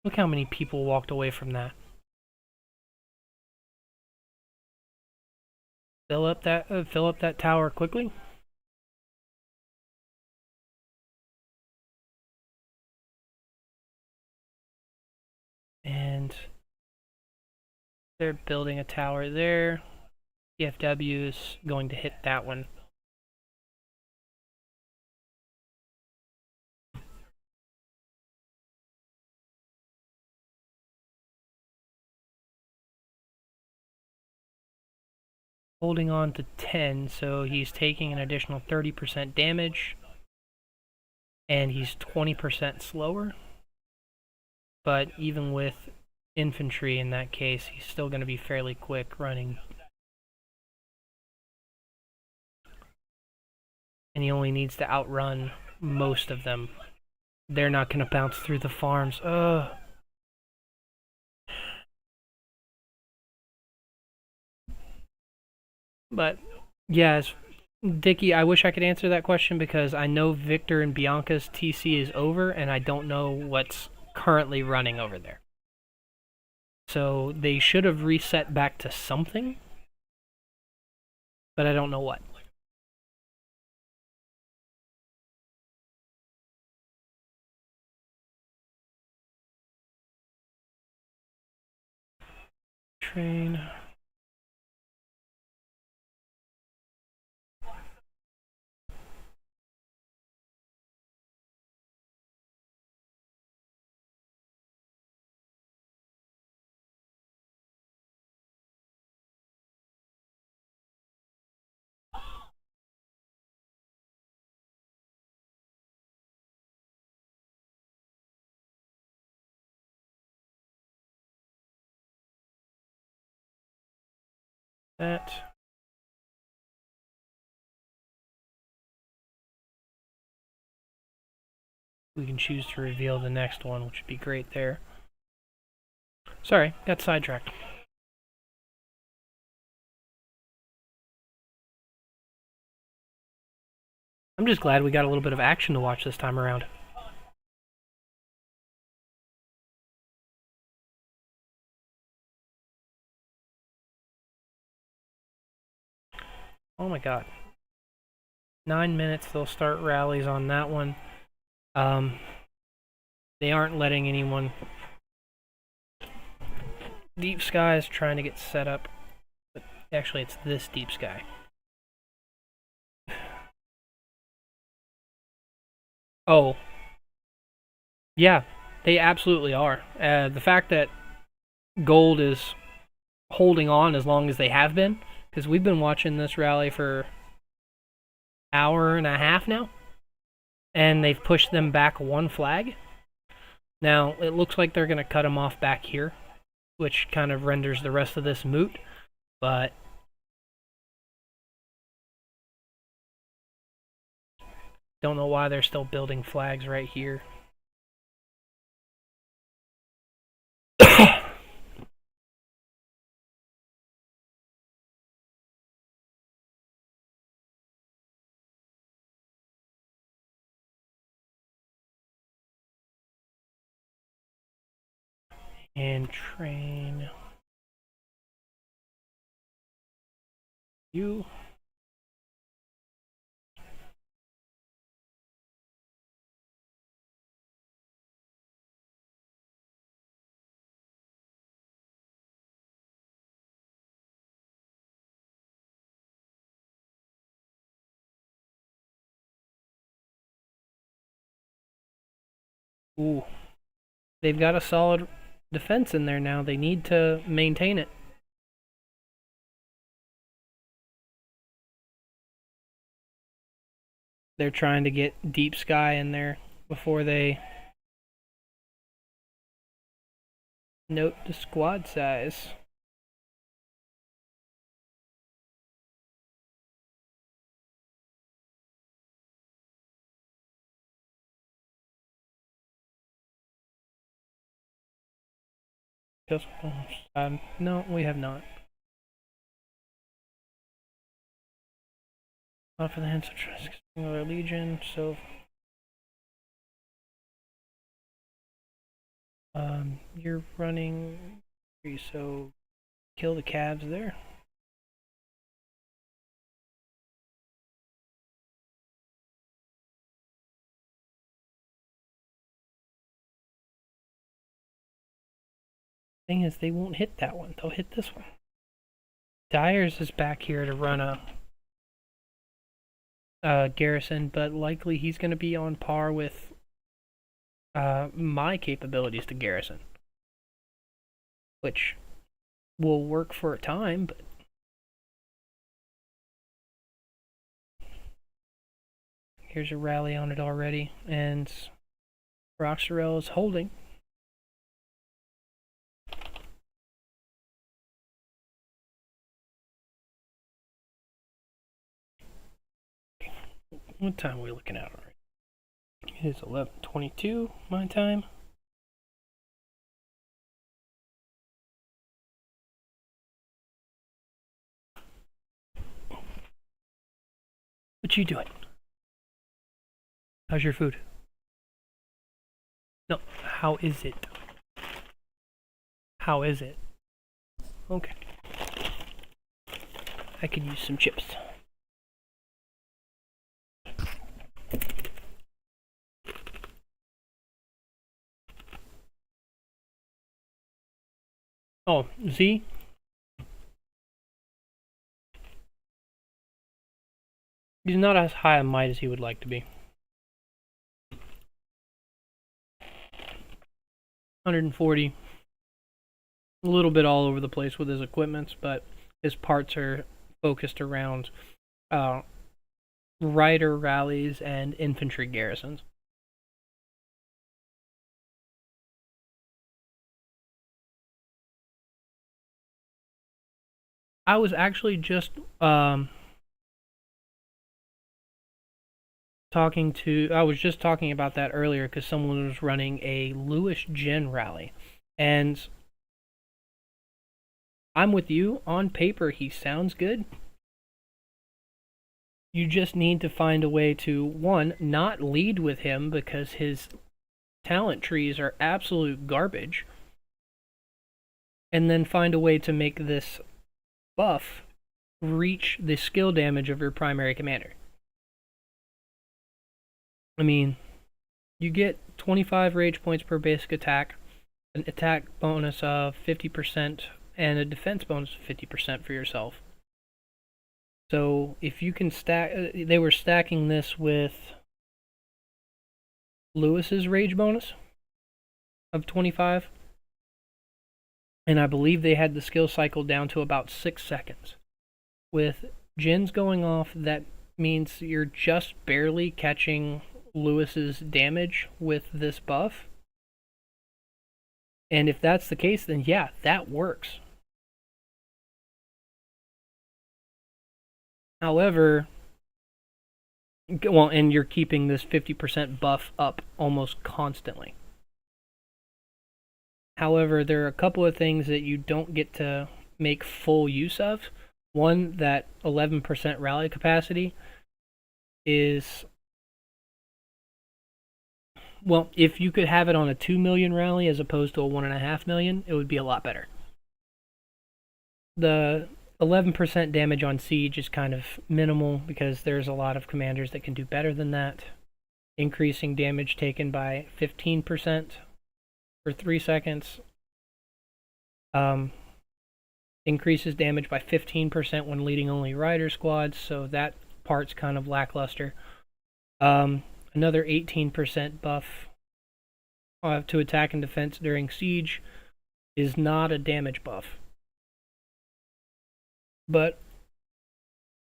Look how many people walked away from that. Fill up that tower quickly. And they're building a tower there. PFW is going to hit that one. Holding on to 10, so he's taking an additional 30% damage. And he's 20% slower. But even with infantry in that case, he's still going to be fairly quick running. And he only needs to outrun most of them. They're not going to bounce through the farms. Ugh. But, yes, Dickie, I wish I could answer that question because I know Victor and Bianca's TC is over, and I don't know what's currently running over there. So they should have reset back to something, but I don't know what. Train. That. We can choose to reveal the next one, which would be great there. Sorry, got sidetracked. I'm just glad we got a little bit of action to watch this time around. Oh my god. 9 minutes, they'll start rallies on that one. They aren't letting anyone. Deep Sky is trying to get set up. But actually, it's this Deep Sky. Oh. Yeah, they absolutely are. The fact that Gold is holding on as long as they have been, because we've been watching this rally for hour and a half now, and they've pushed them back one flag. Now, it looks like they're going to cut them off back here, which kind of renders the rest of this moot, but don't know why they're still building flags right here. And train you. Ooh. They've got a solid defense in there now. They need to maintain it. They're trying to get Deep Sky in there before they note the squad size. No, we have not. Not for the hints of trust. Another Legion, so you're running, so kill the cabs there. Thing is, they won't hit that one. They'll hit this one. Dyers is back here to run a garrison, but likely he's going to be on par with my capabilities to garrison, which will work for a time, but here's a rally on it already, and Roxarel is holding. What time are we looking at already? It is 11:22 my time. What you doing? How's your food? No, how is it? How is it? Okay. I could use some chips. Oh, Z? He's not as high on might as he would like to be. 140. A little bit all over the place with his equipments, but his parts are focused around rider rallies and infantry garrisons. I was actually just I was just talking about that earlier because someone was running a Lewis Jin rally, and I'm with you. On paper, he sounds good. You just need to find a way to, one, not lead with him because his talent trees are absolute garbage, and then find a way to make this buff reach the skill damage of your primary commander. I mean, you get 25 rage points per basic attack, an attack bonus of 50%, and a defense bonus of 50% for yourself. So if you can stack, they were stacking this with Lewis's rage bonus of 25, and I believe they had the skill cycle down to about 6 seconds. With Jin's going off, that means you're just barely catching Lewis's damage with this buff. And if that's the case, then yeah, that works. However, well, and you're keeping this 50% buff up almost constantly. However, there are a couple of things that you don't get to make full use of. One, that 11% rally capacity is, well, if you could have it on a 2 million rally as opposed to a 1.5 million, it would be a lot better. The 11% damage on siege is kind of minimal because there's a lot of commanders that can do better than that. Increasing damage taken by 15% for 3 seconds. Increases damage by 15% when leading only rider squads, so that part's kind of lackluster. Another 18% buff to attack and defense during siege is not a damage buff. But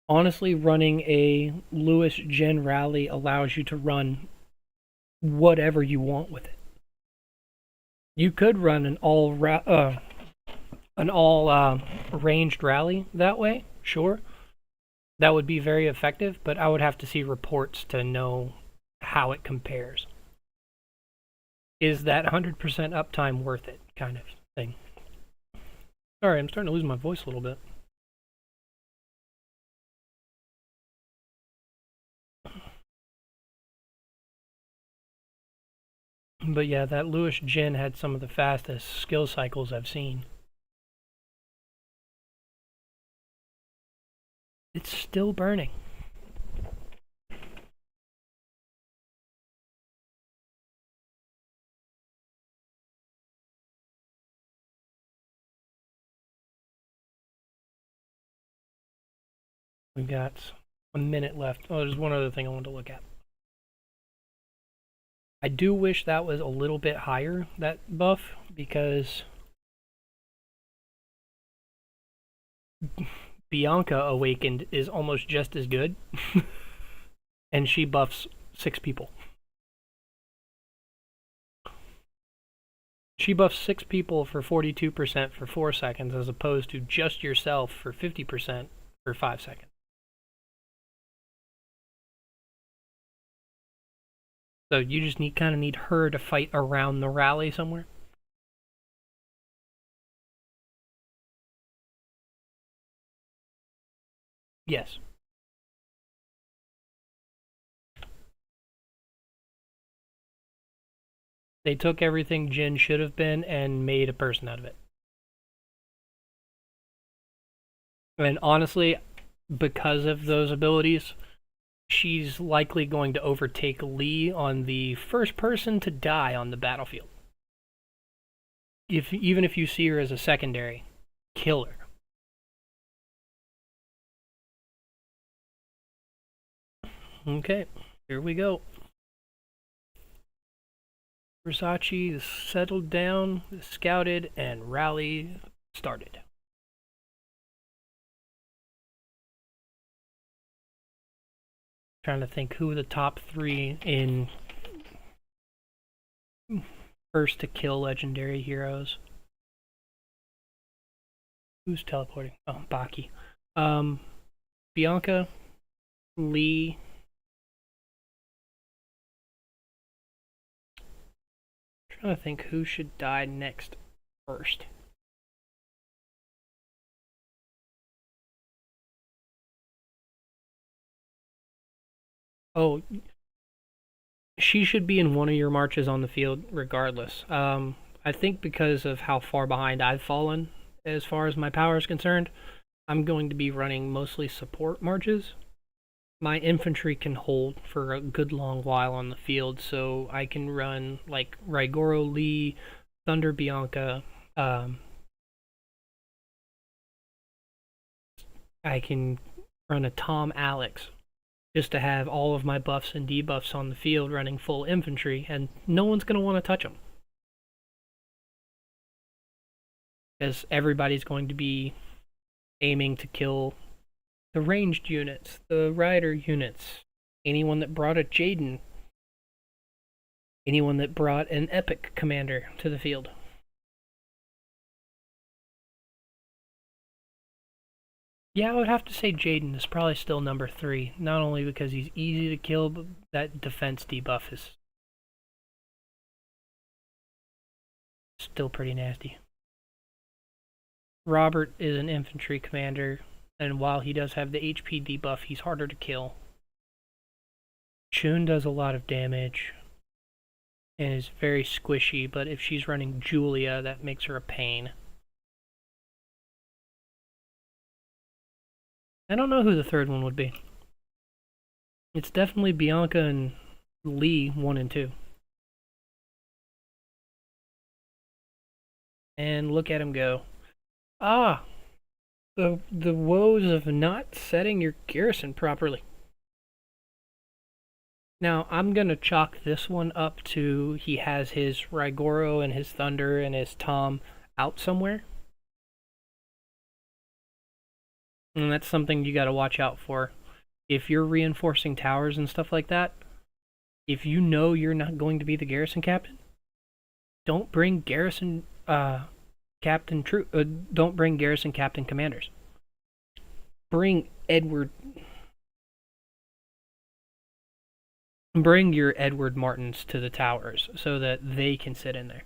honestly, running a Lewis Gen rally allows you to run whatever you want with it. You could run an all ranged rally that way, sure. That would be very effective, but I would have to see reports to know how it compares. Is that 100% uptime worth it, kind of thing. Sorry, I'm starting to lose my voice a little bit. But yeah, that Lewis Jin had some of the fastest skill cycles I've seen. It's still burning. We've got a minute left. Oh, there's one other thing I wanted to look at. I do wish that was a little bit higher, that buff, because Bianca Awakened is almost just as good, and she buffs 6 people. She buffs 6 people for 42% for 4 seconds, as opposed to just yourself for 50% for 5 seconds. So you just kind of need her to fight around the rally somewhere. Yes. They took everything Jin should have been and made a person out of it. And honestly, because of those abilities, she's likely going to overtake Lee on the first person to die on the battlefield. Even if you see her as a secondary, kill her. Okay, here we go. Versace is settled down, scouted, and rally started. Trying to think who the top 3 in first to kill legendary heroes. Who's teleporting? Oh, Baki. Bianca, Lee, trying to think who should die next first. Oh, she should be in one of your marches on the field regardless. I think because of how far behind I've fallen as far as my power is concerned, I'm going to be running mostly support marches. My infantry can hold for a good long while on the field, so I can run like Raigoro Lee, Thunder Bianca. I can run a Tom Alex just to have all of my buffs and debuffs on the field running full infantry, and no one's going to want to touch them. Because everybody's going to be aiming to kill the ranged units, the rider units, anyone that brought a Jaden, anyone that brought an epic commander to the field. Yeah, I would have to say Jaden is probably still number 3, not only because he's easy to kill, but that defense debuff is still pretty nasty. Robert is an infantry commander, and while he does have the HP debuff, he's harder to kill. Chun does a lot of damage and is very squishy, but if she's running Julia, that makes her a pain. I don't know who the third one would be. It's definitely Bianca and Lee 1 and 2. And look at him go. Ah! The woes of not setting your garrison properly. Now, I'm going to chalk this one up to he has his Raigoro and his Thunder and his Tom out somewhere. And that's something you got to watch out for. If you're reinforcing towers and stuff like that, if you know you're not going to be the garrison captain, don't bring garrison don't bring garrison captain commanders. Bring your Edward Martins to the towers so that they can sit in there.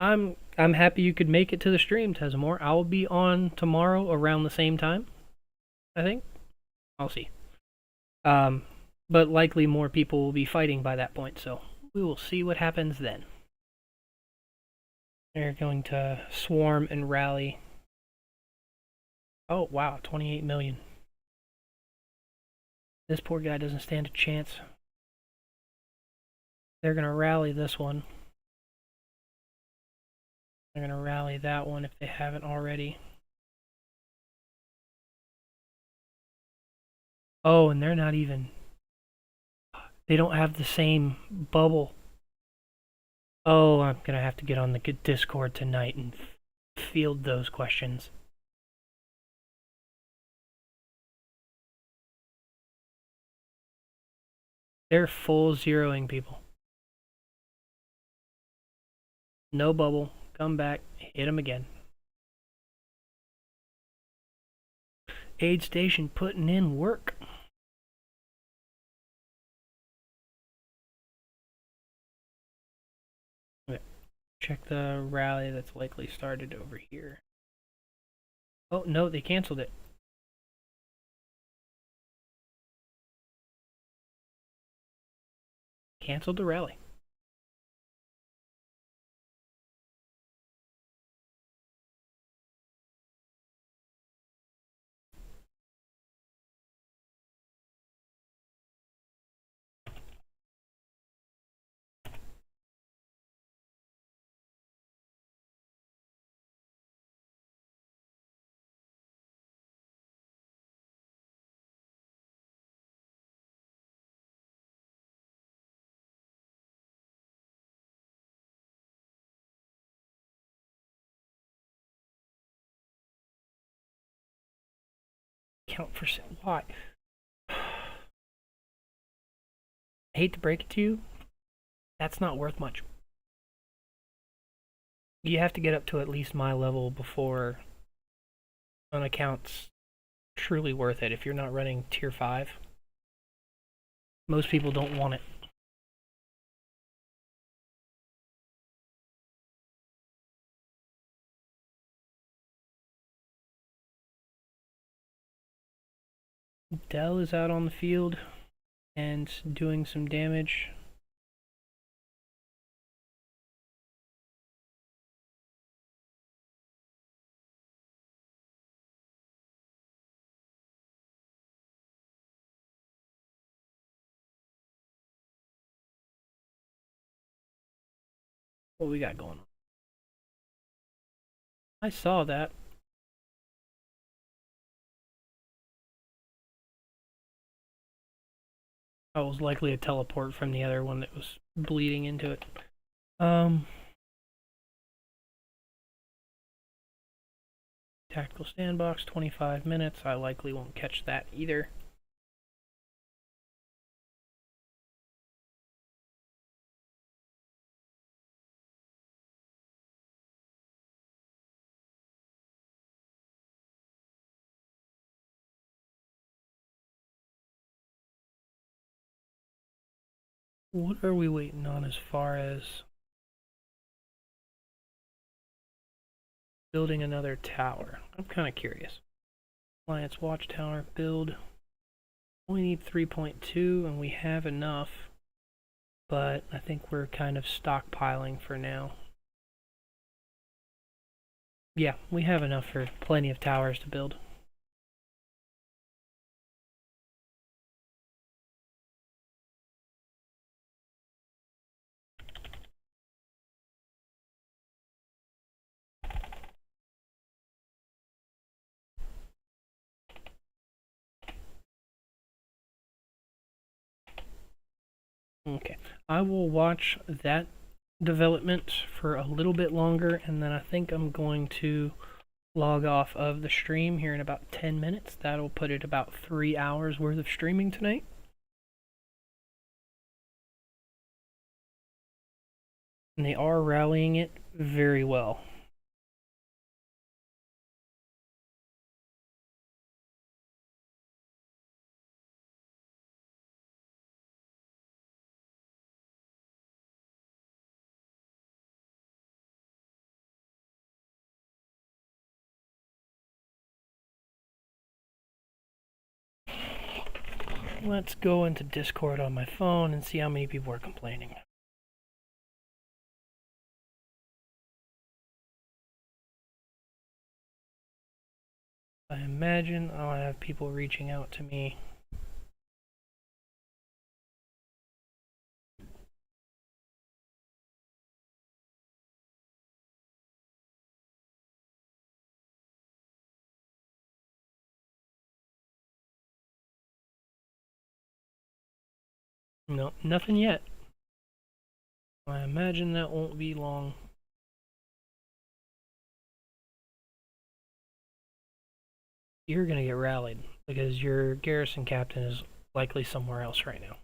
I'm happy you could make it to the stream, Tesamore. I'll be on tomorrow around the same time, I think. I'll see. But likely more people will be fighting by that point, so we will see what happens then. They're going to swarm and rally. Oh, wow, 28 million. This poor guy doesn't stand a chance. They're going to rally this one. They're going to rally that one if they haven't already. Oh, and they're not even... They don't have the same bubble. Oh, I'm going to have to get on the Discord tonight and field those questions. They're full zeroing people. No bubble. Come back. Hit them again. Aid station putting in work. Okay. Check the rally that's likely started over here. Oh, no, they canceled it. Canceled the rally. Count for why? I hate to break it to you, that's not worth much. You have to get up to at least my level before an account's truly worth it. If you're not running tier 5, most people don't want it. Dell is out on the field and doing some damage. What we got going on? I saw that. That was likely a teleport from the other one that was bleeding into it. Tactical sandbox, 25 minutes. I likely won't catch that either. What are we waiting on as far as building another tower? I'm kind of curious. Alliance Watchtower build. We need 3.2 and we have enough, but I think we're kind of stockpiling for now. Yeah, we have enough for plenty of towers to build. Okay, I will watch that development for a little bit longer, and then I think I'm going to log off of the stream here in about 10 minutes. That'll put it about 3 hours worth of streaming tonight. And they are rallying it very well. Let's go into Discord on my phone and see how many people are complaining. I imagine I'll have people reaching out to me. No, nothing yet. I imagine that won't be long. You're gonna get rallied because your garrison captain is likely somewhere else right now.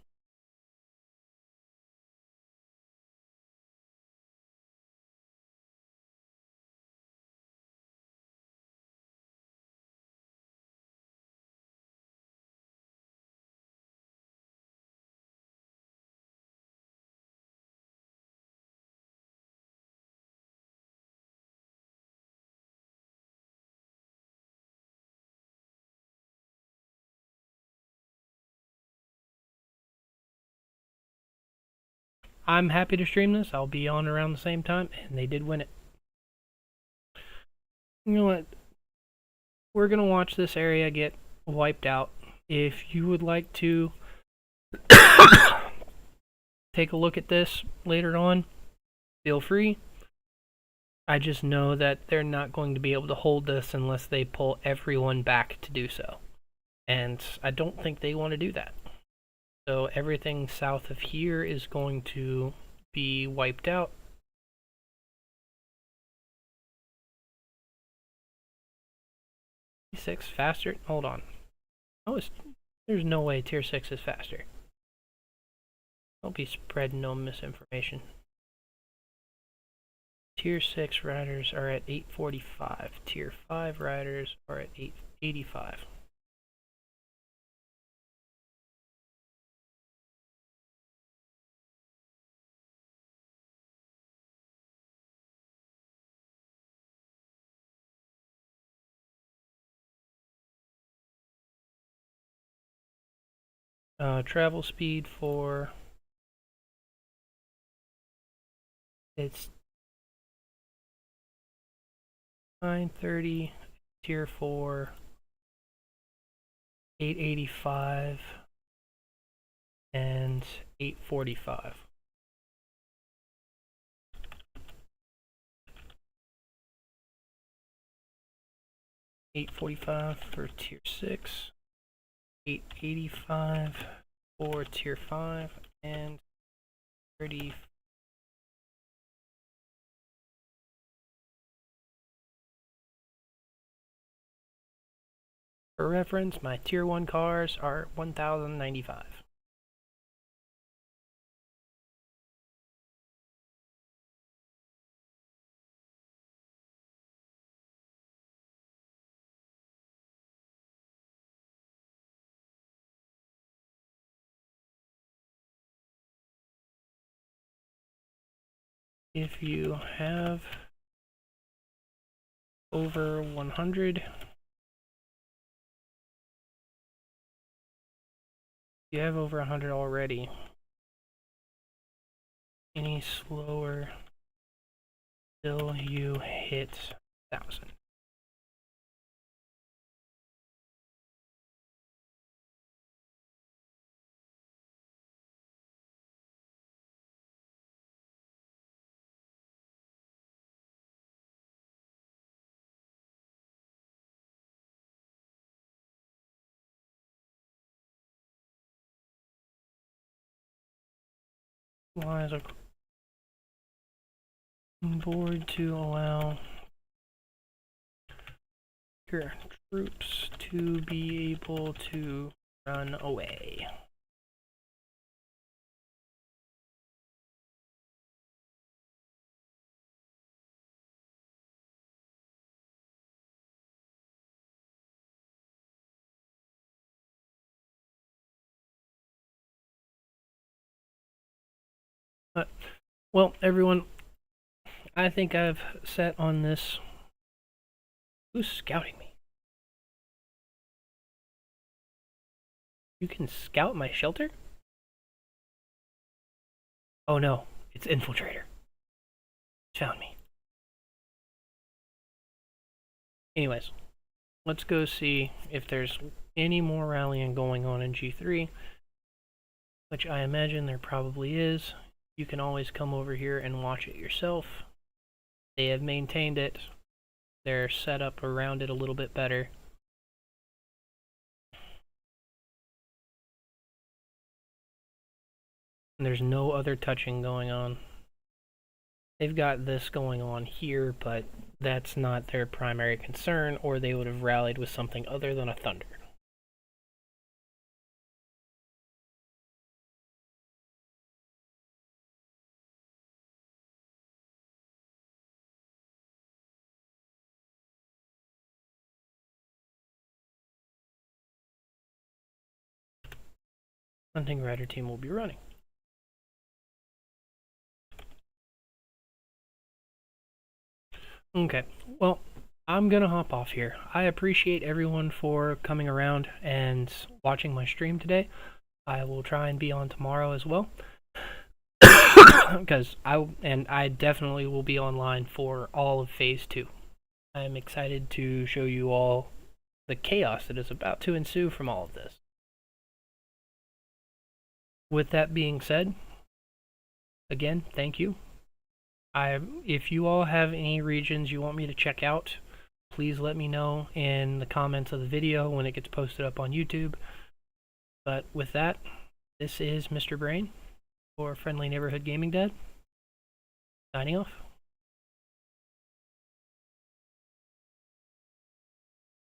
I'm happy to stream this. I'll be on around the same time, and they did win it. You know what? We're gonna watch this area get wiped out. If you would like to take a look at this later on, feel free. I just know that they're not going to be able to hold this unless they pull everyone back to do so. And I don't think they want to do that. So everything south of here is going to be wiped out. Tier 6 faster? Hold on. Oh, there's no way tier 6 is faster. Don't be spreading no misinformation. Tier 6 riders are at 845. Tier 5 riders are at 885. Travel speed for it's 930, tier 4, 885, and 845. $845 for tier 6, $885 for tier 5, and 30. For reference, my tier 1 cars are 1,095. If you have over 100, you have over 100 already. Any slower till you hit 1,000. Lines are board to allow your troops to be able to run away. But, well, everyone, I think I've set on this. Who's scouting me? You can scout my shelter? Oh no, it's Infiltrator. Found me. Anyways, let's go see if there's any more rallying going on in G3, which I imagine there probably is. You can always come over here and watch it yourself. They have maintained it. They're set up around it a little bit better. And there's no other touching going on. They've got this going on here, but that's not their primary concern, or they would have rallied with something other than a Thunder. Hunting Rider team will be running. Okay, well, I'm gonna hop off here. I appreciate everyone for coming around and watching my stream today. I will try and be on tomorrow as well, because I definitely will be online for all of Phase 2. I am excited to show you all the chaos that is about to ensue from all of this. With that being said, again, thank you. If you all have any regions you want me to check out, please let me know in the comments of the video when it gets posted up on YouTube. But with that, this is Mr. Brain for Friendly Neighborhood Gaming Dad, signing off.